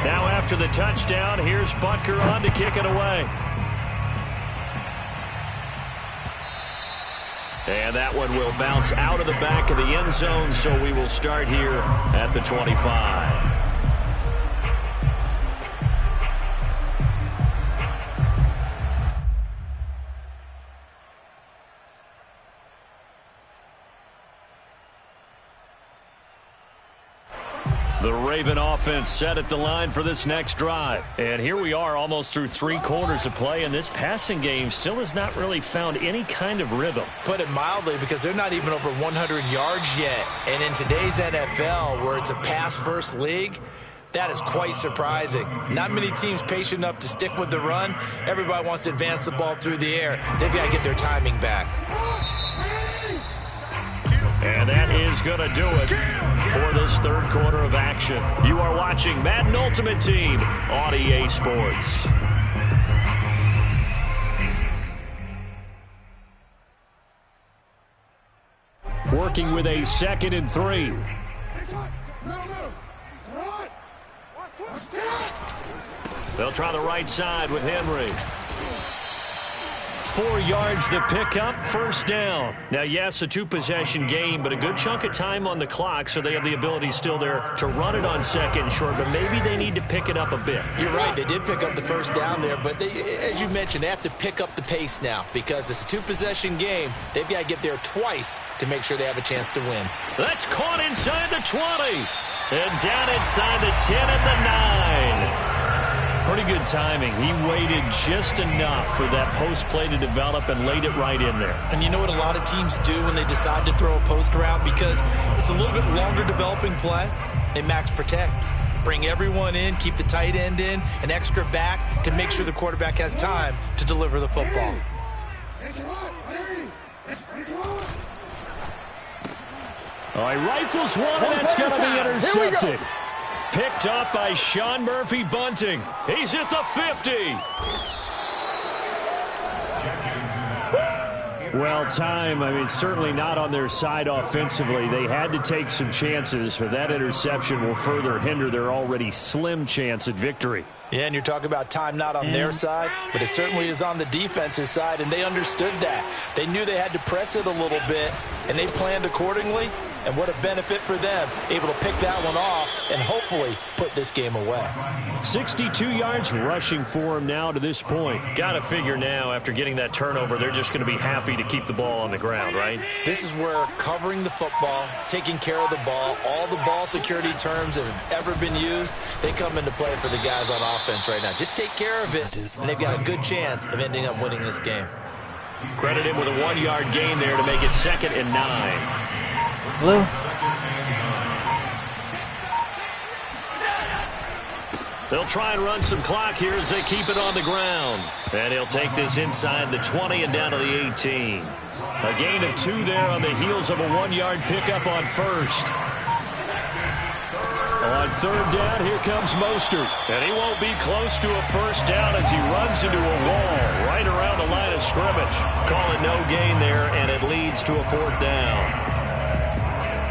Now after the touchdown, here's Butker on to kick it away. And that one will bounce out of the back of the end zone, so we will start here at the 25. The Raven offense set at the line for this next drive. And here we are almost through 3 quarters of play, and this passing game still has not really found any kind of rhythm.
Put it mildly, because they're not even over 100 yards yet. And in today's NFL, where it's a pass-first league, that is quite surprising. Not many teams patient enough to stick with the run. Everybody wants to advance the ball through the air. They've got to get their timing back.
And that is going to do it for this third quarter of action. You are watching Madden Ultimate Team on EA Sports. Working with a 2nd and 3. They'll try the right side with Henry. 4 yards the pickup, first down. Now, yes, a 2-possession game, but a good chunk of time on the clock, so they have the ability still there to run it on 2nd and short, but maybe they need to pick it up a bit.
You're right. They did pick up the first down there, but they, as you mentioned, they have to pick up the pace now because it's a 2-possession game. They've got to get there twice to make sure they have a chance to win.
That's caught inside the 20 and down inside the 10 and the 9. Pretty good timing. He waited just enough for that post play to develop and laid it right in there.
And you know what a lot of teams do when they decide to throw a post route? Because it's a little bit longer developing play. They max protect. Bring everyone in, keep the tight end in, an extra back to make sure the quarterback has time to deliver the football.
All right, rifles one, and that's going to be intercepted. Picked up by Sean Murphy-Bunting. He's at the 50. Well, time, I mean, certainly not on their side offensively. They had to take some chances, but that interception will further hinder their already slim chance at victory.
Yeah, and you're talking about time not on their side, but it certainly is on the defense's side, and they understood that. They knew they had to press it a little bit, and they planned accordingly. And what a benefit for them, able to pick that one off and hopefully put this game away.
62 yards rushing for him now to this point. Got to figure now, after getting that turnover, they're just going to be happy to keep the ball on the ground, right?
This is where covering the football, taking care of the ball, all the ball security terms that have ever been used, they come into play for the guys on offense right now. Just take care of it, and they've got a good chance of ending up winning this game.
Credit him with a 1-yard gain there to make it 2nd and 9.
Hello.
They'll try and run some clock here as they keep it on the ground. And he'll take this inside the 20 and down to the 18. A gain of 2 there on the heels of a 1-yard pickup on first. On 3rd down, here comes Mostert. And he won't be close to a first down as he runs into a wall right around the line of scrimmage. Call it no gain there, and it leads to a 4th down.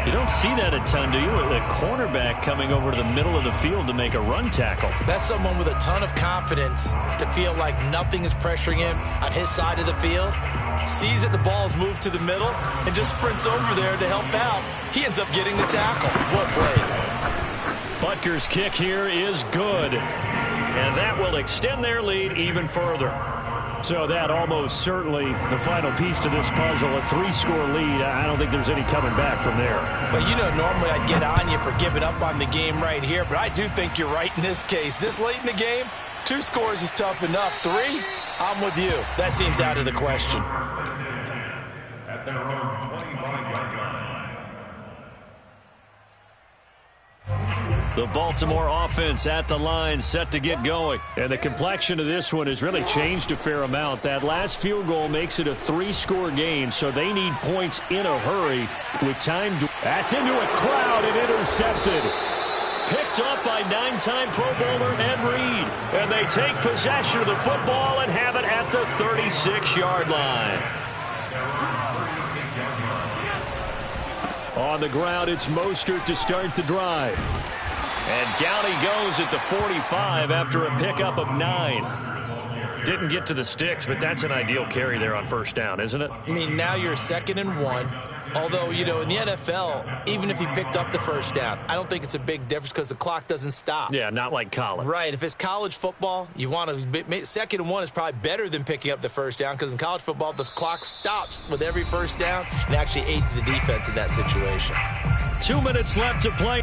You don't see that a ton, do you? A cornerback coming over to the middle of the field to make a run tackle.
That's someone with a ton of confidence to feel like nothing is pressuring him on his side of the field. Sees that the ball's moved to the middle and just sprints over there to help out. He ends up getting the tackle. Well played.
Butker's kick here is good. And that will extend their lead even further. So that almost certainly the final piece to this puzzle, a 3-score lead. I don't think there's any coming back from there.
Well, you know, normally I'd get on you for giving up on the game right here, but I do think you're right in this case. This late in the game, 2 scores is tough enough. 3, I'm with you. That seems out of the question.
At their own 25-yard line.
The Baltimore offense at the line, set to get going. And the complexion of this one has really changed a fair amount. That last field goal makes it a 3-score game, so they need points in a hurry with time. That's into a crowd and intercepted. Picked up by 9-time Pro Bowler Ed Reed. And they take possession of the football and have it at the 36-yard line. On the ground, it's Mostert to start the drive. And down he goes at the 45 after a pickup of 9. Didn't get to the sticks, but that's an ideal carry there on first down, isn't it?
I mean, now you're 2nd and 1. Although, you know, in the NFL, even if he picked up the first down, I don't think it's a big difference because the clock doesn't stop.
Yeah, not like college.
Right. If it's college football, you want to 2nd and 1 is probably better than picking up the first down because in college football, the clock stops with every first down and actually aids the defense in that situation.
2 minutes left to play.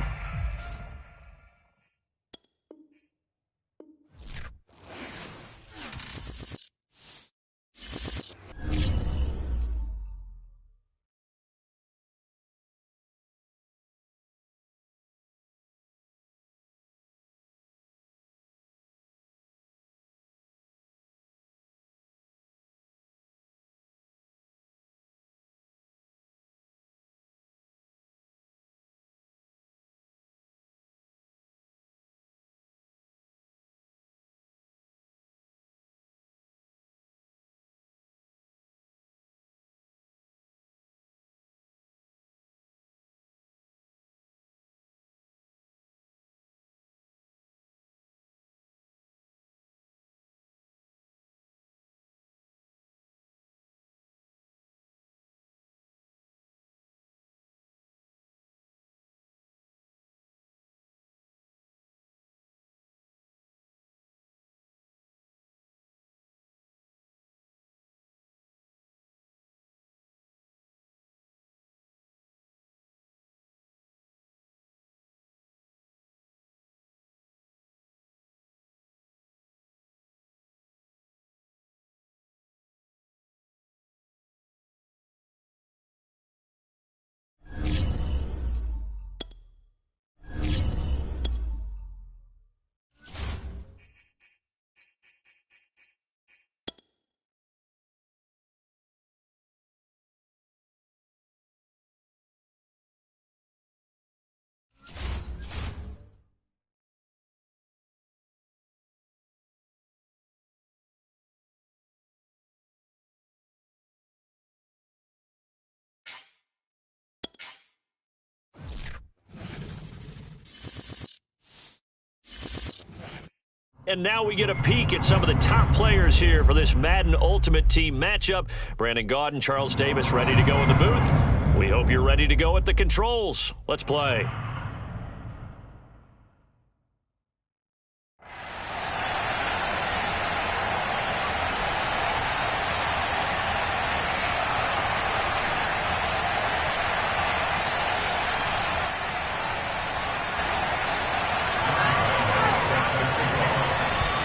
And now we get a peek at some of the top players here for this Madden Ultimate Team matchup. Brandon Gaudin, Charles Davis ready to go in the booth. We hope you're ready to go at the controls. Let's play.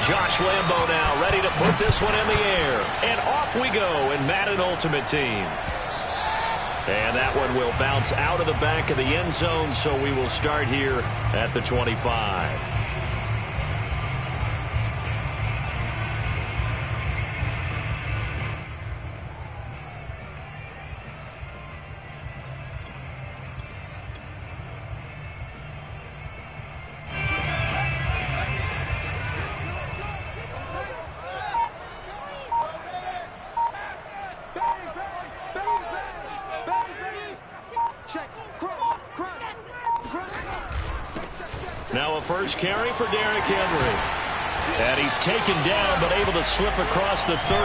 Josh Lambo now ready to put this one in the air. And off we go in Madden Ultimate Team. And that one will bounce out of the back of the end zone, so we will start here at the 25. Now a first carry for Derrick Henry. And he's taken down, but able to slip across the 35.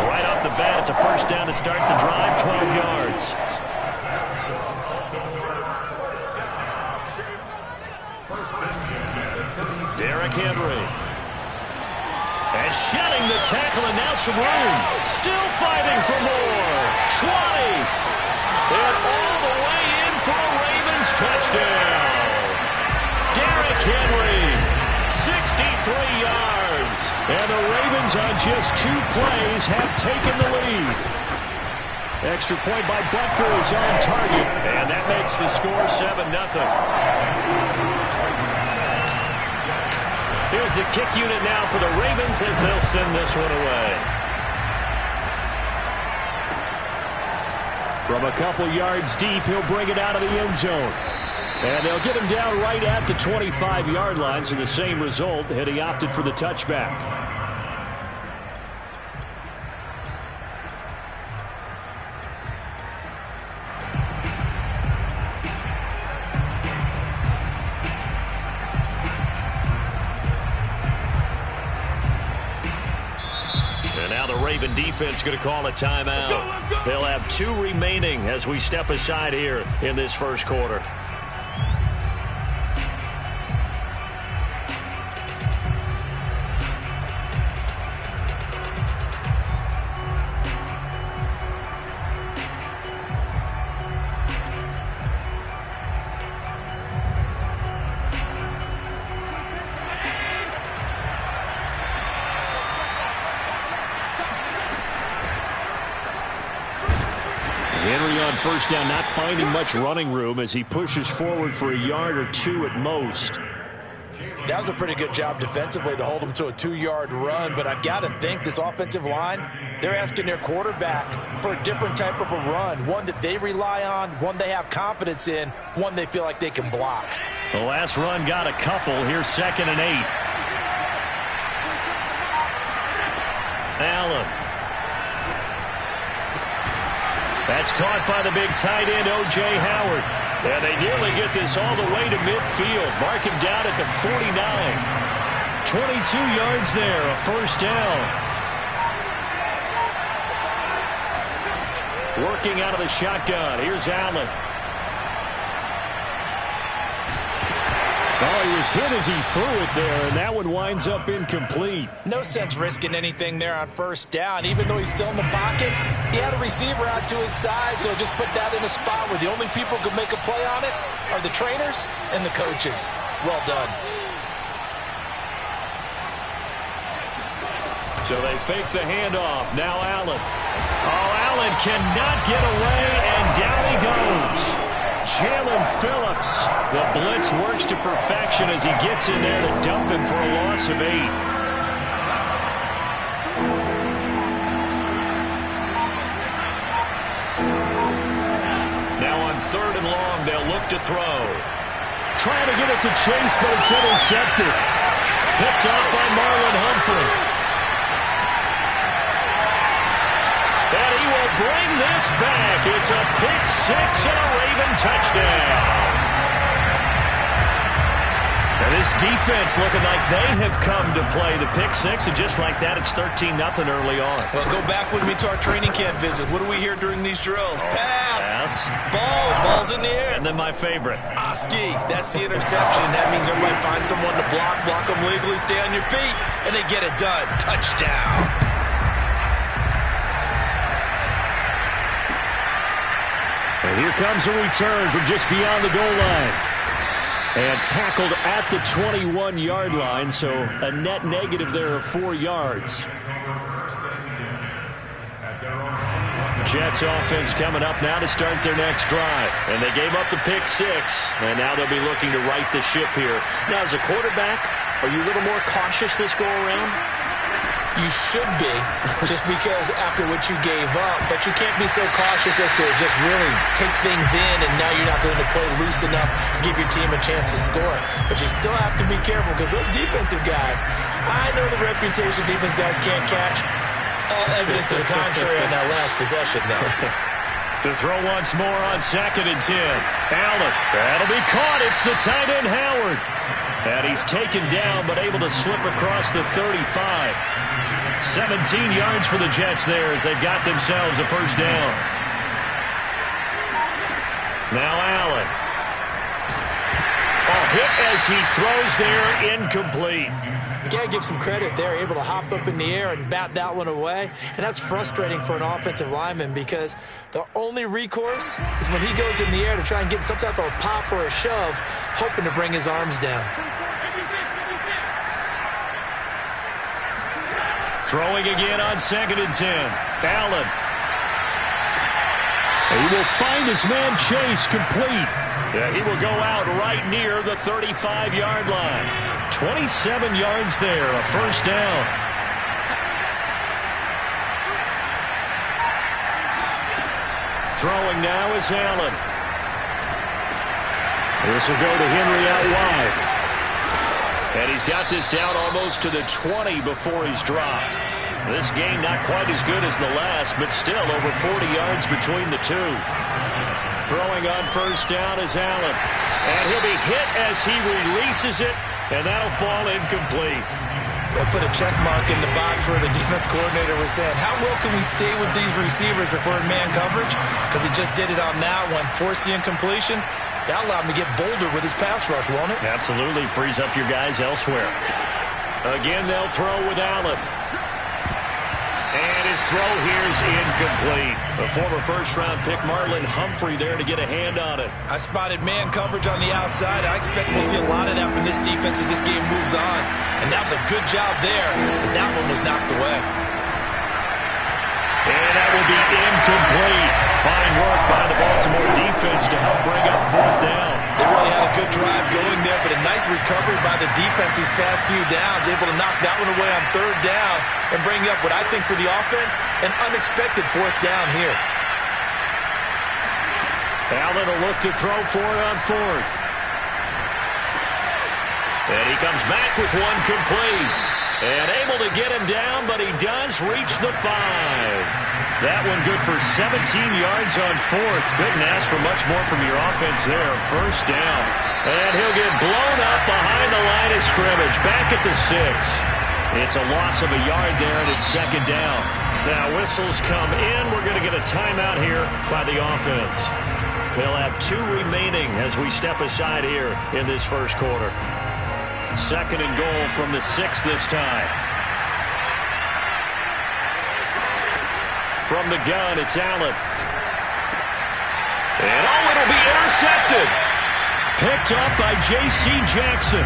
Right off the bat, it's a first down to start the drive, 12 yards. Derrick Henry. And shedding the tackle, and now some room. Still fighting for more. 20. And all the way in for a Ravens touchdown. Derrick Henry, 63 yards. And the Ravens on just 2 plays have taken the lead. Extra point by Butker is on target. And that makes the score 7-0. Here's the kick unit now for the Ravens as they'll send this one away. From a couple yards deep, he'll bring it out of the end zone. And they'll get him down right at the 25-yard line, so the same result had he opted for the touchback. And now the Raven defense going to call a timeout. They'll have 2 remaining as we step aside here in this first quarter. Henry on first down, not finding much running room as he pushes forward for a yard or 2 at most.
That was a pretty good job defensively to hold him to a 2-yard run, but I've got to think this offensive line, they're asking their quarterback for a different type of a run, one that they rely on, one they have confidence in, one they feel like they can block.
The last run got a couple. Here's 2nd and 8. Allen. That's caught by the big tight end, O.J. Howard. And they nearly get this all the way to midfield. Mark him down at the 49. 22 yards there, a first down. Working out of the shotgun. Here's Allen. Oh, he was hit as he threw it there, and that one winds up incomplete.
No sense risking anything there on first down. Even though he's still in the pocket, he had a receiver out to his side, so just put that in a spot where the only people who can make a play on it are the trainers and the coaches. Well done.
So they fake the handoff. Now Allen. Oh, Allen cannot get away, and down he goes. Jalen Phillips. The blitz works to perfection as he gets in there to dump him for a loss of 8. Now on 3rd and long, they'll look to throw. Trying to get it to Chase, but it's intercepted. Picked off by Marlon Humphrey. And he will bring this back. It's a pick-6 and a Raven touchdown. And this defense looking like they have come to play the pick-6, and just like that, it's 13-0 early on.
Well, go back with me to our training camp visit. What do we hear during these drills? Pass. Ball's in the air.
And then my favorite.
Oski, that's the interception. That means everybody find someone to block them legally, stay on your feet, and they get it done. Touchdown.
And here comes a return from just beyond the goal line. And tackled at the 21-yard line, so a net negative there of 4 yards. Jets offense coming up now to start their next drive. And they gave up the pick-6, and now they'll be looking to right the ship here. Now, as a quarterback, are you a little more cautious this go-around?
You should be, just because after what you gave up, but you can't be so cautious as to just really take things in, and now you're not going to play loose enough to give your team a chance to score. But you still have to be careful, because those defensive guys, I know the reputation defense guys can't catch. All evidence to the contrary on that last possession, though.
To throw once more on 2nd and 10. Allen, that'll be caught. It's the tight end, Howard. And he's taken down, but able to slip across the 35. 17 yards for the Jets there as they've got themselves a first down. Now Allen. Oh, hit as he throws there, incomplete.
You got to give some credit there, able to hop up in the air and bat that one away. And that's frustrating for an offensive lineman because the only recourse is when he goes in the air to try and get some type of a pop or a shove, hoping to bring his arms down.
Throwing again on 2nd and 10. Allen. He will find his man Chase complete. Yeah, he will go out right near the 35-yard line. 27 yards there, a first down. Throwing now is Allen. This will go to Henry out wide. And he's got this down almost to the 20 before he's dropped. This game not quite as good as the last, but still over 40 yards between the two. Throwing on first down is Allen. And he'll be hit as he releases it, and that'll fall incomplete.
They'll put a check mark in the box where the defense coordinator was saying, how well can we stay with these receivers if we're in man coverage? Because he just did it on that one, forced the incompletion. That allowed him to get bolder with his pass rush, won't it?
Absolutely. Frees up your guys elsewhere. Again, they'll throw with Allen. And his throw here is incomplete. The former first-round pick, Marlon Humphrey, there to get a hand on it.
I spotted man coverage on the outside. I expect we'll see a lot of that from this defense as this game moves on. And that was a good job there as that one was knocked away.
And that will be incomplete. Fine work by the Baltimore defense to help bring up fourth down.
They really had a good drive going there, but a nice recovery by the defense these past few downs, able to knock that one away on third down and bring up what I think for the offense, an unexpected fourth down here.
Allen will look to throw for it on fourth. And he comes back with one complete. And able to get him down, but he does reach the 5. That one good for 17 yards on fourth. Couldn't ask for much more from your offense there. First down. And he'll get blown up behind the line of scrimmage. Back at the 6. It's a loss of a yard there, and it's second down. Now whistles come in. We're going to get a timeout here by the offense. They'll have 2 remaining as we step aside here in this first quarter. Second and goal from the 6 this time. From the gun, it's Allen. And it'll be intercepted. Picked up by J.C. Jackson.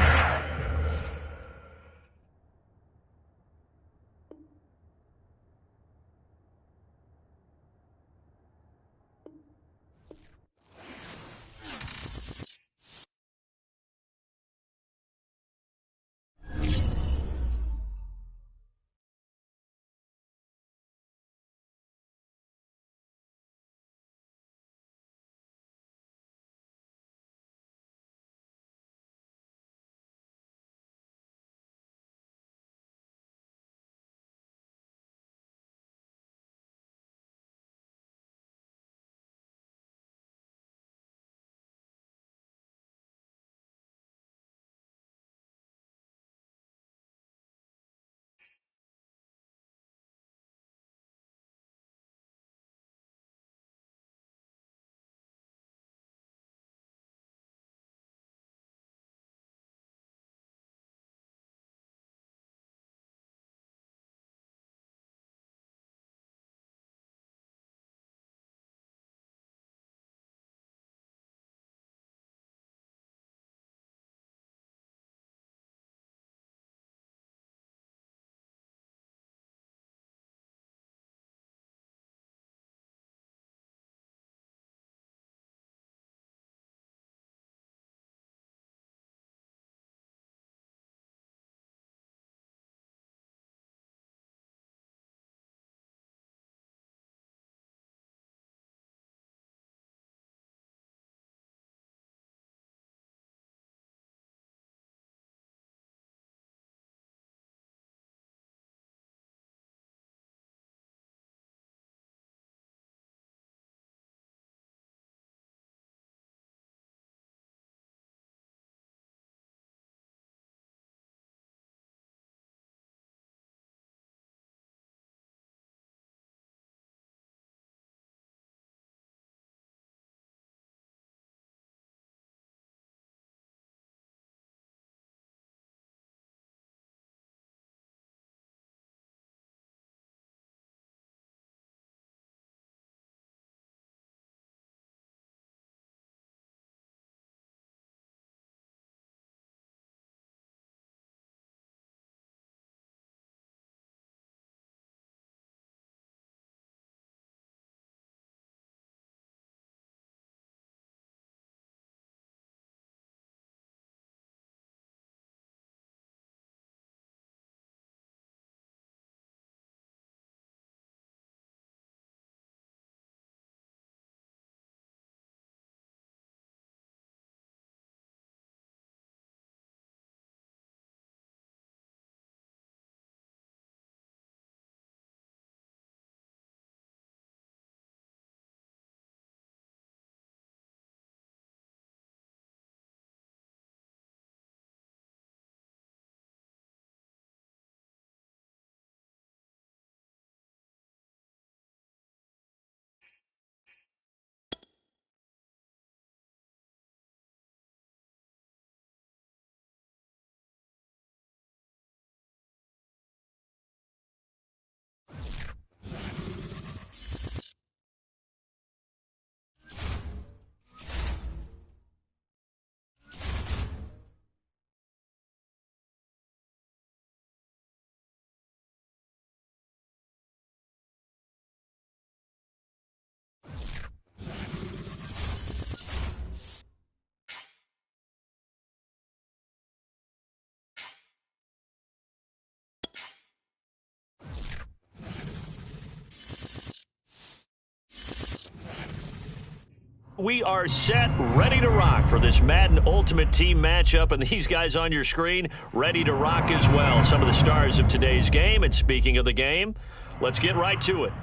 we are set, ready to rock for this Madden Ultimate Team matchup, and these guys on your screen ready to rock as well. Some of the stars of today's game, and speaking of the game, let's get right to it.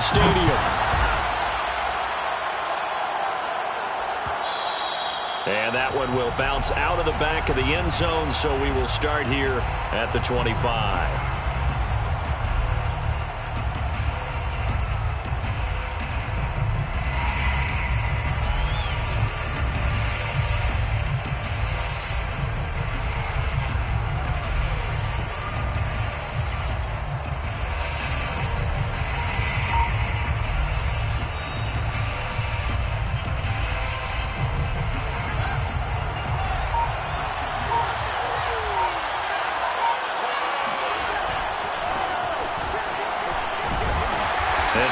Stadium. And that one will bounce out of the back of the end zone, so we will start here at the 25.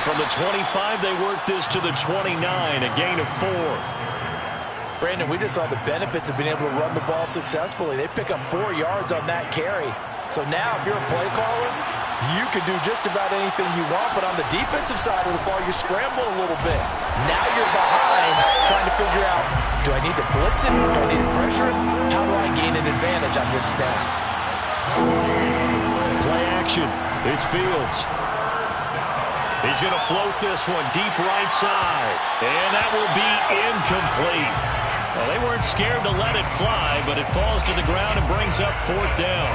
From the 25, they work this to the 29, a gain of 4.
Brandon, we just saw the benefits of being able to run the ball successfully. They pick up 4 yards on that carry. So now if you're a play caller, you can do just about anything you want, but on the defensive side of the ball, you scramble a little bit. Now you're behind trying to figure out, do I need to blitz it? Do I need to pressure it? How do I gain an advantage on this snap?
Play action. It's Fields. He's going to float this one deep right side. And that will be incomplete. Well, they weren't scared to let it fly, but it falls to the ground and brings up 4th down.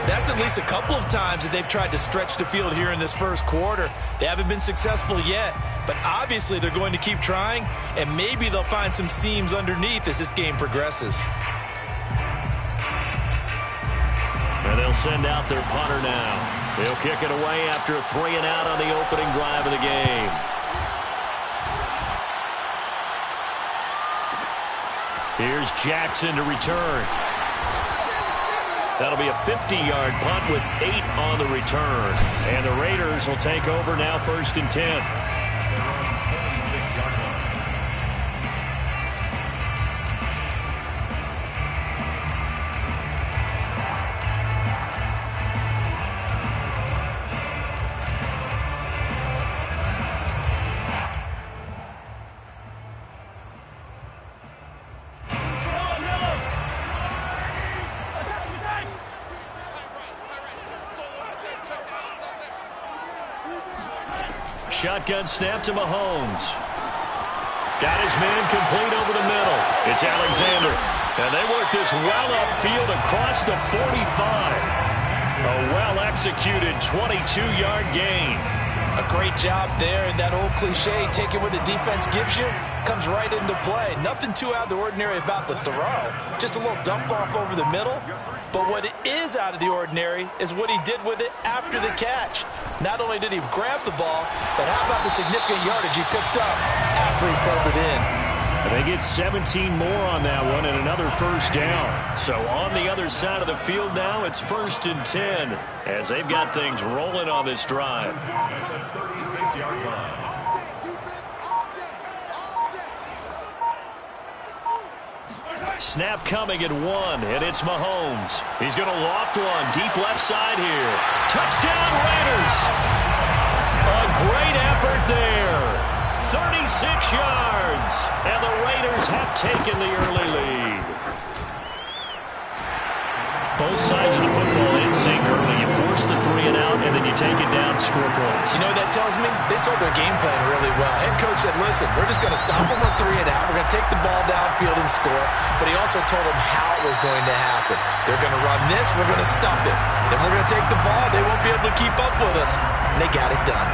That's at least a couple of times that they've tried to stretch the field here in this first quarter. They haven't been successful yet, but obviously they're going to keep trying, and maybe they'll find some seams underneath as this game progresses.
And they'll send out their punter now. He'll kick it away after a 3-and-out on the opening drive of the game. Here's Jackson to return. That'll be a 50-yard punt with 8 on the return. And the Raiders will take over now 1st and 10. Shotgun snap to Mahomes. Got his man complete over the middle. It's Alexander. And they work this well upfield across the 45. A well-executed 22-yard gain.
A great job there, and that old cliche, take it where the defense gives you, comes right into play. Nothing too out of the ordinary about the throw. Just a little dump off over the middle. But what is out of the ordinary is what he did with it after the catch. Not only did he grab the ball, but how about the significant yardage he picked up after he pulled it in?
And they get 17 more on that one and another 1st down. So on the other side of the field now, it's 1st and 10 as they've got things rolling on this drive.
At the 36-yard line.
Snap coming at 1, and it's Mahomes. He's going to loft one deep left side here. Touchdown, Raiders! A great effort there. 36 yards, and the Raiders have taken the early lead. Both sides of the football in sync early. You force the 3-and-out, and then you take it down, score points.
You know what that tells me? They sold their game plan really well. Head coach said, listen, we're just going to stop them on 3-and-out. We're going to take the ball downfield and score. But he also told them how it was going to happen. They're going to run this. We're going to stop it. Then we're going to take the ball. They won't be able to keep up with us. And they got it done.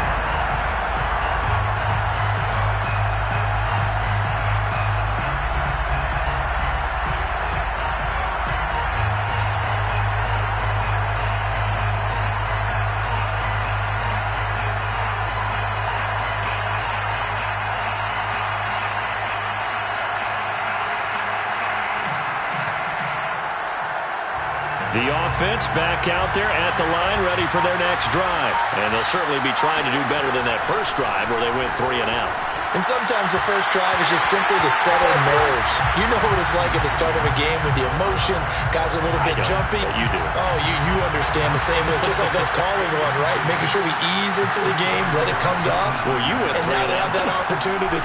The offense back out there at the line, ready for their next drive. And they'll certainly be trying to do better than that first drive where they went 3 and out.
And sometimes the first drive is just simply to settle nerves. You know what it's like at the start of a game with the emotion. Guys are a little bit jumpy.
But you do.
Oh, you understand the same way. It's just like us calling one, right? Making sure we ease into the game, let it come to us.
Well, you went
and
3
now
and
they
out.
have that opportunity.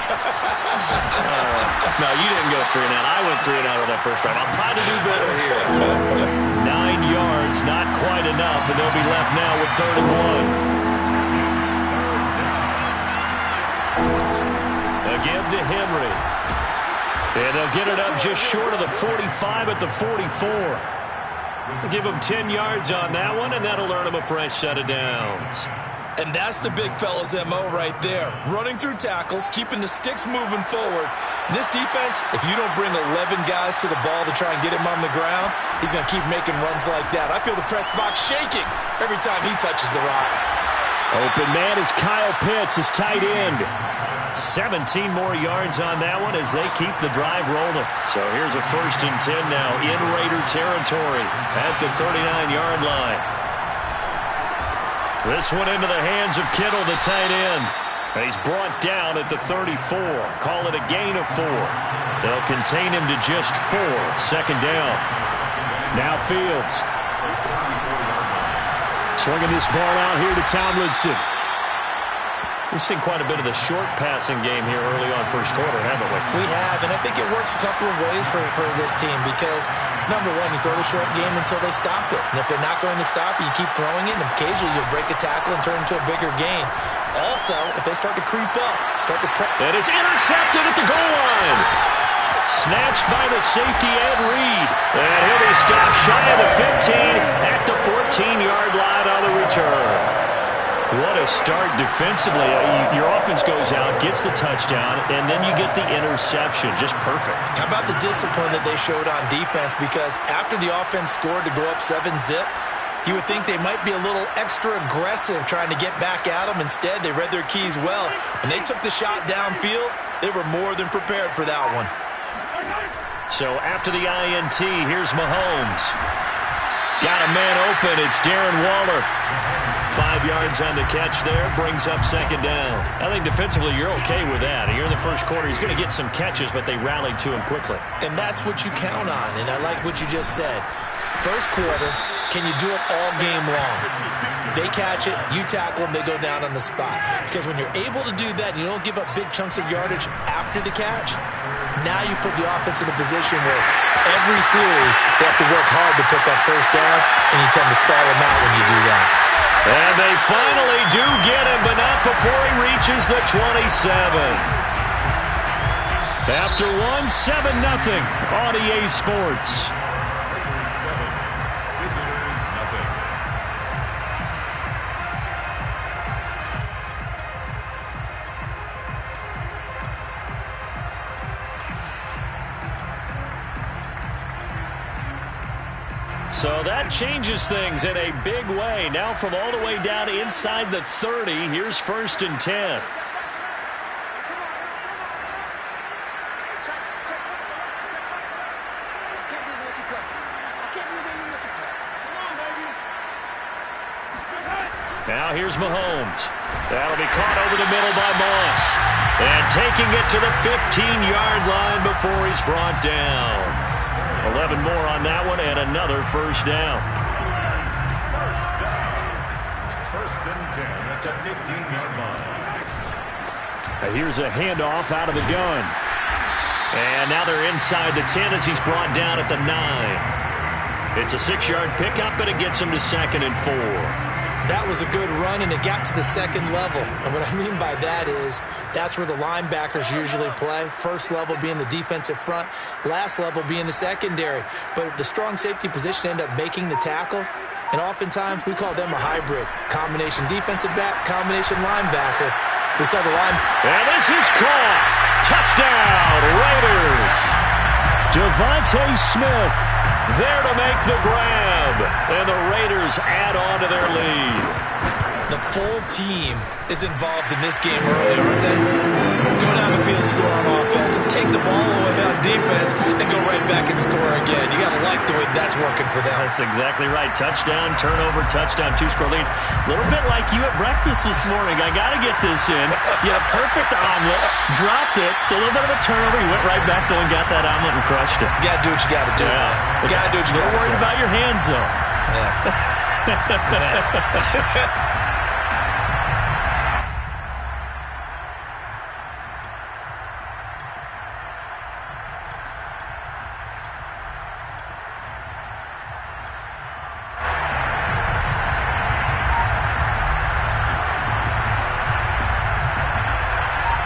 No, you didn't go 3 and out. I went 3 and out on that first drive. I'm trying to do better here. 9 yards, not quite enough, and they'll be left now with 31. Give to Henry. And they'll get it up just short of the 45 at the 44. They'll give him 10 yards on that one, and that'll earn him a fresh set of downs.
And that's the big fella's MO right there. Running through tackles, keeping the sticks moving forward. And this defense, if you don't bring 11 guys to the ball to try and get him on the ground, he's going to keep making runs like that. I feel the press box shaking every time he touches the rock.
Open man is Kyle Pitts, his tight end. 17 more yards on that one as they keep the drive rolling. So here's a 1st and 10 now in Raider territory at the 39-yard line. This one into the hands of Kittle, the tight end. And he's brought down at the 34. Call it a gain of 4. They'll contain him to just 4. 2nd down. Now Fields. Swinging this ball out here to Tomlinson. We've seen quite a bit of the short passing game here early on first quarter, haven't we?
We have, and I think it works a couple of ways for this team because, number one, you throw the short game until they stop it. And if they're not going to stop it, you keep throwing it, and occasionally you'll break a tackle and turn into a bigger gain. Also, if they start to creep up, start to press.
And it's intercepted at the goal line. Snatched by the safety Ed Reed. And he'll be stopped shy of the 15 at the 14-yard line on the return. What a start defensively. Your offense goes out, gets the touchdown, and then you get the interception. Just perfect.
How about the discipline that they showed on defense? Because after the offense scored to go up 7-zip, you would think they might be a little extra aggressive trying to get back at them. Instead, they read their keys well. When they took the shot downfield, they were more than prepared for that one.
So after the INT, here's Mahomes. Got a man open. It's Darren Waller. 5 yards on the catch there, brings up 2nd down. I think defensively you're okay with that. Here in the first quarter, he's going to get some catches, but they rallied to him quickly.
And that's what you count on, and I like what you just said. First quarter, can you do it all game long? They catch it, you tackle them, they go down on the spot. Because when you're able to do that, and you don't give up big chunks of yardage after the catch, now you put the offense in a position where every series they have to work hard to pick up first downs, and you tend to stall them out when you do that.
And they finally do get him, but not before he reaches the 27. After 1-7-0 on EA Sports. So that changes things in a big way. Now from all the way down inside the 30, here's 1st and 10. Now here's Mahomes. That'll be caught over the middle by Moss. And taking it to the 15-yard line before he's brought down. 11 more on that one, and another 1st down.
1st and 10 at the 15-yard line.
Here's a handoff out of the gun. And now they're inside the 10 as he's brought down at the 9. It's a 6-yard pickup, and it gets him to 2nd and 4.
That was a good run, and it got to the 2nd level. And what I mean by that is that's where the linebackers usually play. First level being the defensive front, last level being the secondary. But the strong safety position ended up making the tackle, and oftentimes we call them a hybrid. Combination defensive back, combination linebacker. We saw the line.
And this is caught. Touchdown, Raiders. Devontae Smith there to make the grab. And the Raiders add on to their lead.
The full team is involved in this game early, aren't they? Go down the field, score on offense, take the ball away on defense, and go right back and score again. You got to like the way that's working for them.
That's exactly right. Touchdown, turnover, touchdown, two-score lead. A little bit like you at breakfast this morning. I got to get this in. You had a perfect omelet, dropped it, so a little bit of a turnover. You went right back, though, and got that omelet and crushed it.
You got to do what you got to do.
Yeah.
You got to do what you got to do.
Don't worry about your hands, though.
Yeah.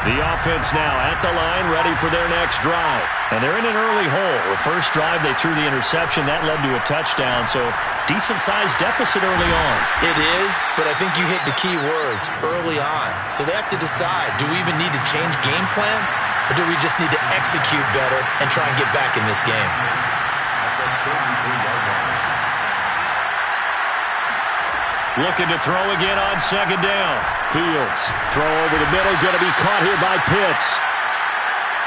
The offense now at the line, ready for their next drive. And they're in an early hole. The first drive, they threw the interception. That led to a touchdown, so decent-sized deficit early on.
It is, but I think you hit the key words, early on. So they have to decide, do we even need to change game plan, or do we just need to execute better and try and get back in this game?
Looking to throw again on second down. Fields, throw over the middle, going to be caught here by Pitts.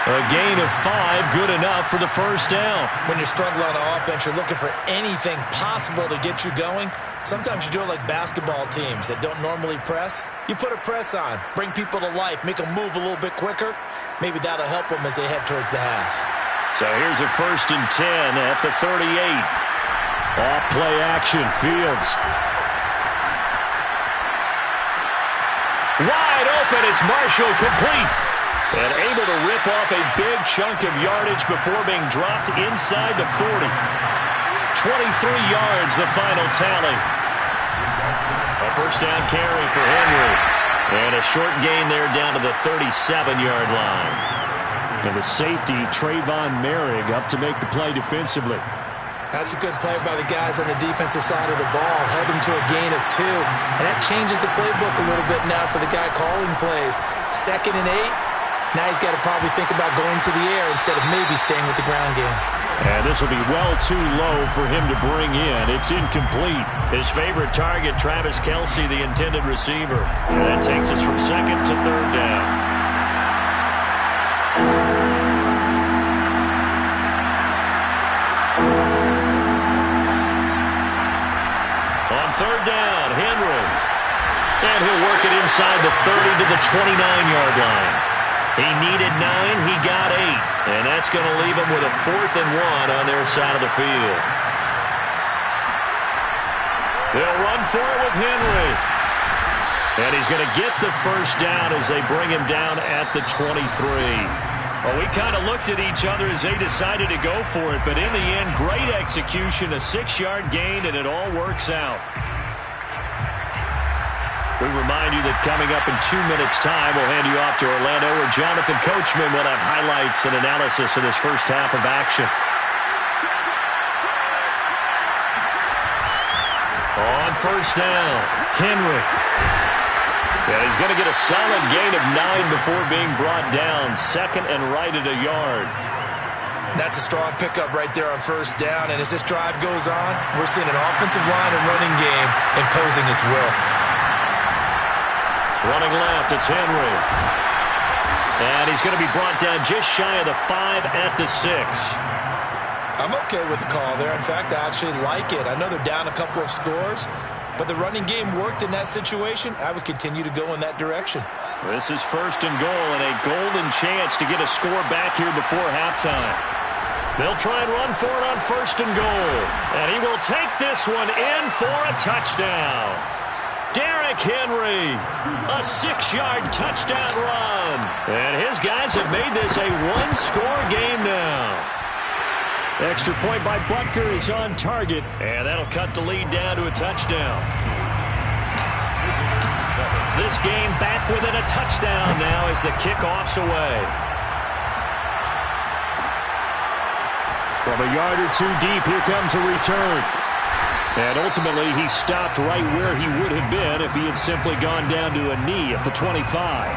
A gain of 5, good enough for the first down.
When you're struggling on offense, you're looking for anything possible to get you going. Sometimes you do it like basketball teams that don't normally press. You put a press on, bring people to life, make them move a little bit quicker. Maybe that'll help them as they head towards the half.
So here's a 1st and 10 at the 38. Off play action, Fields. Wide open, it's Marshall, complete. And able to rip off a big chunk of yardage before being dropped inside the 40. 23 yards, the final tally. A first down carry for Henry. And a short gain there down to the 37-yard line. And the safety, Trayvon Merrick, up to make the play defensively.
That's a good play by the guys on the defensive side of the ball. Held him to a gain of 2. And that changes the playbook a little bit now for the guy calling plays. 2nd and 8. Now he's got to probably think about going to the air instead of maybe staying with the ground game.
And this will be well too low for him to bring in. It's incomplete. His favorite target, Travis Kelce, the intended receiver. And that takes us from 2nd to 3rd down. On 3rd down, Henry. And he'll work it inside the 30 to the 29-yard line. He needed 9, he got 8. And that's going to leave him with a 4th and 1 on their side of the field. They'll run for it with Henry. And he's going to get the first down as they bring him down at the 23. Well, we kind of looked at each other as they decided to go for it, but in the end, great execution, a 6-yard gain, and it all works out. We remind you that coming up in 2 minutes' time, we'll hand you off to Orlando, where Jonathan Coachman will have highlights and analysis of this first half of action. On 1st down, Henry. Yeah, he's going to get a solid gain of 9 before being brought down. 2nd and right at a yard.
That's a strong pickup right there on 1st down. And as this drive goes on, we're seeing an offensive line and running game imposing its will.
Running left, it's Henry. And he's going to be brought down just shy of the 5 at the 6.
I'm okay with the call there. In fact, I actually like it. I know they're down a couple of scores, but the running game worked in that situation. I would continue to go in that direction.
This is 1st and goal and a golden chance to get a score back here before halftime. They'll try and run for it on 1st and goal. And he will take this one in for a touchdown. Derrick Henry, a 6-yard touchdown run. And his guys have made this a 1-score game now. Extra point by Butker is on target, and that'll cut the lead down to a touchdown. This game back within a touchdown now as the kickoff's away. From a yard or 2 deep, here comes a return. And ultimately, he stopped right where he would have been if he had simply gone down to a knee at the 25.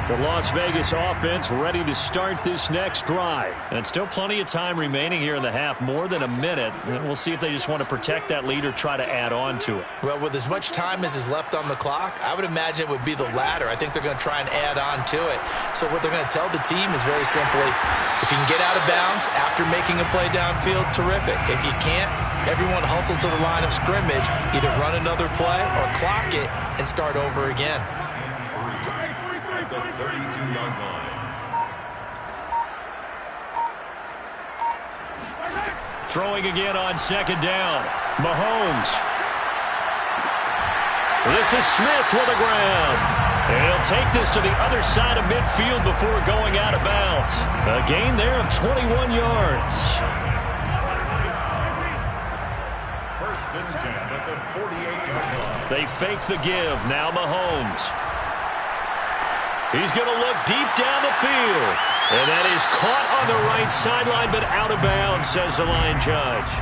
The Las Vegas offense ready to start this next drive. And still plenty of time remaining here in the half, more than a minute. And we'll see if they just want to protect that lead or try to add on to it.
Well, with as much time as is left on the clock, I would imagine it would be the latter. I think they're going to try and add on to it. So what they're going to tell the team is very simply, if you can get out of bounds after making a play downfield, terrific. If you can't, everyone hustle to the line of scrimmage, either run another play or clock it and start over again.
The 32-yard line.
Throwing again on second down. Mahomes. This is Smith with the ground. And he'll take this to the other side of midfield before going out of bounds. A gain there of 21 yards.
First and 10 at the 48-yard line.
They fake the give. Now Mahomes. He's going to look deep down the field. And that is caught on the right sideline, but out of bounds, says the line judge.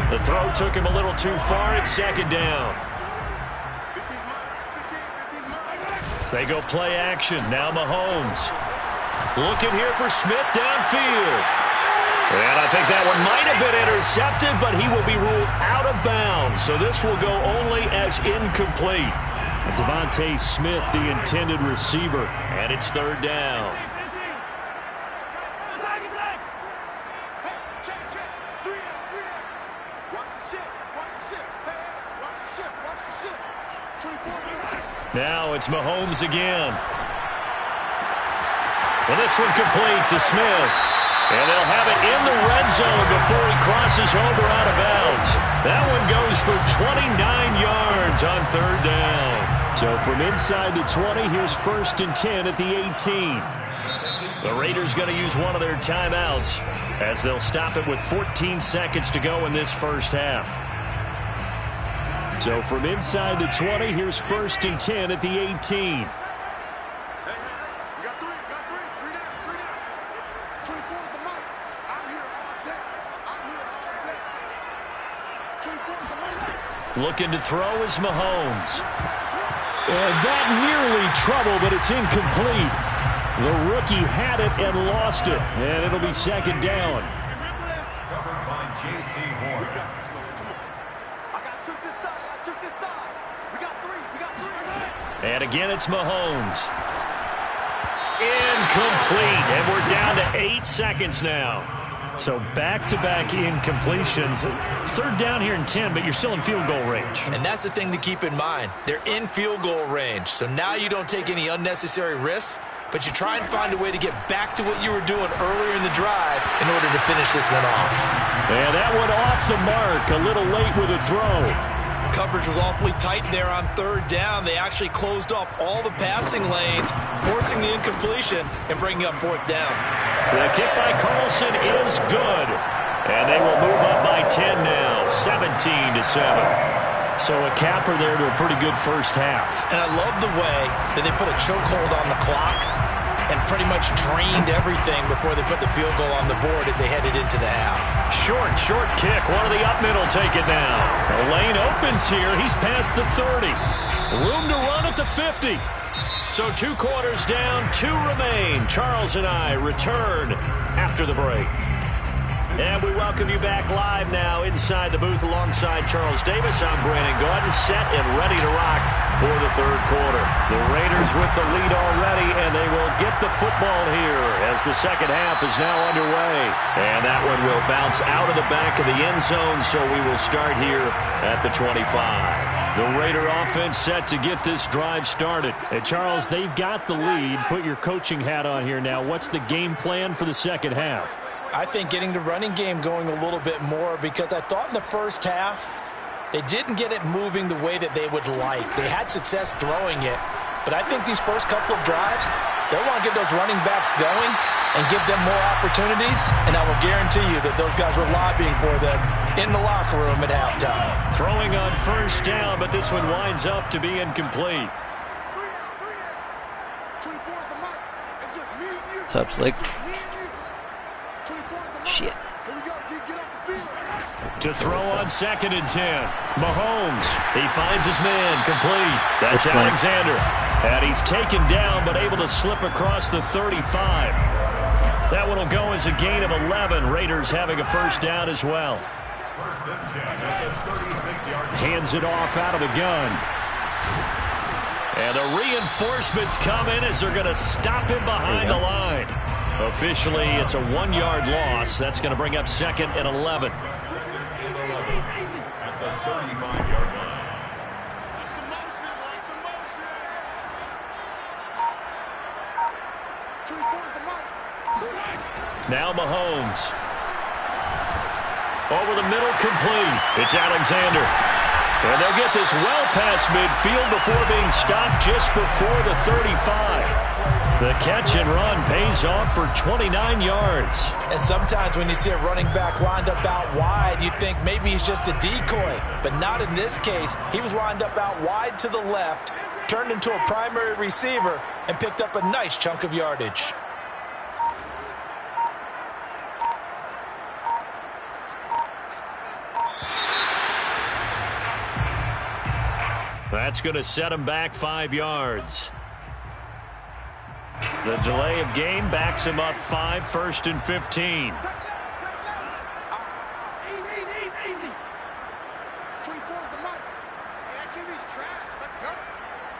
The throw took him a little too far at second down. They go play action. Now Mahomes. Looking here for Smith downfield. And I think that one might have been intercepted, but he will be ruled out of bounds. So this will go only as incomplete. Devontae Smith, the intended receiver, and it's third down. Now it's Mahomes again. Well, this one complete to Smith. And they'll have it in the red zone before he crosses over out of bounds. That one goes for 29 yards on third down. So from inside the 20, here's first and 10 at the 18. The Raiders going to use one of their timeouts as they'll stop it with 14 seconds to go in this first half. So from inside the 20, here's first and 10 at the 18. Looking to throw is Mahomes. And that nearly trouble, but it's incomplete. The rookie had it and lost it. And it'll be second down.
Covered by J.C. Horn.
And again, it's Mahomes. Incomplete. And we're down to 8 seconds now. So back-to-back incompletions. Third down here in 10, but you're still in field goal range.
And that's the thing to keep in mind. They're in field goal range. So now you don't take any unnecessary risks, but you try and find a way to get back to what you were doing earlier in the drive in order to finish this one off.
And that one off the mark. A little late with a throw.
Coverage was awfully tight there on third down. They actually closed off all the passing lanes, forcing the incompletion and bringing up fourth down.
The kick by Carlson is good. And they will move up by 10 now, 17-7. So a capper there to a pretty good first half.
And I love the way that they put a chokehold on the clock and pretty much drained everything before they put the field goal on the board as they headed into the half.
Short kick. One of the up middle take it now. The lane opens here. He's past the 30. Room to run at the 50. So 2 quarters down, 2 remain. Charles and I return after the break. And we welcome you back live now inside the booth alongside Charles Davis. I'm Brandon Gaudin, set and ready to rock for the third quarter. The Raiders with the lead already, and they will get the football here as the second half is now underway. And that one will bounce out of the back of the end zone, so we will start here at the 25. The Raider offense set to get this drive started. Hey, Charles, they've got the lead. Put your coaching hat on here now. What's the game plan for the second half?
I think getting the running game going a little bit more, because I thought in the first half they didn't get it moving the way that they would like. They had success throwing it, but I think these first couple of drives, they'll want to get those running backs going and give them more opportunities, and I will guarantee you that those guys were lobbying for them in the locker room at halftime.
Throwing on first down, but this one winds up to be incomplete.
What's up, Slick? Shit.
To throw on 2nd and 10. Mahomes, he finds his man, complete. That's Alexander. And he's taken down, but able to slip across the 35. That one will go as a gain of 11. Raiders having a first down as well. Hands it off out of the gun. And the reinforcements come in as they're going to stop him behind the line. Officially, it's a 1-yard loss. That's going to bring up 2nd and 11.
At the 35-yard line.
Now Mahomes. Over the middle, complete. It's Alexander. And they'll get this well past midfield before being stopped just before the 35. The catch and run pays off for 29 yards.
And sometimes when you see a running back lined up out wide, you think maybe he's just a decoy. But not in this case. He was lined up out wide to the left, turned into a primary receiver, and picked up a nice chunk of yardage.
That's going to set him back 5 yards. The delay of game backs him up 5, 1st and 15.
24's the mic. Yeah, QB's trash. Let's go.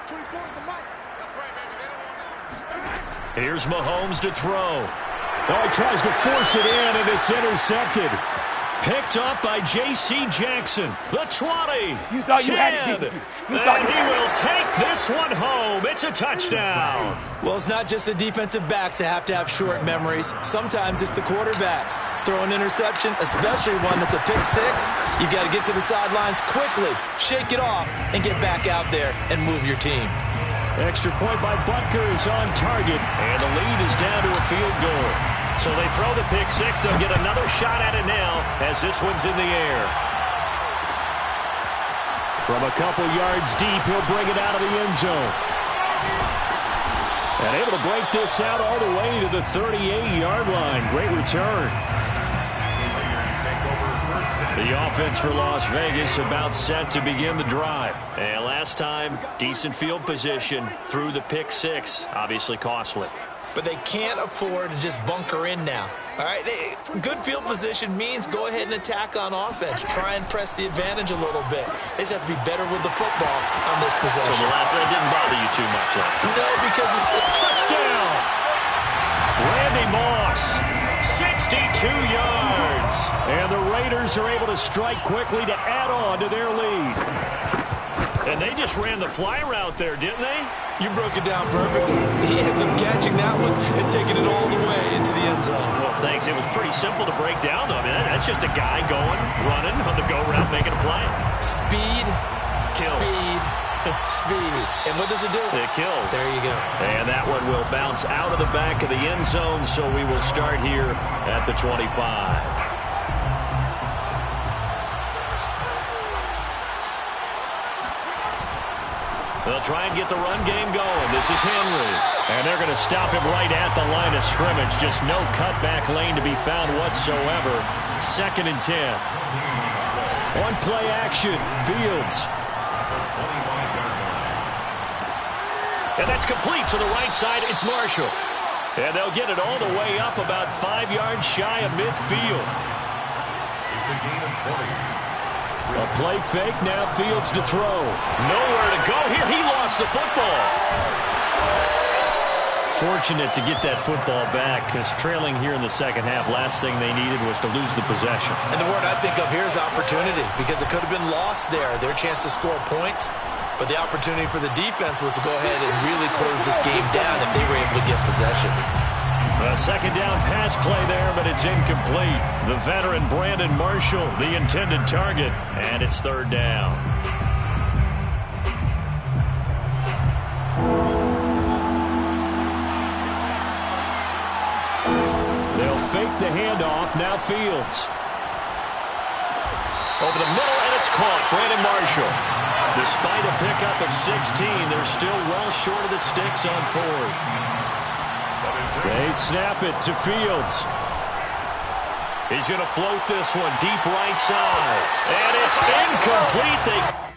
24's the mic. That's right, baby. They don't want to.
Here's Mahomes to throw.
Oh, he tries to force it in, and it's intercepted.
Picked up by J.C. Jackson. The 20.
You thought
10.
you had it.
And he will take this one home. It's a touchdown.
Well, it's not just the defensive backs that have to have short memories. Sometimes it's the quarterbacks. Throw an interception, especially one that's a pick six, you've got to get to the sidelines quickly, shake it off, and get back out there and move your team.
Extra point by Butker is on target, and the lead is down to a field goal. So they throw the pick six. They'll get another shot at it now as this one's in the air. From a couple yards deep, he'll bring it out of the end zone. And able to break this out all the way to the 38-yard line. Great return. The offense for Las Vegas about set to begin the drive. And last time, decent field position through the pick six. Obviously costly.
But they can't afford to just bunker in now. All right, good field position means go ahead and attack on offense. Try and press the advantage a little bit. They just have to be better with the football on this possession.
So the last one didn't bother you too much last time?
No, because it's a touchdown.
Randy Moss, 62 yards. And the Raiders are able to strike quickly to add on to their lead. And they just ran the fly route there, didn't they?
You broke it down perfectly. He ends up catching that one and taking it all the way into the end zone.
Well, thanks. It was pretty simple to break down, though. I mean, that's just a guy going, running on the go route, making a play.
Speed,
kills.
Speed, speed. And what does it do?
It kills.
There you go.
And that one will bounce out of the back of the end zone, so we will start here at the 25. They'll try and get the run game going. This is Henry. And they're going to stop him right at the line of scrimmage. Just no cutback lane to be found whatsoever. 2nd and 10. On play action, Fields. And that's complete to the right side. It's Marshall. And they'll get it all the way up about 5 yards shy of midfield.
It's a gain of 20.
A play fake, now Fields to throw. Nowhere to go here. He lost the football. Fortunate to get that football back, because trailing here in the second half, last thing they needed was to lose the possession.
And the word I think of here is opportunity, because it could have been lost there. Their chance to score points, but the opportunity for the defense was to go ahead and really close this game down if they were able to get possession.
A second down pass play there, but it's incomplete. The veteran Brandon Marshall, the intended target, and it's 3rd down. They'll fake the handoff, now Fields. Over the middle, and it's caught. Brandon Marshall. Despite a pickup of 16, they're still well short of the sticks on 4th. They snap it to Fields. He's going to float this one deep right side. And it's incomplete.